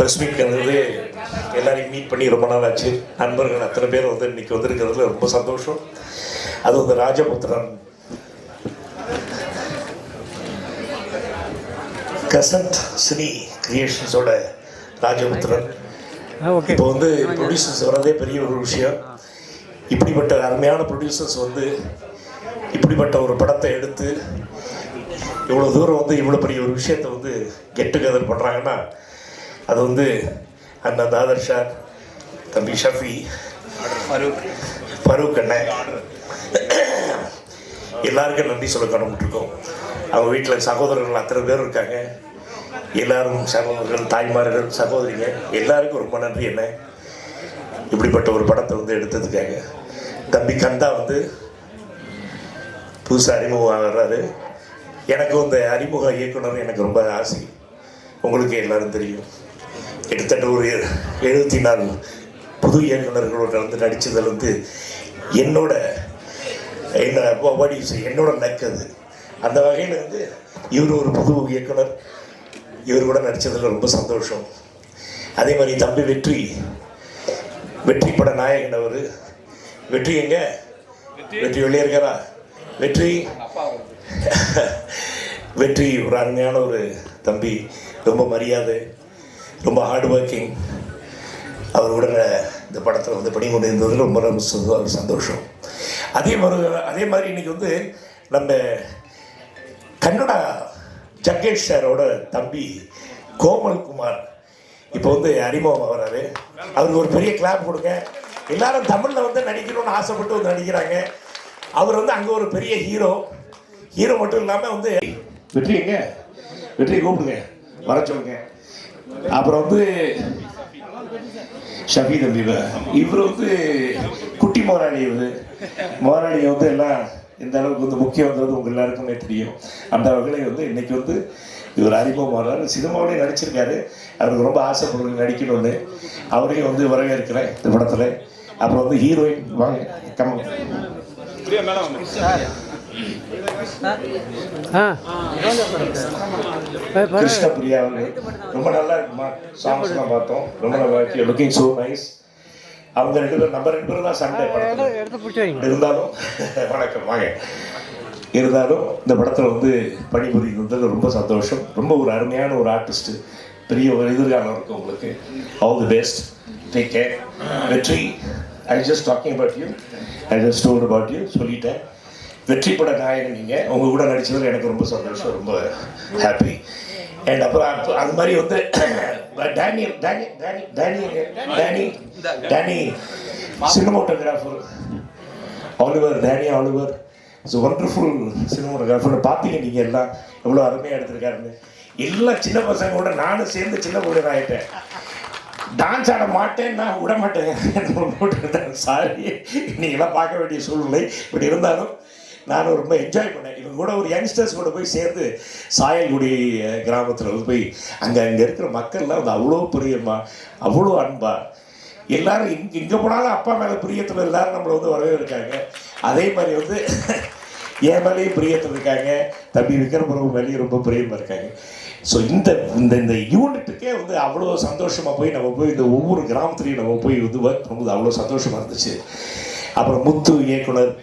Press மீட்ங்கிறது எல்லாரையும் meet பண்ணி ரொம்ப நாள் ஆச்சு. நண்பர்கள் அத்தனை பேர் வந்து இன்னைக்கு வந்திருக்கிறதுல ரொம்ப சந்தோஷம். அது வந்து ராஜபுத்திரன் கசன்ட் சினி கிரியேஷன்ஸோட ராஜபுத்திரன் இப்போ வந்து ப்ரொடியூசர்ஸ் வரதே பெரிய ஒரு விஷயம். இப்படிப்பட்ட அருமையான ப்ரொடியூசர்ஸ் வந்து இப்படிப்பட்ட ஒரு படத்தை எடுத்து இவ்வளோ தூரம் வந்து இவ்வளோ பெரிய ஒரு விஷயத்தை வந்து கெட் டுகெதர் பண்ணுறாங்கன்னா அது வந்து அண்ணன் தாதர் ஷா, தம்பி ஷஃபி, ஃபரூக் அண்ணன் எல்லாருக்கும் நன்றி சொல்ல கடமைப்பட்டிருக்கோம். அவங்க வீட்டில் சகோதரர்கள் அத்தனை பேர் இருக்காங்க. எல்லாரும் சகோதரர்கள், தாய்மார்கள், சகோதரிங்க எல்லாருக்கும் ரொம்ப நன்றி. என்ன இப்படிப்பட்ட ஒரு படத்தை வந்து எடுத்ததுக்காக. தம்பி கந்தா வந்து புதுசாக அறிமுகம் வர்றாரு. எனக்கும் இந்த அறிமுக இயக்குனர் எனக்கு ரொம்ப ஆசை. உங்களுக்கு எல்லாரும் தெரியும், கிட்டத்தட்ட ஒரு 74 புது இயக்குநர்களோட வந்து நடித்ததில் வந்து என்னோட லக் அது. அந்த வகையில் வந்து இவர் ஒரு புது இயக்குனர், இவர் கூட நடித்ததில் ரொம்ப சந்தோஷம். அதே மாதிரி தம்பி வெற்றி பட நாயகன் அவர். வெற்றி எங்க? வெற்றி வெளியே இருக்காரா? வெற்றி ஒரு அருமையான ஒரு தம்பி, ரொம்ப மரியாதை, ரொம்ப ஹார்ட் ஒர்க்கிங். அவர் கூட இந்த படத்தில் வந்து பணிபுரிந்தது ரொம்ப ரொம்ப சந்தோஷம். அதே மாதிரி இன்னைக்கு வந்து நம்ம கன்னடா ஜக்கேஷ் சாரோட தம்பி கோமல் குமார் இப்போ வந்து அறிமுகம் வர்றாரு. அவருக்கு ஒரு பெரிய கிளாப் கொடுங்க. எல்லாரும் தமிழில் வந்து நடிக்கணும்னு ஆசைப்பட்டு வந்து நடிக்கிறாங்க. அவர் வந்து அங்கே ஒரு பெரிய ஹீரோ மட்டும் இல்லாமல் வந்து வெற்றி கூப்பிடுங்க, வர சொல்லுங்க. அப்புறம் வந்து ஷஃபி தம்பி, இவர் வந்து குட்டி முதலாளி வந்து எல்லாம் இந்த அளவுக்கு வந்து முக்கியங்கிறது உங்கள் எல்லாருக்குமே தெரியும். அந்த வகையில் வந்து இன்னைக்கு வந்து இவர் அறிமுகம் வர்றாரு. சினிமாவிலேயே நடிச்சிருக்காரு. அவருக்கு ரொம்ப ஆசைப்படுறது நடிக்கணும்னு. அவரையும் வந்து வரவேற்கிறேன் இந்த படத்தில். அப்புறம் வந்து ஹீரோயின் வாங்க கிருஷ்ணபிரியா அவங்க ரொம்ப நல்லா இருக்குமா, சாங்ஸ்லாம் பார்த்தோம், ரொம்ப நல்லா இருக்கு. Looking so nice. அவங்க நம்ம ரெண்டு பேரும் தான் சண்டை இருந்தாலும் வணக்கம் வாங்க. இருந்தாலும் இந்த படத்தில் வந்து பணிபுரிந்தது ரொம்ப சந்தோஷம். ரொம்ப ஒரு அருமையான ஒரு ஆர்டிஸ்ட், பெரிய ஒரு எதிர்காலம் இருக்குது உங்களுக்கு. All the best, take care. Vetri, I just talking about you, I just told about you சொல்லிட்டேன். வெற்றி பட நாயகன் நீங்கள், உங்கள் கூட நடித்ததில் எனக்கு ரொம்ப சந்தோஷம், ரொம்ப ஹாப்பி. அண்ட் அப்புறம் அது மாதிரி வந்து Danny cinematographer Oliver it's wonderful cinematographer. பார்த்தீங்க நீங்கள் எல்லாம் எவ்வளோ அருமையாக எடுத்திருக்காருன்னு. எல்லாம் சின்ன பசங்களோட நானும் சேர்ந்து சின்ன பொண்ணு ஆகிட்டேன். டான்ஸ் ஆட மாட்டேன், நான் விட மாட்டேன். சாரி, நீங்களாம் பார்க்க வேண்டிய சூழ்நிலை. பட் இருந்தாலும் நானும் ரொம்ப என்ஜாய் பண்ணேன். இவங்க கூட ஒரு யங்ஸ்டர்ஸ் கூட போய் சேர்ந்து சாயல்குடி கிராமத்தில் வந்து போய் அங்கே இருக்கிற மக்கள்லாம் வந்து அவ்வளோ பிரியமா, அவ்வளோ அன்பா, எல்லாரும் இங்கே போனாலும் அப்பா மேலே பிரியத்தில் எல்லாரும் நம்மளை வந்து வரவே இருக்காங்க. அதே மாதிரி வந்து என் மேலேயும் பிரியத்தில் இருக்காங்க. தம்பி விக்ரமபுரம் மேலேயும் ரொம்ப பிரியமாக இருக்காங்க. ஸோ இந்த யூனிட்டுக்கே வந்து அவ்வளோ சந்தோஷமாக போய் நம்ம போய் இந்த ஒவ்வொரு கிராமத்துலேயும் நம்ம போய் வந்து ஒர்க் பண்ணும்போது அவ்வளோ சந்தோஷமாக இருந்துச்சு. அப்புறம் முத்து இயக்குனர்,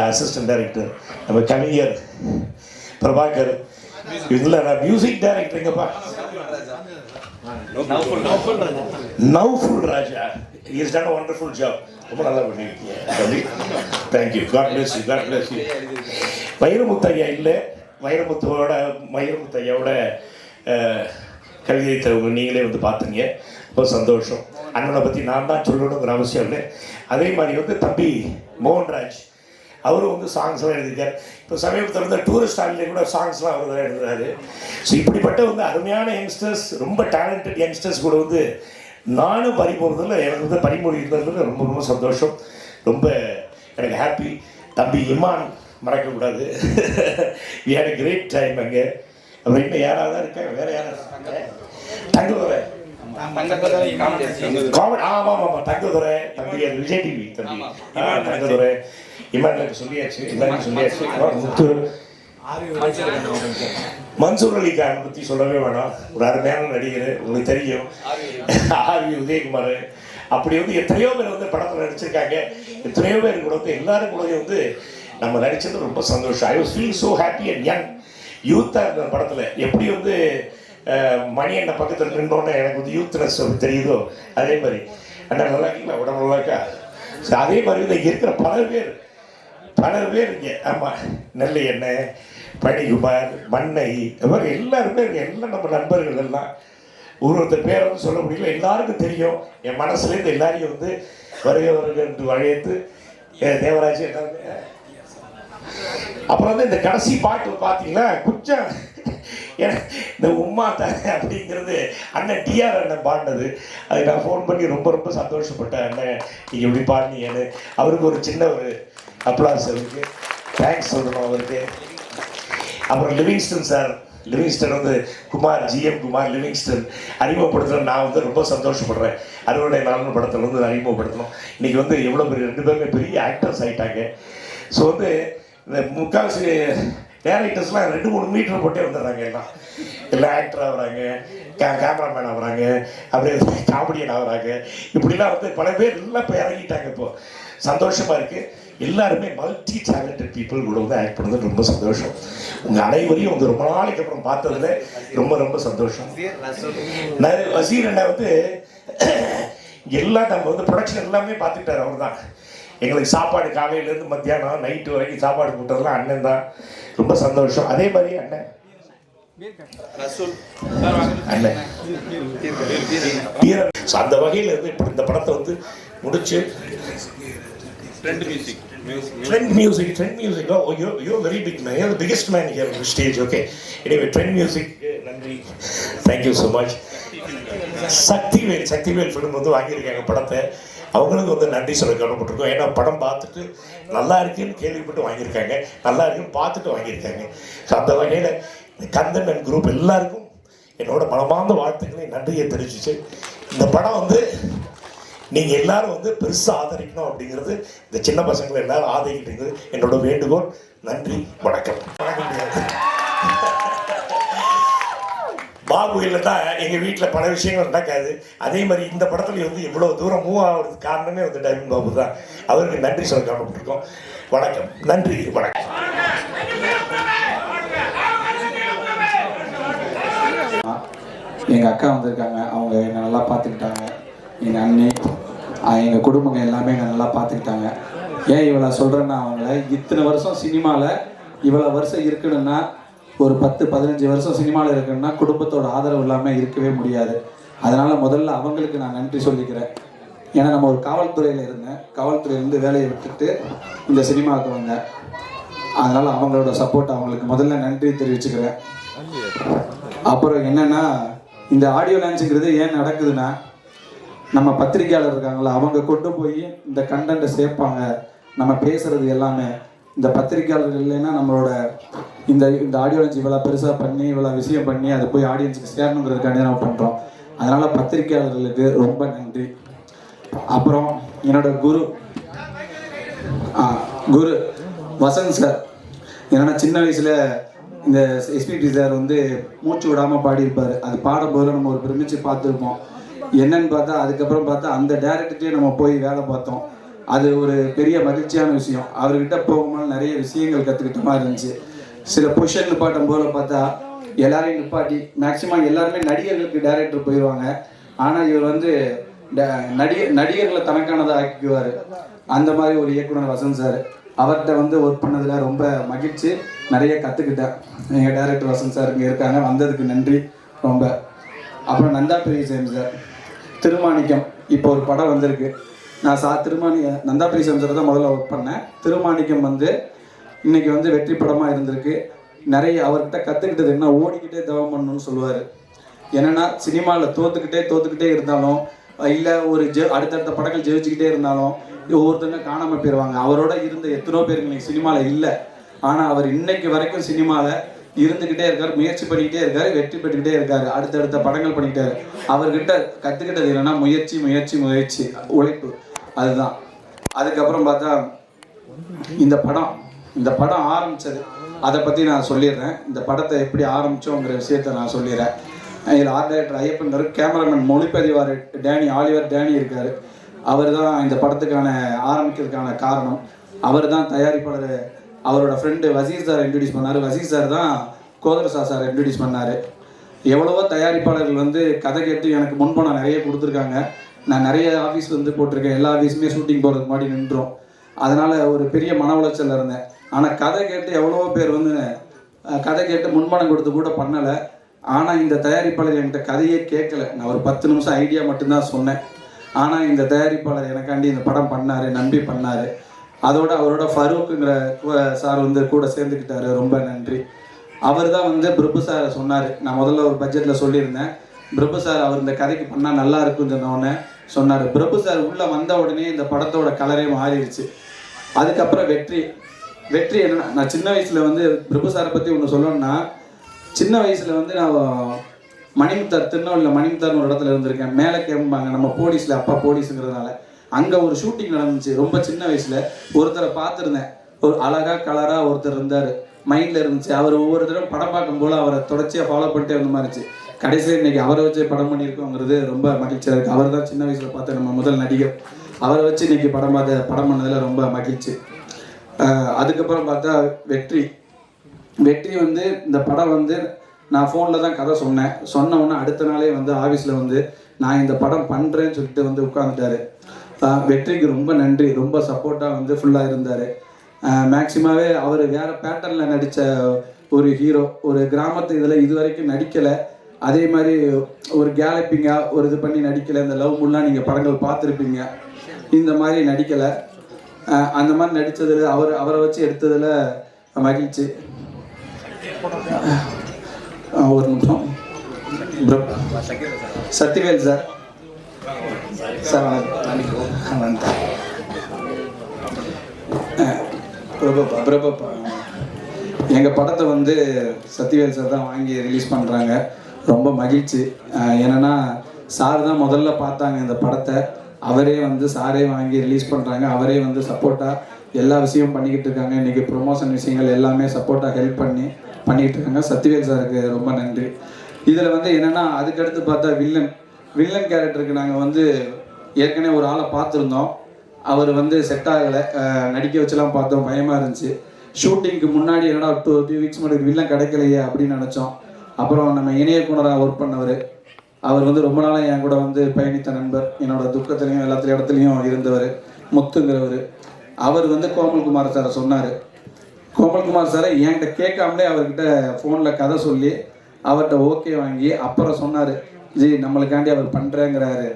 அசிஸ்டன்ட் டைரக்டர், நம்ம கவிஞர் பிரபாகர், இதில் நான் மியூசிக் டைரக்டர் எங்கப்பா நௌஃபுல் ராஜா, he has done a wonderful job. ரொம்ப நல்லா பண்ணியிருக்கீங்க தம்பி, thank you, God bless you. Vairamuthu ஐயா இல்லை, வைரமுத்து ஐயாவோட கவிதை தவிர நீங்களே வந்து பார்த்துங்க, ரொம்ப சந்தோஷம். அண்ணனை பற்றி நான் தான் சொல்லணுங்கிற அவசியம் இல்லை. அதே மாதிரி வந்து தம்பி மோகன்ராஜ், அவரும் வந்து சாங்ஸ்லாம் எழுதியிருக்கார். இப்போ சமீபத்தில் வந்து டூரிஸ்ட் ஆலிலே கூட சாங்ஸ்லாம் அவர் தான் எழுதுறாரு. ஸோ இப்படிப்பட்ட வந்து அருமையான யங்ஸ்டர்ஸ், ரொம்ப டேலண்டட் யங்ஸ்டர்ஸ் கூட வந்து நானும் பறிமுறுதில் எனக்கு வந்து பறிமுறுகிறதுல ரொம்ப ரொம்ப சந்தோஷம், ரொம்ப எனக்கு ஹாப்பி. தம்பி இமான் மறக்கக்கூடாது. We had a great time அங்கே. அப்புறம் இன்னும் யாராவது இருக்காங்க, வேற யாராவது தங்கதுரை, ஆமாம் தங்கதுரை தம்பி, விஜய் டிவி தம்பி தங்கதுரை, இமானுக்கு சொல்லியாச்சு. முத்து மன்சூர் அலிகான் பற்றி சொல்லவே வேணாம். ஒரு அருமையான நடிகர், உங்களுக்கு தெரியும். ஆர்வி உதயகுமார், அப்படி வந்து எத்தனையோ பேர் வந்து படத்தில் நடிச்சிருக்காங்க. எத்தனையோ பேர் கூட வந்து எல்லாரும் கூட வந்து நம்ம நடிச்சது ரொம்ப சந்தோஷம். I was feel so happy and young யூத்தாக இருந்த படத்தில். எப்படி வந்து மணி அண்ணன் பக்கத்தில் நின்றோன்னே எனக்கு வந்து யூத்னஸ் தெரியுதோ அதே மாதிரி அண்ணா நல்லா இருக்கீங்களா, உடம்பு நல்லா இருக்கா. ஸோ அதே மாதிரி இங்கே இருக்கிற பல பேர் இங்கே, ஆமாம், நெல்லை எண்ணெய், பணிகுமார், மண்ணை, மாதிரி எல்லாருமே எல்லாம் நம்ம நண்பர்கள் எல்லாம். ஒருத்தர் பேரை வந்து சொல்ல முடியல, எல்லாருக்கும் தெரியும். என் மனசுலேருந்து எல்லாரையும் வந்து வருக என்று வழையத்து தேவராஜ் எல்லாருமே. அப்புறம் வந்து இந்த கடைசி பாட்டு பார்த்தீங்கன்னா கொஞ்சம் இந்த உம்மா தானே அப்படிங்கிறது அண்ணன் டிஆர் அண்ணன் பாடினது. அது நான் ஃபோன் பண்ணி ரொம்ப சந்தோஷப்பட்டேன். அண்ணன் நீங்கள் எப்படி பாடினீங்கன்னு. அவருக்கு ஒரு சின்ன ஒரு அப்ளாஸ், அவருக்கு தேங்க்ஸ் சொல்லணும் அவருக்கு. அப்புறம் லிவிங்ஸ்டன் சார், லிவிங்ஸ்டன் வந்து குமார், ஜிஎம் குமார் லிவிங்ஸ்டன் அறிமுகப்படுத்தணும். நான் வந்து ரொம்ப சந்தோஷப்படுறேன். அறுவடை நாள்னு படத்தில் வந்து அறிமுகப்படுத்தணும். இன்றைக்கி வந்து எவ்வளோ பெரிய 2 பேருமே பெரிய ஆக்டர்ஸ் ஆகிட்டாங்க. ஸோ வந்து இந்த முக்கால்வாசி டேரக்டர்ஸ்லாம் 2-3 மீட்டர் போட்டே வந்துடுறாங்க. எல்லாம் ஆக்டர் ஆகுறாங்க, கேமராமேன் ஆகுறாங்க, அப்படியே காமெடியன் ஆகுறாங்க. இப்படிலாம் வந்து பல பேர் எல்லாம் இப்போ இறங்கிட்டாங்க. இப்போது சந்தோஷமாக இருக்குது. எல்லாருமே மல்டி டேலண்டட் பீப்புள் கூட வந்து ஆக்ட் பண்ணுறது ரொம்ப சந்தோஷம். உங்கள் அனைவரையும் வந்து ரொம்ப நாளைக்கு அப்புறம் பார்த்ததுல ரொம்ப சந்தோஷம். வசீர் அண்ணா வந்து எல்லாம் நம்ம வந்து ப்ரொடக்ஷன் எல்லாமே பார்த்துக்கிட்டார். அவர் தான் எங்களுக்கு சாப்பாடு காலையிலேருந்து மத்தியானம் நைட்டு வரைக்கும் சாப்பாடு போட்டதெல்லாம் அண்ணன் தான். ரொம்ப சந்தோஷம். அதே மாதிரி அண்ணன் அந்த வகையில் இருந்து இப்படி இந்த படத்தை வந்து முடிச்சு trend music. Oh, you're very big man. You're the biggest man here on the stage. Okay. Anyway, trend music நன்றி. Thank you so much. Sakthivel film வந்து வாங்கியிருக்காங்க படத்தை. அவங்களுக்கு வந்து நன்றி சொல்ல கடமைப்பட்டிருக்கோம். ஏன்னா படம் பார்த்துட்டு நல்லா இருக்குன்னு கேள்விப்பட்டு வாங்கியிருக்காங்க, நல்லா இருக்குன்னு பார்த்துட்டு வாங்கியிருக்காங்க. ஸோ அந்த வகையில் கந்தன் அண்ட் குரூப் எல்லாருக்கும் என்னோட மனமார்ந்த வாழ்த்துக்களை நன்றியை தெரிவிச்சு, இந்த படம் வந்து நீங்கள் எல்லாரும் வந்து பெருசாக ஆதரிக்கணும் அப்படிங்கிறது, இந்த சின்ன பசங்களை எல்லாரும் ஆதரிக்கிட்டீங்கிறது என்னோட வேண்டுகோள். நன்றி, வணக்கம். பாபுவில் தான் எங்கள் வீட்டில் பல விஷயங்கள் நடக்காது. அதே மாதிரி இந்த படத்துல வந்து இவ்வளோ தூரம் மூவ் ஆகிறதுக்கு காரணமே வந்து டைமண்ட் பாபு தான். அவருக்கு நன்றி சொல்ல காரணப்பட்டிருக்கோம். வணக்கம், நன்றி, வணக்கம். எங்கள் அக்கா வந்திருக்காங்க, அவங்க என்னை நல்லா பார்த்துக்கிட்டாங்க. எங்கள் அண்ணி, எங்கள் குடும்பங்க எல்லாமே என்னை நல்லா பார்த்துக்கிட்டாங்க. ஏன் இவ்வளோ சொல்கிறேன்னா, அவங்கள இத்தனை வருஷம் சினிமாவில் இவ்வளோ வருஷம் இருக்கணும்னா, ஒரு 10-15 வருஷம் சினிமாவில் இருக்கணும்னா குடும்பத்தோட ஆதரவு இல்லாமல் இருக்கவே முடியாது. அதனால் முதல்ல அவங்களுக்கு நான் நன்றி சொல்லிக்கிறேன். ஏன்னா நம்ம ஒரு காவல்துறையில் இருந்தேன், காவல்துறையிலேருந்து வேலையை விட்டுட்டு இந்த சினிமாவுக்கு வந்தேன். அதனால் அவங்களோட சப்போர்ட், அவங்களுக்கு முதல்ல நன்றி தெரிவிச்சுக்கிறேன். அப்புறம் என்னென்னா, இந்த ஆடியோ லான்ச்சுங்கிறது ஏன் நடக்குதுன்னா, நம்ம பத்திரிகையாளர் இருக்காங்களா, அவங்க கொண்டு போய் இந்த கண்டென்ட்டை சேர்ப்பாங்க. நம்ம பேசுகிறது எல்லாமே இந்த பத்திரிகையாளர்கள் இல்லைன்னா நம்மளோட இந்த ஆடியோ லான்ச் இவ்வளோ பெருசாக பண்ணி இவ்வளோ விஷயம் பண்ணி அதை போய் ஆடியன்ஸுக்கு சேரணுங்கிறதுக்காண்டி நம்ம பண்ணுறோம். அதனால் பத்திரிகையாளர்களுக்கு ரொம்ப நன்றி. அப்புறம் என்னோட குரு வசந்த் சார், என்னென்னா சின்ன வயசில் இந்த எஸ்பிபி சார் வந்து மூச்சு விடாமல் பாடியிருப்பார். அது பாடும்போது நம்ம ஒரு பிரமிச்சு பார்த்துருப்போம். என்னன்னு பார்த்தா அதுக்கப்புறம் பார்த்தா அந்த டேரக்டர்கிட்டே நம்ம போய் வேலை பார்த்தோம். அது ஒரு பெரிய மகிழ்ச்சியான விஷயம். அவர்கிட்ட போகும்போது நிறைய விஷயங்கள் கற்றுக்கிட்ட மாதிரி இருந்துச்சு. சில பொசிஷன் நிப்பாட்டும் போல பார்த்தா எல்லாரையும் நிப்பாட்டி, மேக்சிமம் எல்லாருமே நடிகர்களுக்கு டைரக்டர் போயிடுவாங்க. ஆனால் இவர் வந்து நடிகர்களை தனக்கானதை ஆக்கிக்குவார். அந்த மாதிரி ஒரு இயக்குனர் வசந்த் சார். அவர்கிட்ட வந்து ஒர்க் பண்ணதில் ரொம்ப மகிழ்ச்சி, நிறைய கற்றுக்கிட்டேன். எங்கள் டைரக்டர் வசந்த் சார் இங்கே இருக்காங்க, வந்ததுக்கு நன்றி ரொம்ப. அப்புறம் நந்தா பெரியசாமி சார், திருமாணிக்கம் இப்போ ஒரு படம் வந்திருக்கு. நான் நந்தா பெரியசாமி சார் தான் முதல்ல ஒர்க் பண்ணேன். திருமாணிக்கம் வந்து இன்னைக்கு வந்து வெற்றி படமாக இருந்திருக்கு. நிறைய அவர்கிட்ட கற்றுக்கிட்டது என்ன, ஓடிக்கிட்டே தவம் பண்ணணும்னு சொல்லுவார். என்னென்னா சினிமாவில் தோத்துக்கிட்டே இருந்தாலும், இல்லை ஒரு அடுத்தடுத்த படங்கள் ஜெயிச்சுக்கிட்டே இருந்தாலும் ஒவ்வொருத்தங்க காணாமல் போயிடுவாங்க. அவரோட இருந்த எத்தனோ பேர் இன்னைக்கு சினிமாவில் இல்லை. ஆனால் அவர் இன்னைக்கு வரைக்கும் சினிமாவில் இருந்துக்கிட்டே இருக்கார், முயற்சி பண்ணிக்கிட்டே இருக்கார், வெற்றி பெற்றுக்கிட்டே இருக்கார், அடுத்தடுத்த படங்கள் பண்ணிக்கிட்டாரு. அவர்கிட்ட கற்றுக்கிட்டது என்னென்னா முயற்சி, உழைப்பு, அதுதான். அதுக்கப்புறம் பார்த்தா இந்த படம் இந்த படம் ஆரம்பித்தது அதை பற்றி நான் சொல்லிடுறேன். இந்த படத்தை எப்படி ஆரம்பித்தோங்கிற விஷயத்த நான் சொல்லிடுறேன். இதில் ஆர்ட் டைரக்டர் ஐயப்பன், கேமராமேன் மொழிப்பதிவார் ஆலிவர் டேனி இருக்கார். அவர் தான் இந்த படத்துக்கான ஆரம்பிக்கிறதுக்கான காரணம். அவர் தான் தயாரிப்பாளர். அவரோட ஃப்ரெண்டு வசீர் சார் இன்ட்ரடியூஸ் பண்ணார். வசீர் சார் தான் கோதரசா சார் இன்ட்ரடியூஸ் பண்ணார். எவ்வளவோ தயாரிப்பாளர்கள் வந்து கதை கேட்டு எனக்கு முன்பணம் நிறைய கொடுத்துருக்காங்க. நான் நிறைய ஆஃபீஸ் வந்து போட்டிருக்கேன். எல்லா ஆஃபீஸுமே ஷூட்டிங் போகிறதுக்கு முன்னாடி நின்றோம். அதனால் ஒரு பெரிய மன உளைச்சலில் இருந்தேன். ஆனால் கதை கேட்டு எவ்வளவோ பேர் வந்து கதை கேட்டு முன்பணம் கொடுத்து கூட பண்ணலை. ஆனால் இந்த தயாரிப்பாளர் என்கிட்ட கதையே கேட்கல. நான் ஒரு 10 நிமிஷம் ஐடியா மட்டும்தான் சொன்னேன். ஆனால் இந்த தயாரிப்பாளர் எனக்காண்டி இந்த படம் பண்ணார், நம்பி பண்ணார். அதோட அவரோட ஃபரூக்குங்கிற சார் வந்து கூட சேர்ந்துக்கிட்டாரு. ரொம்ப நன்றி. அவர் தான் வந்து பிரபு சாரை சொன்னார். நான் முதல்ல ஒரு பட்ஜெட்டில் சொல்லியிருந்தேன். பிரபு சார் அவர் இந்த கதைக்கு பண்ணால் நல்லா இருக்குன்னு சொன்னோடனே சொன்னார். பிரபு சார் உள்ளே வந்த உடனே இந்த படத்தோட கலரே மாறிடுச்சு. அதுக்கப்புறம் வெற்றி என்னன்னா, நான் சின்ன வயசில் வந்து பிரபு சாரை பற்றி ஒன்று சொல்லணும்னா, சின்ன வயசில் வந்து நான் மணிமுத்தார், திருநெல்வேலியில் மணிமுத்தார்னு ஒரு இடத்துல இருந்திருக்கேன். மேலே கேட்பாங்க, நம்ம போலீஸில் அப்பா போலீஸுங்கிறதுனால அங்கே ஒரு ஷூட்டிங் நடந்துச்சு. ரொம்ப சின்ன வயசில் ஒருத்தரை பார்த்துருந்தேன். ஒரு அழகாக கலராக ஒருத்தர் இருந்தார். மைண்டில் இருந்துச்சு. அவர் ஒவ்வொரு தடவை படம் பார்க்கும்போது அவரை தொடர்ச்சியாக ஃபாலோ பண்ணிட்டே இருந்த மாதிரி இருந்துச்சு. கடைசியில் இன்றைக்கி அவரை வச்சு படம் பண்ணியிருக்கோங்கிறது ரொம்ப மகிழ்ச்சியாக இருக்குது. அவர் தான் சின்ன வயசில் பார்த்த நம்ம முதல் நடிகர். அவரை வச்சு இன்றைக்கி படம் பண்ணதில் ரொம்ப மகிழ்ச்சி. அதுக்கப்புறம் பார்த்தா வெற்றி வந்து இந்த படம் வந்து நான் ஃபோனில் தான் கதை சொன்ன உடனே அடுத்த நாளே வந்து ஆஃபீஸில் வந்து நான் இந்த படம் பண்ணுறேன்னு சொல்லிட்டு வந்து உட்காந்துட்டாரு. வெற்றிக்கு ரொம்ப நன்றி. ரொம்ப சப்போர்ட்டாக வந்து ஃபுல்லாக இருந்தார். மேக்சிமாவே அவர் வேறு பேட்டர்னில் நடித்த ஒரு ஹீரோ. ஒரு கிராமத்து இதில் இது வரைக்கும் நடிக்கலை. அதே மாதிரி ஒரு கேலப்பிங்காக ஒரு இது பண்ணி நடிக்கலை. இந்த லவ் முல்லாம் நீங்கள் படங்கள் பார்த்துருப்பீங்க. இந்த மாதிரி நடிக்கலை. அந்த மாதிரி நடித்ததில் அவரை வச்சு எடுத்ததில் மகிழ்ச்சி. ஒரு நிமிஷம். சத்யவேல் சார் பிரபப்பா எங்கள் படத்தை வந்து சத்யவேல் சார் தான் வாங்கி ரிலீஸ் பண்ணுறாங்க. ரொம்ப மகிழ்ச்சி. ஏன்னா சார் தான் முதல்ல பார்த்தாங்க இந்த படத்தை. அவரே வந்து சாரே வாங்கி ரிலீஸ் பண்ணுறாங்க. அவரே வந்து சப்போர்ட்டாக எல்லா விஷயமும் பண்ணிக்கிட்டு இருக்காங்க. இன்றைக்கி ப்ரொமோஷன் விஷயங்கள் எல்லாமே சப்போர்ட்டாக ஹெல்ப் பண்ணிக்கிட்டு இருக்காங்க. சத்யவேல் சாருக்கு ரொம்ப நன்றி. இதில் வந்து என்னென்னா, அதுக்கடுத்து பார்த்தா வில்லன் கேரக்டருக்கு நாங்கள் வந்து ஏற்கனவே ஒரு ஆளை பார்த்துருந்தோம். அவர் வந்து செட் ஆகலை. நடிக்க வச்செல்லாம் பார்த்தோம். பயமாக இருந்துச்சு. ஷூட்டிங்க்கு முன்னாடி என்னடா 2 வீக்ஸ் முன்னாடி வில்லன் கிடைக்கலையே அப்படின்னு நினச்சோம். அப்புறம் நம்ம இணையக்குனராக ஒர்க் பண்ணவர், அவர் வந்து ரொம்ப நாளாக என் கூட வந்து பயணித்த நண்பர், என்னோட துக்கத்துலேயும் இடத்துலையும் இருந்தவர், முத்துங்கிறவர். அவர் வந்து கோமல்குமார் சாரை சொன்னார். கோமல்குமார் சாரை என்கிட்ட கேட்காமலே அவர்கிட்ட ஃபோனில் கதை சொல்லி அவர்கிட்ட ஓகே வாங்கி அப்புறம் சொன்னார், ஜி நம்மளுக்காண்டி அவர் பண்ணுறேங்கிறாரு.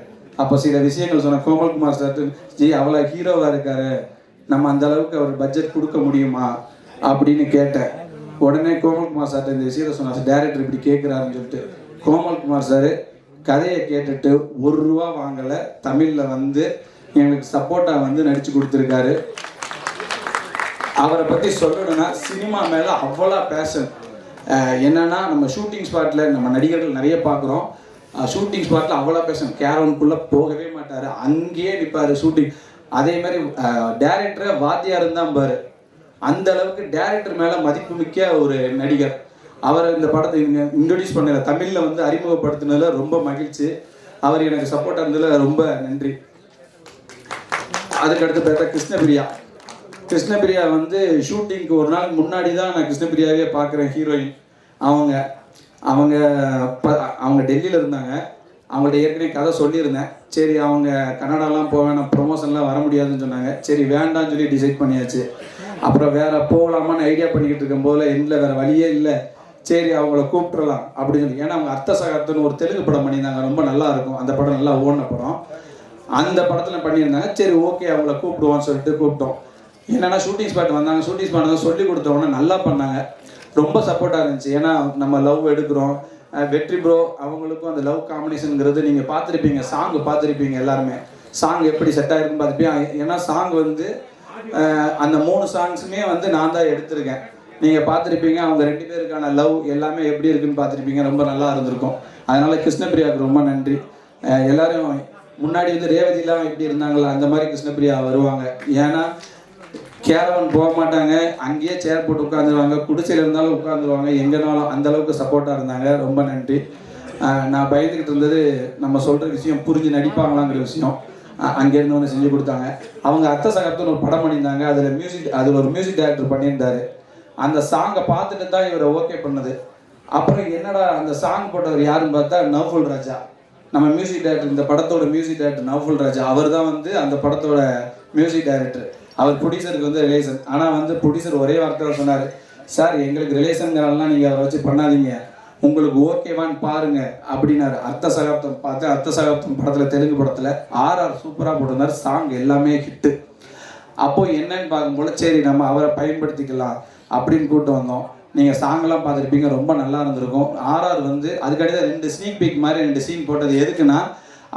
அப்போ சில விஷயங்கள் சொன்ன கோமல்குமார் சார், ஜி அவ்வளோ ஹீரோவாக இருக்காரு, நம்ம அந்த அளவுக்கு அவர் பட்ஜெட் கொடுக்க முடியுமா அப்படின்னு கேட்டேன். உடனே கோமல்குமார் சார்ட்ட இந்த விஷயத்த சொன்னார். டைரக்டர் இப்படி கேட்குறாருன்னு சொல்லிட்டு கோமல்குமார் சார் கதையை கேட்டுட்டு 1 ரூபா வாங்கலை. தமிழில் வந்து எங்களுக்கு சப்போர்ட்டாக வந்து நடித்து கொடுத்துருக்காரு. அவரை பற்றி சொல்லணும்னா சினிமா மேலே அவ்வளோ பேஷன். என்னென்னா, நம்ம ஷூட்டிங் ஸ்பாட்டில் நம்ம நடிகர்கள் நிறைய பார்க்குறோம். ஷூட்டிங் ஸ்பாட்டில் அவ்வளோ பேஷன். கேரவனுக்குள்ளே போகவே மாட்டார், அங்கேயே நிற்பார் ஷூட்டிங். அதே மாதிரி டேரக்டரை வாத்தியாருன்னு தான் பாரு. அந்த அளவுக்கு டேரக்டர் மேலே மதிப்புமிக்க ஒரு நடிகர். அவரை இந்த படத்தை இன்ட்ரடியூஸ் பண்ணல, தமிழில் வந்து அறிமுகப்படுத்தினதில் ரொம்ப மகிழ்ச்சி. அவர் எனக்கு சப்போர்ட்டாக இருந்ததில் ரொம்ப நன்றி. அதுக்கடுத்து பார்த்தா கிருஷ்ணபிரியா வந்து ஷூட்டிங்க்கு ஒரு நாள் முன்னாடி தான் நான் கிருஷ்ணபிரியாவே பார்க்குறேன். ஹீரோயின் அவங்க டெல்லியில் இருந்தாங்க. அவங்கள்ட்ட ஏற்கனவே கதை சொல்லியிருந்தேன். சரி அவங்க கன்னடாலாம் போவேன், நான் ப்ரொமோஷன்லாம் வர முடியாதுன்னு சொன்னாங்க. சரி வேண்டான்னு சொல்லி டிசைட் பண்ணியாச்சு. அப்புறம் வேறு போகலாமான்னு ஐடியா பண்ணிக்கிட்டு இருக்கும்போது இல்லை, வேறு வழியே இல்லை, சரி அவங்கள கூப்பிட்றலாம் அப்படின்னு சொல்லி. ஏன்னா அவங்க அர்த்த சகாத்துன்னு ஒரு தெலுங்கு படம் பண்ணியிருந்தாங்க, ரொம்ப நல்லா இருக்கும். அந்த படம் நல்லா ஓடின படம். அந்த படத்தில் பண்ணியிருந்தாங்க. சரி ஓகே அவங்கள கூப்பிடுவோன்னு சொல்லிட்டு கூப்பிட்டோம். என்னென்னா ஷூட்டிங் ஸ்பாட் வந்தாங்க. ஷூட்டிங் ஸ்பாட் தான் சொல்லி கொடுத்தவொடனே நல்லா பண்ணாங்க. ரொம்ப சப்போர்ட்டாக இருந்துச்சு. ஏன்னா நம்ம லவ் எடுக்கிறோம். வெற்றி ப்ரோ அவங்களுக்கும் அந்த லவ் காம்பினேஷனுங்கிறது நீங்கள் பார்த்துருப்பீங்க. சாங்கு பார்த்துருப்பீங்க. எல்லாருமே சாங் எப்படி செட் ஆகிருக்குன்னு பார்த்துருப்பீங்க. ஏன்னா சாங் வந்து அந்த 3 சாங்ஸுமே வந்து நான் தான் எடுத்திருக்கேன். நீங்கள் பார்த்துருப்பீங்க. அவங்க 2 பேருக்கான லவ் எல்லாமே எப்படி இருக்குன்னு பார்த்துருப்பீங்க. ரொம்ப நல்லா இருந்திருக்கும். அதனால் கிருஷ்ணபிரியாவுக்கு ரொம்ப நன்றி. எல்லோரும் முன்னாடி வந்து ரேவதிலாம் எப்படி இருந்தாங்களோ அந்த மாதிரி கிருஷ்ணபிரியா வருவாங்க. ஏன்னா கேரவன் போக மாட்டாங்க, அங்கேயே சேர் போட்டு உட்காந்துருவாங்க, குடிசையில் இருந்தாலும் உட்காந்துருவாங்க, எங்கேனாலும் அந்தளவுக்கு சப்போர்ட்டாக இருந்தாங்க. ரொம்ப நன்றி. நான் பயந்துக்கிட்டு இருந்தது நம்ம சொல்கிற விஷயம் புரிஞ்சு நடிப்பாங்களாங்கிற விஷயம். அங்கேருந்து ஒன்று செஞ்சு கொடுத்தாங்க. அவங்க அத்தை சகத்துன்னு ஒரு படம் பண்ணியிருந்தாங்க. அதில் ஒரு மியூசிக் டைரக்டர் பண்ணியிருந்தார். அந்த சாங்கை பார்த்துட்டு தான் இவரை ஓகே பண்ணது. அப்புறம் என்னடா அந்த சாங் போட்டவர் யாருன்னு பார்த்தா நவ்ஃபுல் ராஜா, நம்ம மியூசிக் டைரக்டர், இந்த படத்தோட மியூசிக் டைரக்டர் நவ்ஃபுல் ராஜா. அவர் தான் வந்து அந்த படத்தோட மியூசிக் டைரக்டர். அவர் ப்ரொடியூசருக்கு வந்து ரிலேஷன். ஆனால் வந்து ப்ரொடியூசர் ஒரே வார்த்தை சொன்னார், சார் எங்களுக்கு ரிலேஷன்கிறலாம் நீங்கள் அதை வச்சு பண்ணாதீங்க, உங்களுக்கு ஓகேவான்னு பாருங்க அப்படின்னாரு. அர்த்த சகாப்தம் பார்த்தேன். அர்த்த சகாப்தம் படத்தில், தெலுங்கு படத்தில் ஆர்ஆர் சூப்பராக போட்டிருந்தார். சாங் எல்லாமே ஹிட்டு. அப்போது என்னன்னு பார்க்கும்போது சரி நம்ம அவரை பயன்படுத்திக்கலாம் அப்படின்னு கூப்பிட்டு வந்தோம். நீங்கள் சாங்கெல்லாம் பார்த்துருப்பீங்க, ரொம்ப நல்லா இருந்திருக்கும். ஆர்ஆர் வந்து அதுக்கடுத்து 2 ஸ்னீக் பீக் மாதிரி 2 சீன் போட்டது எதுக்குன்னா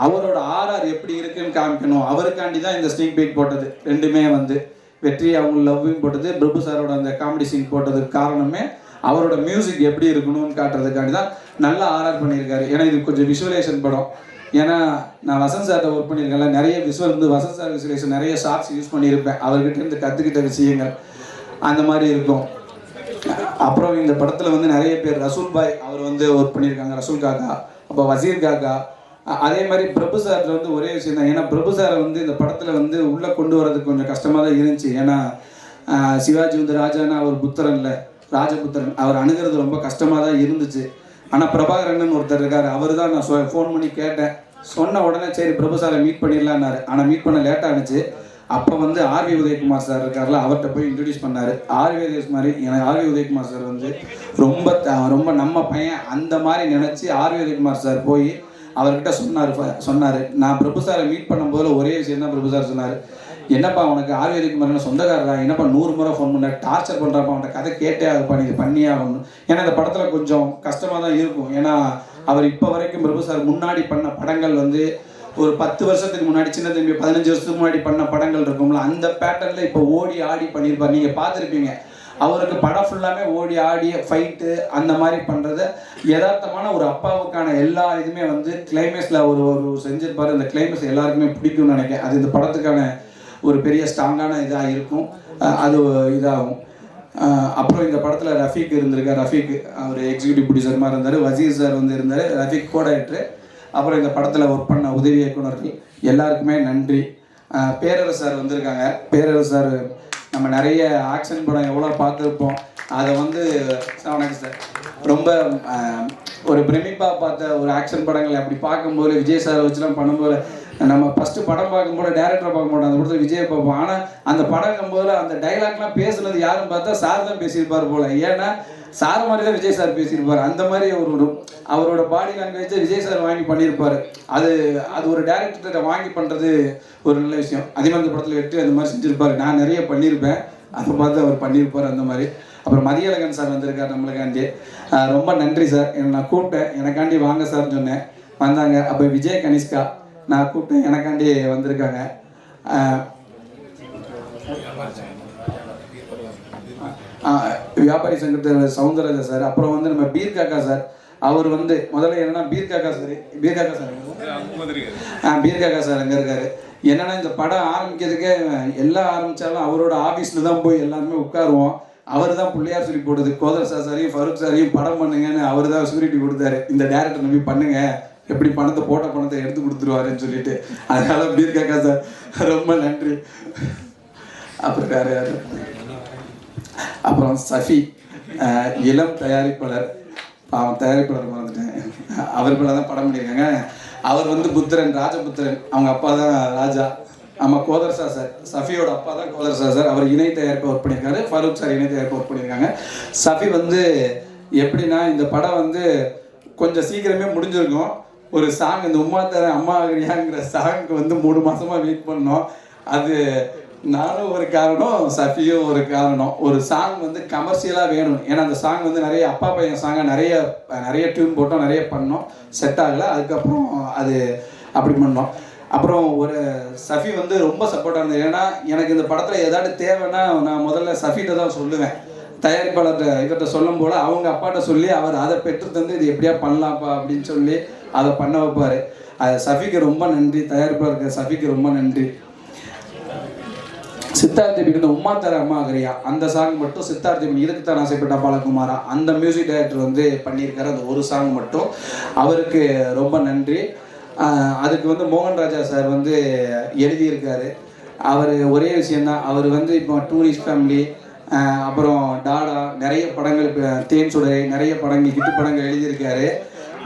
அவரோட ஆர்ஆர் எப்படி இருக்குன்னு காமிக்கணும். அவருக்காண்டி தான் இந்த ஸ்னீக் பீக் போட்டது. ரெண்டுமே வந்து வெற்றி அவங்க லவ்வையும் போட்டது, பிரபு சாரோட அந்த காமெடி சீன் போட்டதுக்கு காரணமே அவரோட மியூசிக் எப்படி இருக்கணும்னு காட்டுறதுக்காண்டி தான் நல்லா ஆர்ஆர் பண்ணியிருக்காரு. ஏன்னா இது கொஞ்சம் விஷுவலேஷன் படம். ஏன்னா நான் வசந்த் சார்கிட்ட ஒர்க் பண்ணியிருக்கேன்ல, நிறைய விஷுவல் வந்து வசந்த் சார் விஷுவலேஷன் நிறைய ஷார்ட்ஸ் யூஸ் பண்ணியிருப்பேன். அவர்கிட்ட இருந்து கற்றுக்கிட்ட விஷயங்கள் அந்த மாதிரி இருக்கும். அப்புறம் இந்த படத்தில் வந்து நிறைய பேர், ரசூல் பாய் அவர் வந்து ஒர்க் பண்ணியிருக்காங்க, ரசூல் காக்கா, அப்போ வசீர் காக்கா. அதே மாதிரி பிரபு சாரில் வந்து ஒரே விஷயம் தான். ஏன்னா பிரபு சாரை வந்து இந்த படத்தில் வந்து உள்ளே கொண்டு வரதுக்கு கொஞ்சம் கஷ்டமாக தான் இருந்துச்சு. ஏன்னா சிவாஜி வந்து ராஜானா அவர் புத்திரன் இல்லை, ராஜபுத்திரன், அவர் அணுகிறது ரொம்ப கஷ்டமாக தான் இருந்துச்சு. ஆனால் பிரபாகரன் ஒருத்தர் இருக்கார், அவர் தான் நான் ஃபோன் பண்ணி கேட்டேன். சொன்ன உடனே சரி பிரபு சாரை மீட் பண்ணிடலான்னாரு. ஆனால் மீட் பண்ண லேட்டாக இருந்துச்சு. அப்போ வந்து ஆர்வி உதயகுமார் சார் இருக்கார்ல, அவர்கிட்ட போய் இன்ட்ரடியூஸ் பண்ணார். ஆர்வி உதயகுமார் சார் வந்து ரொம்ப நம்ம பையன் அந்த மாதிரி நினச்சி ஆர்வி உதயகுமார் சார் போய் அவர்கிட்ட சொன்னார். நான் பிரபு சாரை மீட் பண்ணும்போது ஒரே விஷயம் தான் பிரபு சார் சொன்னார், என்னப்பா உனக்கு ஆர்வி உதயகுமார் சொந்தக்காரரா, என்னப்பா 100 முறை ஃபோன் பண்ண டார்ச்சர் பண்ணுறப்பா, அவன்கிட்ட கதை கேட்டே ஆகுப்பா, நீ பண்ணியே ஆகணும். ஏன்னா இந்த படத்தில் கொஞ்சம் கஷ்டமாக தான் இருக்கும். ஏன்னா அவர் இப்போ வரைக்கும் பிரபு சார் முன்னாடி பண்ண படங்கள் வந்து ஒரு 10 வருஷத்துக்கு முன்னாடி, சின்ன தம்பி 15 வருஷத்துக்கு முன்னாடி பண்ண படங்கள் இருக்கும்ல, அந்த பேட்டர்னில் இப்போ ஓடி ஆடி பண்ணியிருப்பார். நீங்கள் பார்த்துருப்பீங்க, அவருக்கு படம் ஃபுல்லாமே ஓடி ஆடி ஃபைட்டு அந்த மாதிரி பண்ணுறது யதார்த்தமான ஒரு அப்பாவுக்கான எல்லா இதுவுமே வந்து கிளைமேக்ஸில் ஒரு செஞ்சிருப்பார். அந்த கிளைமேக்ஸ் எல்லாருக்குமே பிடிக்கும்னு நினைக்கிறேன். அது இந்த படத்துக்கான ஒரு பெரிய ஸ்ட்ராங்கான இதாக இருக்கும், அது இதாகும். அப்புறம் இந்த படத்தில் ரஃபீக் இருந்திருக்கார். ரஃபீக் அவர் எக்ஸிக்யூட்டிவ் ப்ரொடியூசர் மாதிரி இருந்தார். வசீர் சார் வந்து இருந்தார். ரஃபீக் கூட ஆயிட்டு. அப்புறம் இந்த படத்தில் ஒர்க் பண்ண உதவி இயக்குனர்கள் எல்லாருக்குமே நன்றி. பேரரசு சார் வந்திருக்காங்க. பேரரசு சார் நம்ம நிறைய ஆக்ஷன் படம் எவ்வளோ பார்த்துருப்போம். அதை வந்து வணக்கம் சார், ரொம்ப ஒரு பிரமிப்பாக பார்த்த ஒரு ஆக்ஷன் படங்கள் அப்படி பார்க்கும்போது விஜய் சாரை வச்சுலாம் பண்ணும்போது நம்ம ஃபஸ்ட்டு படம் பார்க்கும்போது டேரக்டரை பார்க்க மாட்டோம், அந்த படத்தில் விஜயை பார்ப்போம். ஆனால் அந்த படங்கும்போது அந்த டைலாக்லாம் பேசுனது யாருன்னு பார்த்தா சார் தான் பேசியிருப்பார் போல். ஏன்னா சார் மாதிரி தான் விஜய் சார் பேசியிருப்பார். அந்த மாதிரி அவரோட பாடி லாங்குவேஜை விஜய் சார் வாங்கி பண்ணியிருப்பார். அது ஒரு டேரக்டர்கிட்ட வாங்கி பண்ணுறது ஒரு நல்ல விஷயம். அதே மாதிரி இந்த படத்தில் வெற்றி அந்த மாதிரி செஞ்சுருப்பார். நான் நிறைய பண்ணியிருப்பேன், அதை பார்த்து அவர் பண்ணியிருப்பார் அந்த மாதிரி. அப்புறம் மதியழகன் சார் வந்திருக்கார் நம்மளுக்காண்டி. ரொம்ப நன்றி சார். நான் கூப்பிட்டேன், எனக்காண்டி வாங்க சார்னு சொன்னேன், வந்தாங்க. அப்போ விஜய் கனிஷ்கா நான் கூப்பிட்டேன், எனக்காண்டி வந்திருக்காங்க. வியாபாரி சங்கத்தில் சவுந்தரராஜா சார். அப்புறம் வந்து நம்ம பீர் காக்கா சார். அவர் வந்து முதல்ல என்னன்னா பீர் காக்கா சார் அங்கே இருக்காரு. என்னன்னா இந்த படம் ஆரம்பிக்கிறதுக்கே எல்லாம் ஆரம்பித்தாலும் அவரோட ஆஃபீஸில் தான் போய் எல்லாருமே உட்காருவோம். அவர் தான் பிள்ளையார் சொல்லி போட்டது. கோதர் சாரையும் ஃபருக் சாரையும் படம் பண்ணுங்கன்னு அவர் தான் செக்யூரிட்டி கொடுத்தாரு. இந்த டேரக்டர் நம்பி பண்ணுங்க, எப்படி பணத்தை போட்ட பணத்தை எடுத்து கொடுத்துருவாருன்னு சொல்லிட்டு. அதனால பீர் காக்கா சார் ரொம்ப நன்றி. அப்புறம் வேறு யார், அப்புறம் சஃபி இளம் தயாரிப்பாளர். தயாரிப்பாளர் மறந்துட்டேன், அவர் கூட தான் படம் பண்ணியிருக்காங்க. அவர் வந்து புத்திரன், ராஜபுத்திரன், அவங்க அப்பா தான் ராஜா. ஆமாம், கோதர்ஷா சார், சஃபியோட அப்பா தான் கோதர்ஷா சார். அவர் இணை தயாரிப்பு ஒர்க் பண்ணியிருக்காரு. ஃபருக் சார் இணை தயாரிப்பு ஒர்க் பண்ணியிருக்காங்க. சஃபி வந்து எப்படின்னா இந்த படம் வந்து கொஞ்சம் சீக்கிரமே முடிஞ்சிருக்கும். ஒரு சாங், இந்த உம்மா தர அம்மா ஆகிறியாங்கிற சாங்க்கு வந்து 3 மாதமாக வெயிட் பண்ணோம். அது நானும் ஒரு காரணம், சஃபியும் ஒரு காரணம். ஒரு சாங் வந்து கமர்ஷியலாக வேணும். ஏன்னா அந்த சாங் வந்து நிறைய அப்பா பையன் சாங்காக நிறைய டியூன் போட்டோம், நிறைய பண்ணோம், செட் ஆகலை. அதுக்கப்புறம் அது அப்படி பண்ணோம். அப்புறம் ஒரு சஃபி வந்து ரொம்ப சப்போர்ட்டாக இருந்தது. ஏன்னா எனக்கு இந்த படத்தில் ஏதாவது தேவைன்னா நான் முதல்ல சஃபிகிட்ட தான் சொல்லுவேன். தயாரிப்பாளர்கிட்ட இவர்கிட்ட சொல்லும் போல் அவங்க அப்பாட்ட சொல்லி அவர் அதை பெற்று தந்து இது எப்படியா பண்ணலாம்ப்பா அப்படின்னு சொல்லி அதை பண்ண வைப்பார். அது சஃபிக்கு ரொம்ப நன்றி, தயாரிப்பாளருக்கு சஃபிக்கு ரொம்ப நன்றி. சித்தார்த்தி வந்து உம்மா தர அம்மா ஆகிறியா அந்த சாங் மட்டும் சித்தார்த்தி இதுக்கு தான் ஆசைப்பட்ட பாலகுமாரா அந்த மியூசிக் டைரக்டர் வந்து பண்ணியிருக்காரு. அந்த ஒரு சாங் மட்டும் அவருக்கு ரொம்ப நன்றி. அதுக்கு வந்து மோகன் ராஜா சார் வந்து எழுதியிருக்காரு. அவர் ஒரே விஷயந்தான், அவர் வந்து இப்போ டூரிஸ்ட் ஃபேமிலி, அப்புறம் டாடா, நிறைய படங்கள், தேன் சுடரை, நிறைய படங்கள், ஹிட் படங்கள் எழுதியிருக்காரு.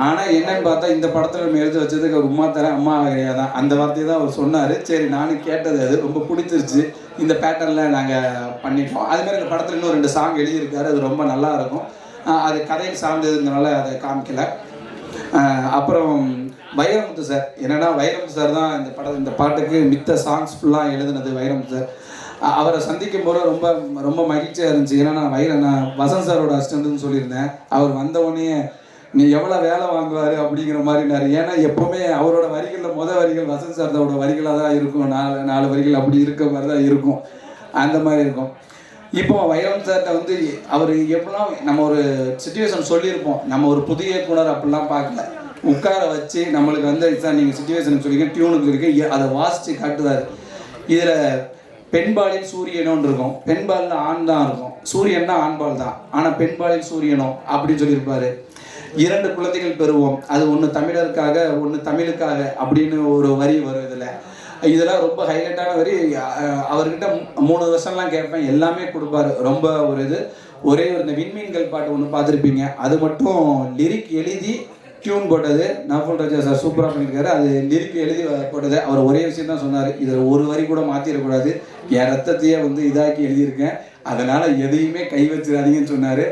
ஆனால் என்னன்னு பார்த்தா இந்த படத்தில் நம்ம எழுதி வச்சதுக்கு அவர் உம்மா தர அம்மா ஆகிறியா தான் அந்த வார்த்தையை தான் அவர் சொன்னார். சரி, நானும் கேட்டது, அது ரொம்ப பிடிச்சிருச்சு. இந்த பேட்டர்னில் நாங்கள் பண்ணிட்டோம். அதுமாதிரி இந்த படத்தில் இன்னும் 2 சாங் எழுதியிருக்காரு, அது ரொம்ப நல்லா இருக்கும். அது கதையில் சார்ந்ததுனால அதை காமிக்கலை. அப்புறம் வைரமுத்து சார், என்னென்னா வைரமுத்து சார் தான் இந்த பாட்டுக்கு மித்த சாங்ஸ் ஃபுல்லாக எழுதுனது வைரமுத்து சார். அவரை சந்திக்கும் போது ரொம்ப ரொம்ப மகிழ்ச்சியாக இருந்துச்சு. ஏன்னா நான் வசந்த் சாரோட அசிஸ்டன்ட்னு சொல்லியிருந்தேன். அவர் வந்தவுடனே நீ எவ்வளோ வேலை வாங்குவார் அப்படிங்கிற மாதிரினாரு. ஏன்னா எப்போவுமே அவரோட வரிகளில் வரிகள் வசந்த் சாரோட வரிகளாக தான் இருக்கும். 4 வரிகள் அப்படி இருக்க மாதிரி தான் இருக்கும், அந்த மாதிரி இருக்கும். இப்போ வைரம் சார்கிட்ட வந்து அவர் எப்படிலாம் நம்ம ஒரு சிச்சுவேஷன் சொல்லியிருப்போம், நம்ம ஒரு புதிய இயக்குனர் அப்படிலாம் பார்க்கல. உட்கார வச்சு நம்மளுக்கு வந்து சார் நீங்கள் சிச்சுவேஷனுக்கு சொல்லியிருக்கேன், டியூனுக்கு சொல்லியிருக்கேன், அதை வாசித்து காட்டுவார். இதில் பெண்பாலில் சூரியனோன்னு இருக்கும், பெண்பாலில் ஆண் தான் இருக்கும், சூரியன்னா ஆண்பால் தான், ஆனால் பெண்பாலில் சூரியனோ அப்படின்னு சொல்லியிருப்பார். 2 குழந்தைகள் பெறுவோம், அது ஒன்று தமிழருக்காக ஒன்று தமிழுக்காக அப்படின்னு ஒரு வரி வரும். இதெல்லாம் ரொம்ப ஹைலைட்டான வரி. அவர்கிட்ட 3 வருஷம்லாம் கேட்பேன், எல்லாமே கொடுப்பாரு. ரொம்ப ஒரு ஒரே ஒரு இந்த விண்மீன்கள் பாட்டு ஒன்று பார்த்துருப்பீங்க, அது மட்டும் லிரிக் எழுதி டியூன் போட்டது நஃபுல் ராஜா சார் சூப்பராக பண்ணியிருக்காரு. அது லிரிக் எழுதி போட்டது அவர் ஒரே விஷயம் தான் சொன்னார், இதில் ஒரு வரி கூட மாற்றிடக்கூடாது, என் ரத்தத்தையே வந்து இதாக்கி எழுதியிருக்கேன், அதனால் எதையுமே கை வச்சிடாதீங்கன்னு சொன்னார்.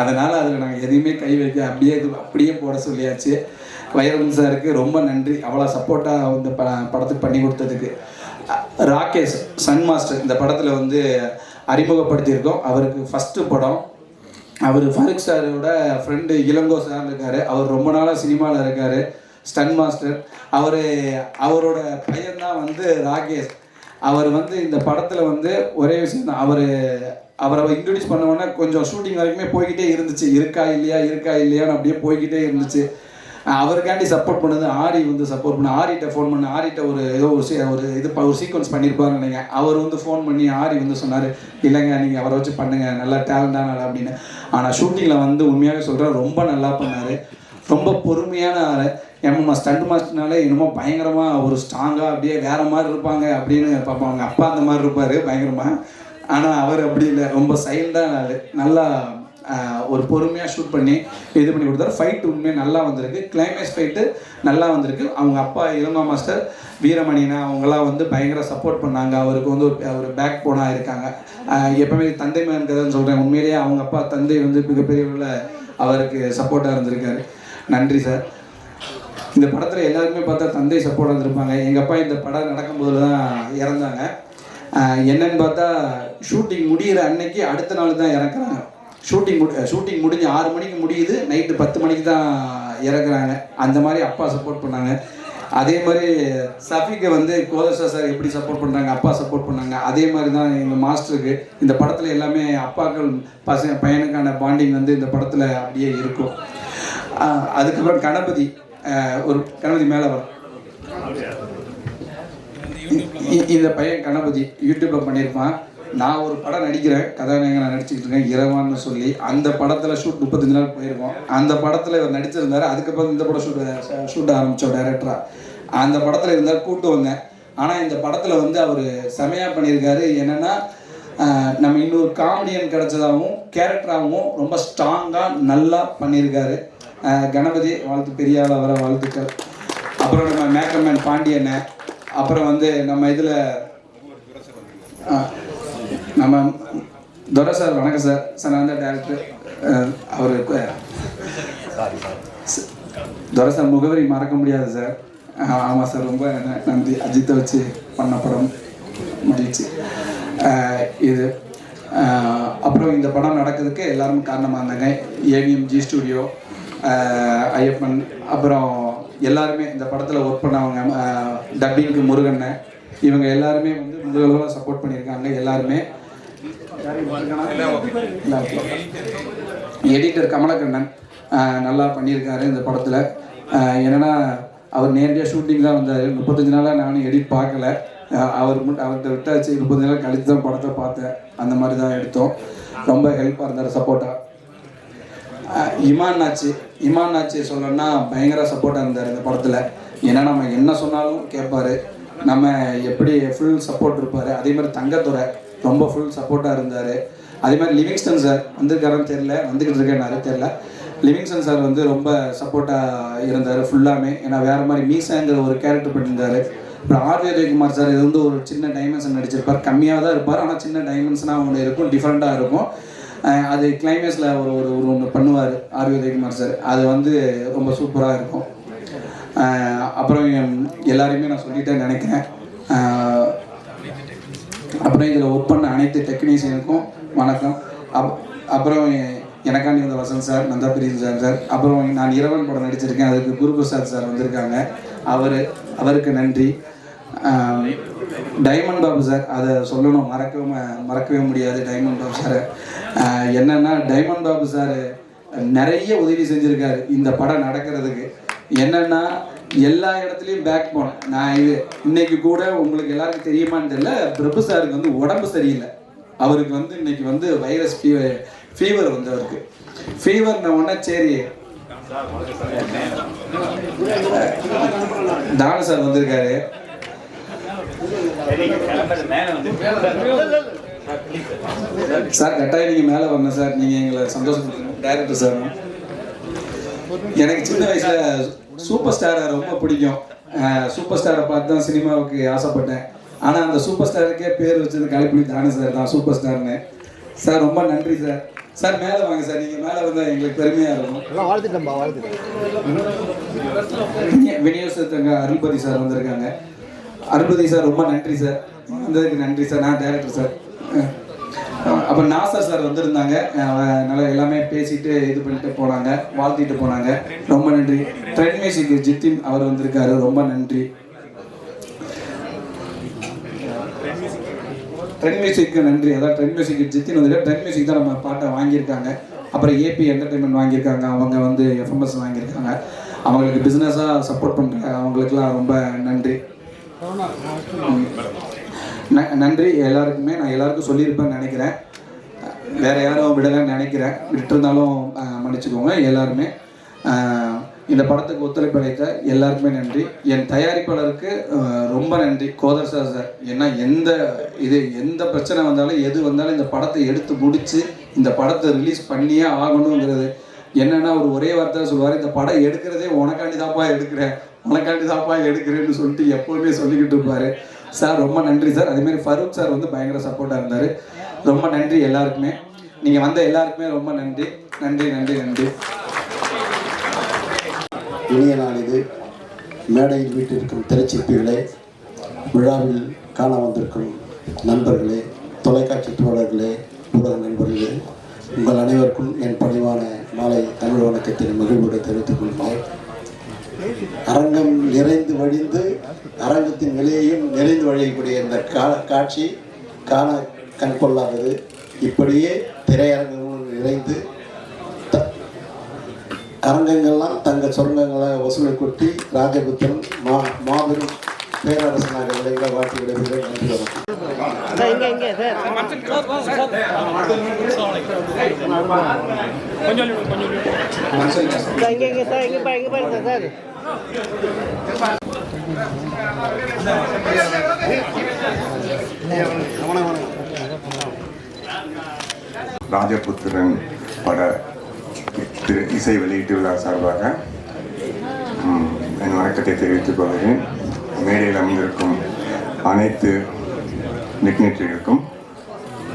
அதனால் அதில் நாங்கள் எதையுமே கை வைக்க அப்படியே போட சொல்லியாச்சு. வைரமுத்து சாருக்கு ரொம்ப நன்றி, அவ்வளோ சப்போர்ட்டாக இந்த படத்துக்கு பண்ணி கொடுத்ததுக்கு. ராகேஷ் சன் மாஸ்டர் இந்த படத்தில் வந்து அறிமுகப்படுத்தியிருக்கோம். அவருக்கு ஃபஸ்ட்டு படம். அவர் ஃபருக் சாரோட ஃப்ரெண்டு இளங்கோ சார் இருக்கார், அவர் ரொம்ப நாளாக சினிமாவில் இருக்கார், ஸ்டன் மாஸ்டர். அவரோட பையன்தான் வந்து ராகேஷ். அவர் வந்து இந்த படத்தில் வந்து ஒரே விஷயம் தான், அவரை இன்ட்ரடியூஸ் பண்ண கொஞ்சம் ஷூட்டிங் வரைக்குமே போய்கிட்டே இருந்துச்சு, இருக்கா இல்லையான்னு அப்படியே போய்கிட்டே இருந்துச்சு. அவருக்காண்டி சப்போர்ட் பண்ணது ஆரி வந்து சப்போர்ட் பண்ண, ஆரிட்ட ஃபோன் பண்ண, ஆரிட்ட ஒரு சீக்வன்ஸ் பண்ணியிருப்பாருன்னு நினைக்கிறேன். அவர் வந்து ஃபோன் பண்ணி ஆரி வந்து சொன்னார், இல்லைங்க நீங்கள் அவரை வச்சு பண்ணுங்கள், நல்லா டேலண்டான ஆள் அப்படின்னு. ஆனால் ஷூட்டிங்கில் வந்து உண்மையாகவே சொல்கிறேன், ரொம்ப நல்லா பண்ணார், ரொம்ப பொறுமையான ஆள். ஏமா ஸ்டண்ட் மாஸ்டர்னாலே என்னமோ பயங்கரமாக ஒரு ஸ்ட்ராங்காக அப்படியே வேறு மாதிரி இருப்பாங்க அப்படின்னு பார்ப்பாங்க, அப்பா அந்த மாதிரி இருப்பார் பயங்கரமாக. ஆனால் அவர் அப்படி இல்லை, ரொம்ப சைல்டான ஆள், நல்லா ஒரு பொறுமையாக ஷூட் பண்ணி இது பண்ணி கொடுத்தாரு. ஃபைட்டு உண்மையாக நல்லா வந்திருக்கு, கிளைமேக்ஸ் ஃபைட்டு நல்லா வந்திருக்கு. அவங்க அப்பா இளங்கோ மாஸ்டர், வீரமணினா அவங்களாம் வந்து பயங்கர சப்போர்ட் பண்ணாங்க. அவருக்கு வந்து ஒரு பேக் போனாக இருக்காங்க. எப்போவுமே தந்தை மகன் கதைன்னு சொல்கிறேன், உண்மையிலேயே அவங்க அப்பா தந்தை வந்து மிகப்பெரிய அவருக்கு சப்போர்ட்டாக இருந்திருக்காரு. நன்றி சார். இந்த படத்தில் எல்லாருக்குமே பார்த்தா தந்தை சப்போர்ட்டாக இருந்திருப்பாங்க. எங்கள் அப்பா இந்த படம் நடக்கும்போது தான் இறந்தாங்க. என்னன்னு பார்த்தா ஷூட்டிங் முடிகிற அன்னைக்கு அடுத்த நாள் தான் இறக்குறாங்க. ஷூட்டிங் முடிஞ்சு 6 மணிக்கு முடியுது, நைட்டு 10 மணிக்கு தான் இறக்குறாங்க. அந்த மாதிரி அப்பா சப்போர்ட் பண்ணாங்க. அதே மாதிரி சஃபிக்கு வந்து கோதர்ஷா சார் எப்படி சப்போர்ட் பண்ணுறாங்க, அப்பா சப்போர்ட் பண்ணாங்க. அதே மாதிரி தான் எங்கள் மாஸ்டருக்கு இந்த படத்தில் எல்லாமே அப்பாக்கள் பையனுக்கான பாண்டிங் வந்து இந்த படத்தில் அப்படியே இருக்கும். அதுக்கப்புறம் கணபதி மேலே வரும், இந்த பையன் கணபதி யூடியூப்பில் பண்ணியிருப்பான். நான் ஒரு படம் நடிக்கிறேன், கதாநாயகன் நான் நடிச்சுக்கிட்டு இருக்கேன், இரவான்னு சொல்லி. அந்த படத்தில் ஷூட் 35 நாள் போயிருக்கோம். அந்த படத்தில் இவர் நடிச்சிருந்தார். அதுக்கப்புறம் இந்த படம் ஷூட் ஆரம்பித்தோம் டைரக்டராக. அந்த படத்தில் இருந்தால் கூட்டு வந்தேன். ஆனால் இந்த படத்தில் வந்து அவர் செமையாக பண்ணியிருக்காரு. என்னென்னா நம்ம இன்னொரு காமெடியன் கிடச்சதாகவும் கேரக்டராகவும் ரொம்ப ஸ்ட்ராங்காக நல்லா பண்ணியிருக்காரு. கணபதி வாழ்த்து, பெரிய ஆள் வர வாழ்த்துக்கள். அப்புறம் நம்ம மேக்கமேன் பாண்டியனை, அப்புறம் வந்து நம்ம இதில் நம்ம துரை சார், வணக்கம் சார். சார் நான் தான் டேரக்டர். அவருக்கு துரை சார் முகவரி மறக்க முடியாது சார். ஆமாம் சார், ரொம்ப நன்றி. அஜித்தை வச்சு பண்ண படம் முடிச்சு இது. அப்புறம் இந்த படம் நடக்கிறதுக்கு எல்லாரும் காரணமாக இருந்தாங்க. ஏவிஎம் ஜி ஸ்டுடியோ, ஐயப்பன், அப்புறம் எல்லாருமே இந்த படத்தில் ஒர்க் பண்ணவங்க, டப்பிங்க்கு முருகண்ணன், இவங்க எல்லாருமே வந்து முதல்வராக சப்போர்ட் பண்ணியிருக்காங்க. எல்லாருமே எடிட்டர் கமலக்கண்ணன் நல்லா பண்ணியிருக்காரு இந்த படத்தில். என்னென்னா அவர் நேரடியாக ஷூட்டிங் தான் வந்தார். 35 நாளாக நானும் எடிட் பார்க்கல. அவர்கிட்ட விட்டாச்சு 30 நாள் கழித்து தான் படத்தை பார்த்தேன். அந்த மாதிரி தான் எடுத்தோம். ரொம்ப ஹெல்ப்பாக இருந்தார், சப்போர்ட்டாக. இமான் ஆச்சு சொல்லணும்னா பயங்கர சப்போர்ட்டாக இருந்தார் இந்த படத்தில். ஏன்னா நம்ம என்ன சொன்னாலும் கேட்பார், நம்ம எப்படி ஃபுல் சப்போர்ட் இருப்பார். அதே மாதிரி தங்கத்துறை ரொம்ப ஃபுல் சப்போர்ட்டாக இருந்தார். அதே மாதிரி லிவிங்ஸ்டன் சார் வந்திருக்காருன்னு தெரியல, வந்துக்கிட்டு இருக்கேன் நிறைய தெரியல. லிவிங்ஸ்டன் சார் வந்து ரொம்ப சப்போர்ட்டாக இருந்தார் ஃபுல்லாமே. ஏன்னா வேறு மாதிரி மீசாங்கிற ஒரு கேரக்டர் பண்ணியிருந்தார். அப்புறம் ஆர்வி உதயகுமார் சார் இது வந்து ஒரு சின்ன டைமென்ஷன் நடிச்சிருப்பார், கம்மியாக தான் இருப்பார், ஆனால் சின்ன டைமென்ஷனாக ஒன்று இருக்கும், டிஃப்ரெண்ட்டாக இருக்கும். அது கிளைமேக்ஸில் ஒரு ஒன்று பண்ணுவார் ஆர்வி உதயகுமார் சார், அது வந்து ரொம்ப சூப்பராக இருக்கும். அப்புறம் எல்லாரையுமே நான் சொல்லிட்டேன்னு நினைக்கிறேன். அப்புறம் இதில் ஒர்க் பண்ண அனைத்து டெக்னீஷியனுக்கும் வணக்கம். அப்புறம் எனக்காண்டி வந்த வசந்த் சார், நந்தா பிரியன் சார். அப்புறம் நான் இரவன் படம் நடிச்சிருக்கேன், அதுக்கு குருபிரசாத் சார் வந்திருக்காங்க, அவருக்கு நன்றி. டைமண்ட் பாபு சார், அதை சொல்லணும், மறக்கவே முடியாது டைமண்ட் பாபு சார். என்னென்னா டைமண்ட் பாபு சார் நிறைய உதவி செஞ்சுருக்காரு இந்த படம் நடக்கிறதுக்கு. என்னென்னா எல்லா இடத்துலையும் பேக் போனேன் நான். இன்னைக்கு கூட உங்களுக்கு எல்லாருக்கும் தெரியுமான்னு தெரியல, பிரபு சாருக்கு வந்து உடம்பு சரியில்லை. அவருக்கு வந்து இன்னைக்கு வந்து வைரஸ் ஃபீவர் வந்து அவருக்கு ஃபீவர்ன உடனே சரி தானு சார் வந்திருக்காரு. சார் கட்டாயம் நீங்கள் மேலே வரணும் சார், நீங்கள் எங்களை சந்தோஷப்படுத்தணும். டைரக்டர் சார், எனக்கு சின்ன வயசில் சூப்பர் ஸ்டாரை ரொம்ப பிடிக்கும். சூப்பர் ஸ்டாரை பார்த்து தான் சினிமாவுக்கு ஆசைப்பட்டேன். ஆனால் அந்த சூப்பர் ஸ்டாருக்கே பேர் வச்சது கலைப்புலி தானு சார் தான் சூப்பர் ஸ்டார்னு. சார் ரொம்ப நன்றி சார். சார் மேலே வாங்க சார், நீங்கள் மேலே வந்தால் எங்களுக்கு பெருமையாக இருக்கும். விநியோகத்தங்க அருள்பதி சார் வந்திருக்காங்க. அருள்பதி சார் ரொம்ப நன்றி சார், வந்ததுக்கு நன்றி சார். நான் டைரக்டர் சார். அப்புறம் நாசர் சார் வந்திருந்தாங்க, நல்லா எல்லாமே பேசிட்டு இது பண்ணிட்டு போனாங்க, வாழ்த்திட்டு போனாங்க. ரொம்ப நன்றி. ட்ரெண்ட் மியூசிக் ஜித்தின் அவர் வந்திருக்காரு, ரொம்ப நன்றி. ட்ரெண்ட் மியூசிக்கு நன்றி. அதான் ட்ரெண்ட் மியூசிக் ஜித்தின் வந்துட்டு ட்ரெண்ட் மியூசிக் தான் நம்ம பாட்டை வாங்கியிருக்காங்க. அப்புறம் ஏபி என்டர்டைன்மெண்ட் வாங்கியிருக்காங்க, அவங்க வந்து எஃப்எம்எஸ் வாங்கியிருக்காங்க. அவங்களுக்கு பிஸ்னஸாக சப்போர்ட் பண்ணுறாங்க, அவங்களுக்குலாம் ரொம்ப நன்றி. நன்றி எல்லாருக்குமே. நான் எல்லாருக்கும் சொல்லியிருப்பேன்னு நினைக்கிறேன், வேறு யாரும் விடலைன்னு நினைக்கிறேன். விட்டுருந்தாலும் மன்னிச்சுக்கோங்க. எல்லாருமே இந்த படத்துக்கு ஒத்துழைப்பு அளித்த எல்லாருக்குமே நன்றி. என் தயாரிப்பாளருக்கு ரொம்ப நன்றி, கோதர் சார். ஏன்னா எந்த பிரச்சனை வந்தாலும் எது வந்தாலும் இந்த படத்தை எடுத்து முடித்து இந்த படத்தை ரிலீஸ் பண்ணியே ஆகணுங்கிறது. என்னென்னா ஒரே வார்த்தை சொல்லுவார், இந்த படம் எடுக்கிறதே உனக்காண்டி தாப்பா எடுக்கிறேன்னு சொல்லிட்டு எப்போவுமே சொல்லிக்கிட்டு இருப்பார் சார். ரொம்ப நன்றி சார். அதேமாதிரி ஃபரூக் சார் வந்து பயங்கர சப்போர்ட்டாக இருந்தார். ரொம்ப நன்றி எல்லாருக்குமே. நீங்கள் வந்த எல்லாருக்குமே ரொம்ப நன்றி. இனிய நாள் இது. மேடையில் வீட்டிற்கும் திரைச்சிற்பிகளே, விழாவில் காண வந்திருக்கும் நண்பர்களே, தொலைக்காட்சி தோழர்களே, ஊடக நண்பர்களே, உங்கள் அனைவருக்கும் என் பணிவான மாலை தமிழ் வணக்கத்தின் மகிழ்வுரை தெரிவித்துக் கொள்கிறேன். அரங்கம் நிறைந்து வழிந்து அரங்கத்தின் வெளியையும் நிறைந்து வழியக்கூடிய இந்த காட்சி காண கண்கொள்ளாதது. இப்படியே திரையரங்கங்களும் நிறைந்து அரங்கங்கள்லாம் தங்கள் சொர்க்கங்களை வசூலை கொட்டி ராஜபுத்திரன் மாபெரும் பேரரசனாக விளைவிட வாழ்த்து விடுகிறேன். நன்றி. ராஜபுத்திரன் பட இசை வெளியீட்டு விழா சார்பாக என் வணக்கத்தை தெரிவித்துக் கொள்கிறேன். மேடையில் அமர்ந்திருக்கும் அனைத்து டிக்னிட்டரிகளுக்கும்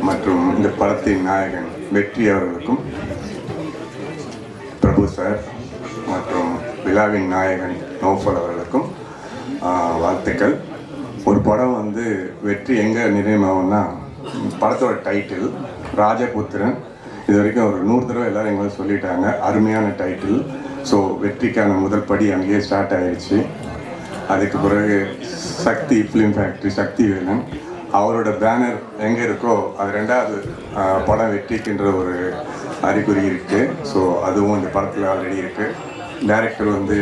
மற்றும் இந்த படத்தின் நாயகன் வெற்றி அவர்களுக்கும், பிரபு சார் மற்றும் விழாவின் நாயகன் நௌஃபல் அவர்களுக்கும் வாழ்த்துக்கள். ஒரு படம் வந்து வெற்றி எங்கே நிர்ணயமாகும்னா, படத்தோட டைட்டில் ராஜபுத்திரன். இது வரைக்கும் ஒரு 100 தடவை எல்லோரும் எங்களுக்கு சொல்லிட்டாங்க, அருமையான டைட்டில். ஸோ வெற்றிக்கான முதல் படி அங்கேயே ஸ்டார்ட் ஆகிடுச்சு. அதுக்கு பிறகு சக்தி ஃபிலிம் ஃபேக்ட்ரி, சக்தி வேலன் அவரோட பேனர் எங்கே இருக்கோ அது 2வது படம் வெற்றிக்குன்ற ஒரு அறிகுறி இருக்குது. ஸோ அதுவும் இந்த படத்தில் ஆல்ரெடி இருக்குது. டைரக்டர் வந்து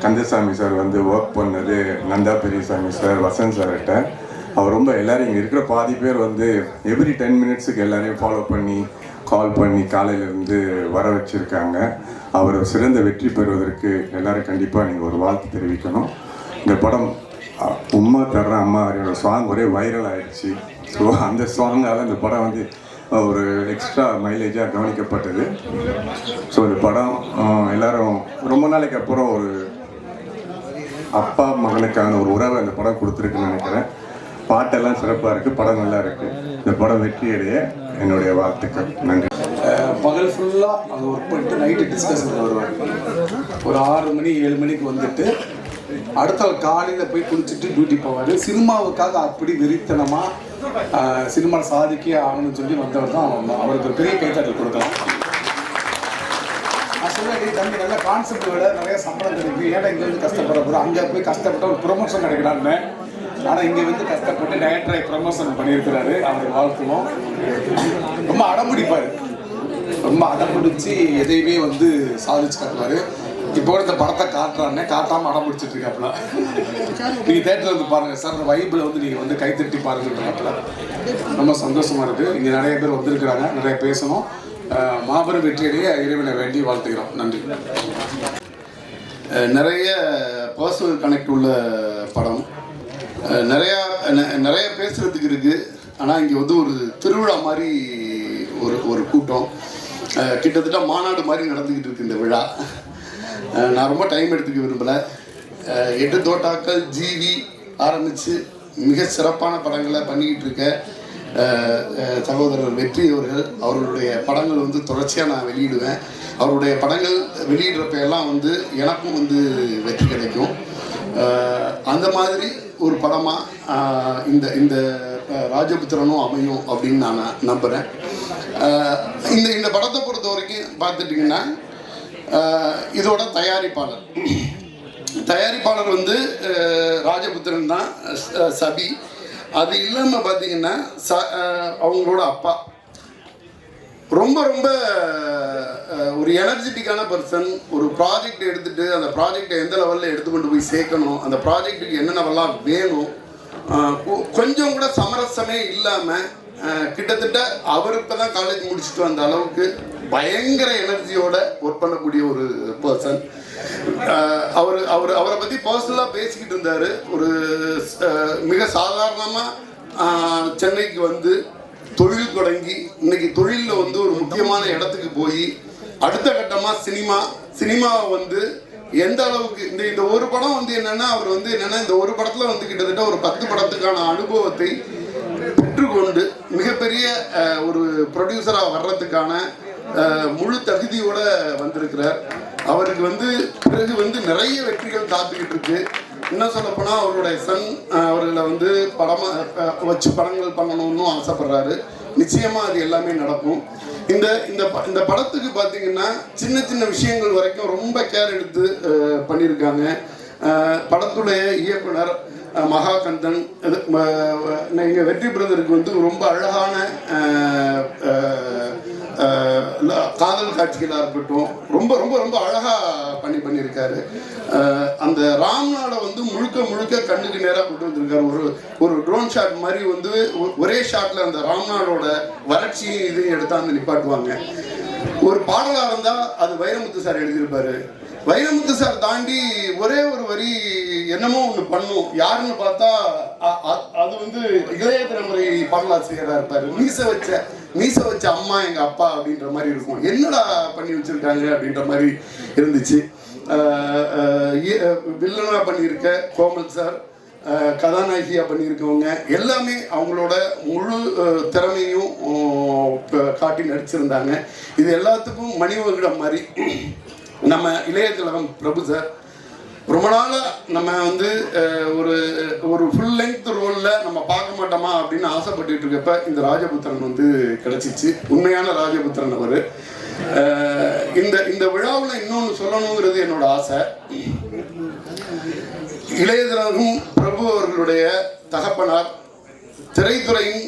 கந்தசாமி சார் வந்து ஒர்க் பண்ணது நந்தா பெரியசாமி சார், வசந்த் சார்கிட்ட. அவர் ரொம்ப எல்லாரும் இங்கே இருக்கிற பாதி பேர் வந்து எவ்ரி 10 மினிட்ஸுக்கு எல்லாரையும் ஃபாலோ பண்ணி கால் பண்ணி காலையிலேருந்து வர வச்சுருக்காங்க. அவர் சிறந்த வெற்றி பெறுவதற்கு எல்லோரும் கண்டிப்பாக நீங்கள் ஒரு வாழ்த்து தெரிவிக்கணும். இந்த படம் உம்மா தர்ற அம்மா அவரோட சாங் ஒரே வைரல் ஆகிடுச்சு. ஸோ அந்த சாங்கால் இந்த படம் வந்து ஒரு எக்ஸ்ட்ரா மைலேஜாக கவனிக்கப்பட்டது. ஸோ இந்த படம் எல்லோரும் ரொம்ப நாளைக்கு அப்புறம் ஒரு அப்பா மகனுக்கான ஒரு உறவை இந்த படம் கொடுத்துருக்குன்னு நினைக்கிறேன். பாட்டெல்லாம் சிறப்பாக இருக்குது, படம் நல்லா இருக்குது. இந்த படம் வெற்றியடைய என்னுடைய வாழ்த்துக்கள். நன்றி. பகல் ஃபுல்லாக அங்கே ஒர்க் பண்ணிட்டு நைட்டு டிஸ்கஷன் வருவாங்க. ஒரு 6 மணி 7 மணிக்கு வந்துட்டு அடுத்த காலையில் போய் குளிச்சுட்டு டியூட்டி போவார். சினிமாவுக்காக அப்படி வெறித்தனமாக சினிமாவில் சாதிக்கே ஆகணும்னு சொல்லி வந்தவர் தான் அவருக்கு ஒரு பெரிய கைத்தட்டல் கொடுக்கலாம். நான் சொல்லுவேன், தம்பி நல்ல கான்செப்ட் விட நிறைய சம்பளம் கிடைக்கும், ஏன்னா இங்கே வந்து கஷ்டப்பட போகிறோம், அங்கே போய் கஷ்டப்பட்ட ஒரு ப்ரொமோஷன் கிடைக்கலான்னு. ஆனால் இங்கே வந்து கஷ்டப்பட்டு டைரக்டராக ப்ரமோஷன் பண்ணியிருக்கிறாரு. அவர் வாழ்த்துவோம். ரொம்ப அடம்பிடிப்பார், ரொம்ப அடம்பிடிச்சு எதையுமே வந்து சாதிச்சு காட்டுவார். இப்போ கூட இந்த படத்தை காட்டுறான்னே காட்டாமல் அடம் பிடிச்சிட்டு இருக்காப்புல. நீங்கள் தேட்டரில் வந்து பாருங்கள் சார், அந்த வைப்பில் வந்து நீங்கள் வந்து கைத்தட்டி பாருங்கன்றாப்புல. ரொம்ப சந்தோஷமாக இருக்குது. இங்கே நிறைய பேர் வந்திருக்கிறாங்க, நிறைய பேசணும். மாபெரும் வெற்றியிலேயே இறைவனை வேண்டி வாழ்த்துக்கிறோம். நன்றி. நிறைய பர்சனல் கனெக்ட் உள்ள படம், நிறைய பேசுகிறதுக்கு இருக்குது. ஆனால் இங்கே வந்து ஒரு திருவிழா மாதிரி ஒரு கூட்டம், கிட்டத்தட்ட மாநாடு மாதிரி நடந்துக்கிட்டு இருக்கு இந்த விழா. நான் ரொம்ப டைம் எடுத்துக்க விரும்பலை. 8 தோட்டாக்கள் ஜிவி ஆரம்பித்து மிக சிறப்பான படங்களை பண்ணிக்கிட்டு இருக்க சகோதரர் வெற்றி அவர்களுடைய படங்கள் வந்து தொடர்ச்சியாக நான் வெளியிடுவேன். அவருடைய படங்கள் வெளியிடுறப்ப எல்லாம் வந்து எனக்கும் வந்து வெற்றி கிடைக்கும். அந்த மாதிரி ஒரு படமாக இந்த ராஜபுத்திரனும் அமையும் அப்படின்னு நான் நம்புகிறேன். இந்த படத்தை பொறுத்த வரைக்கும் பார்த்துட்டிங்கன்னா, இதோட தயாரிப்பாளர் வந்து ராஜபுத்திரன் தான், சபி. அது இல்லாமல் பார்த்தீங்கன்னா அவங்களோட அப்பா ரொம்ப ரொம்ப ஒரு எனர்ஜெட்டிக்கான பர்சன். ஒரு ப்ராஜெக்ட் எடுத்துகிட்டு அந்த ப்ராஜெக்டை எந்த லெவலில் எடுத்துக்கொண்டு போய் சேர்க்கணும், அந்த ப்ராஜெக்ட்டுக்கு என்னென்னவெல்லாம் வேணும், கொஞ்சம் கூட சமரசமே இல்லாமல் கிட்டத்தட்ட அவர் இப்போ தான் காலேஜ் முடிச்சுட்டு வந்த அளவுக்கு பயங்கர எனர்ஜியோட ஒர்க் பண்ணக்கூடிய ஒரு பர்சன். அவரை பற்றி பர்சனலாக பேசிக்கிட்டு இருந்தார். ஒரு மிக சாதாரணமாக சென்னைக்கு வந்து தொழில் தொடங்கி இன்னைக்கு தொழிலில் வந்து ஒரு முக்கியமான இடத்துக்கு போய் அடுத்த கட்டமாக சினிமாவை வந்து எந்த அளவுக்கு இந்த ஒரு படம் வந்து என்னென்னா, அவர் வந்து என்னென்னா இந்த ஒரு படத்தில் வந்து கிட்டத்தட்ட ஒரு 10 படத்துக்கான அனுபவத்தை பெற்றுக்கொண்டு மிகப்பெரிய ஒரு ப்ரொடியூசராக வர்றதுக்கான முழு தகுதியோடு வந்திருக்கிறார். அவருக்கு வந்து பிறகு வந்து நிறைய வெற்றிகள் காத்துக்கிட்டு இருக்கு. இன்னும் சொல்லப்போனால் அவருடைய சன் அவர்களை வந்து வச்சு படங்கள் பண்ணணும்னு ஆசைப்படுறாரு. நிச்சயமாக அது எல்லாமே நடக்கும். இந்த படத்துக்கு பார்த்தீங்கன்னா சின்ன சின்ன விஷயங்கள் வரைக்கும் ரொம்ப கேர் எடுத்து பண்ணியிருக்காங்க. படத்துடைய இயக்குனர் மகாகந்தன், எங்கள் வெற்றி பிரதருக்கு வந்து ரொம்ப அழகான காதல் காட்சிகளாக இருக்கட்டும் ரொம்ப ரொம்ப ரொம்ப அழகாக பண்ணியிருக்காரு. அந்த ராம்நாடை வந்து முழுக்க கண்ணுக்கு நேராக கொண்டு வந்திருக்காரு. ஒரு ட்ரோன் ஷாட் மாதிரி வந்து ஒரே ஷாட்டில் அந்த ராம்நாடோட வறட்சியும் இதையும் எடுத்தாந்து நிப்பாட்டுவாங்க. ஒரு பாடலாக இருந்தால் அது வைரமுத்து சார் எழுதியிருப்பாரு. வைரமுத்து சார் தாண்டி ஒரே ஒரு வரி என்னமோ ஒன்று பண்ணும், யாருன்னு பார்த்தா அது வந்து இளைய தலைமுறை பாடலாசிரியராக இருப்பார். மீச வச்ச அம்மா எங்கள் அப்பா அப்படின்ற மாதிரி இருக்கும். என்னடா பண்ணி வச்சுருக்காங்க அப்படின்ற மாதிரி இருந்துச்சு. வில்லனாக பண்ணியிருக்க கோமல் சார், கதாநாயகியாக பண்ணியிருக்கவங்க எல்லாமே அவங்களோட முழு திறமையும் காட்டி நடிச்சிருந்தாங்க. இது எல்லாத்துக்கும் மணிவகிடம் மாதிரி நம்ம இளைய திலகம் பிரபு சார் ரொம்ப நாளாக நம்ம வந்து ஒரு ஃபுல் லெங்க் ரோலில் நம்ம பார்க்க மாட்டோமா அப்படின்னு ஆசைப்பட்டு இருக்கப்ப இந்த ராஜபுத்திரன் வந்து கிடைச்சிச்சு. உண்மையான ராஜபுத்திரன் அவர். இந்த விழாவில் இன்னொன்று சொல்லணுங்கிறது என்னோட ஆசை. இளைய திலகம் பிரபு அவர்களுடைய தகப்பனார், திரைத்துறையின்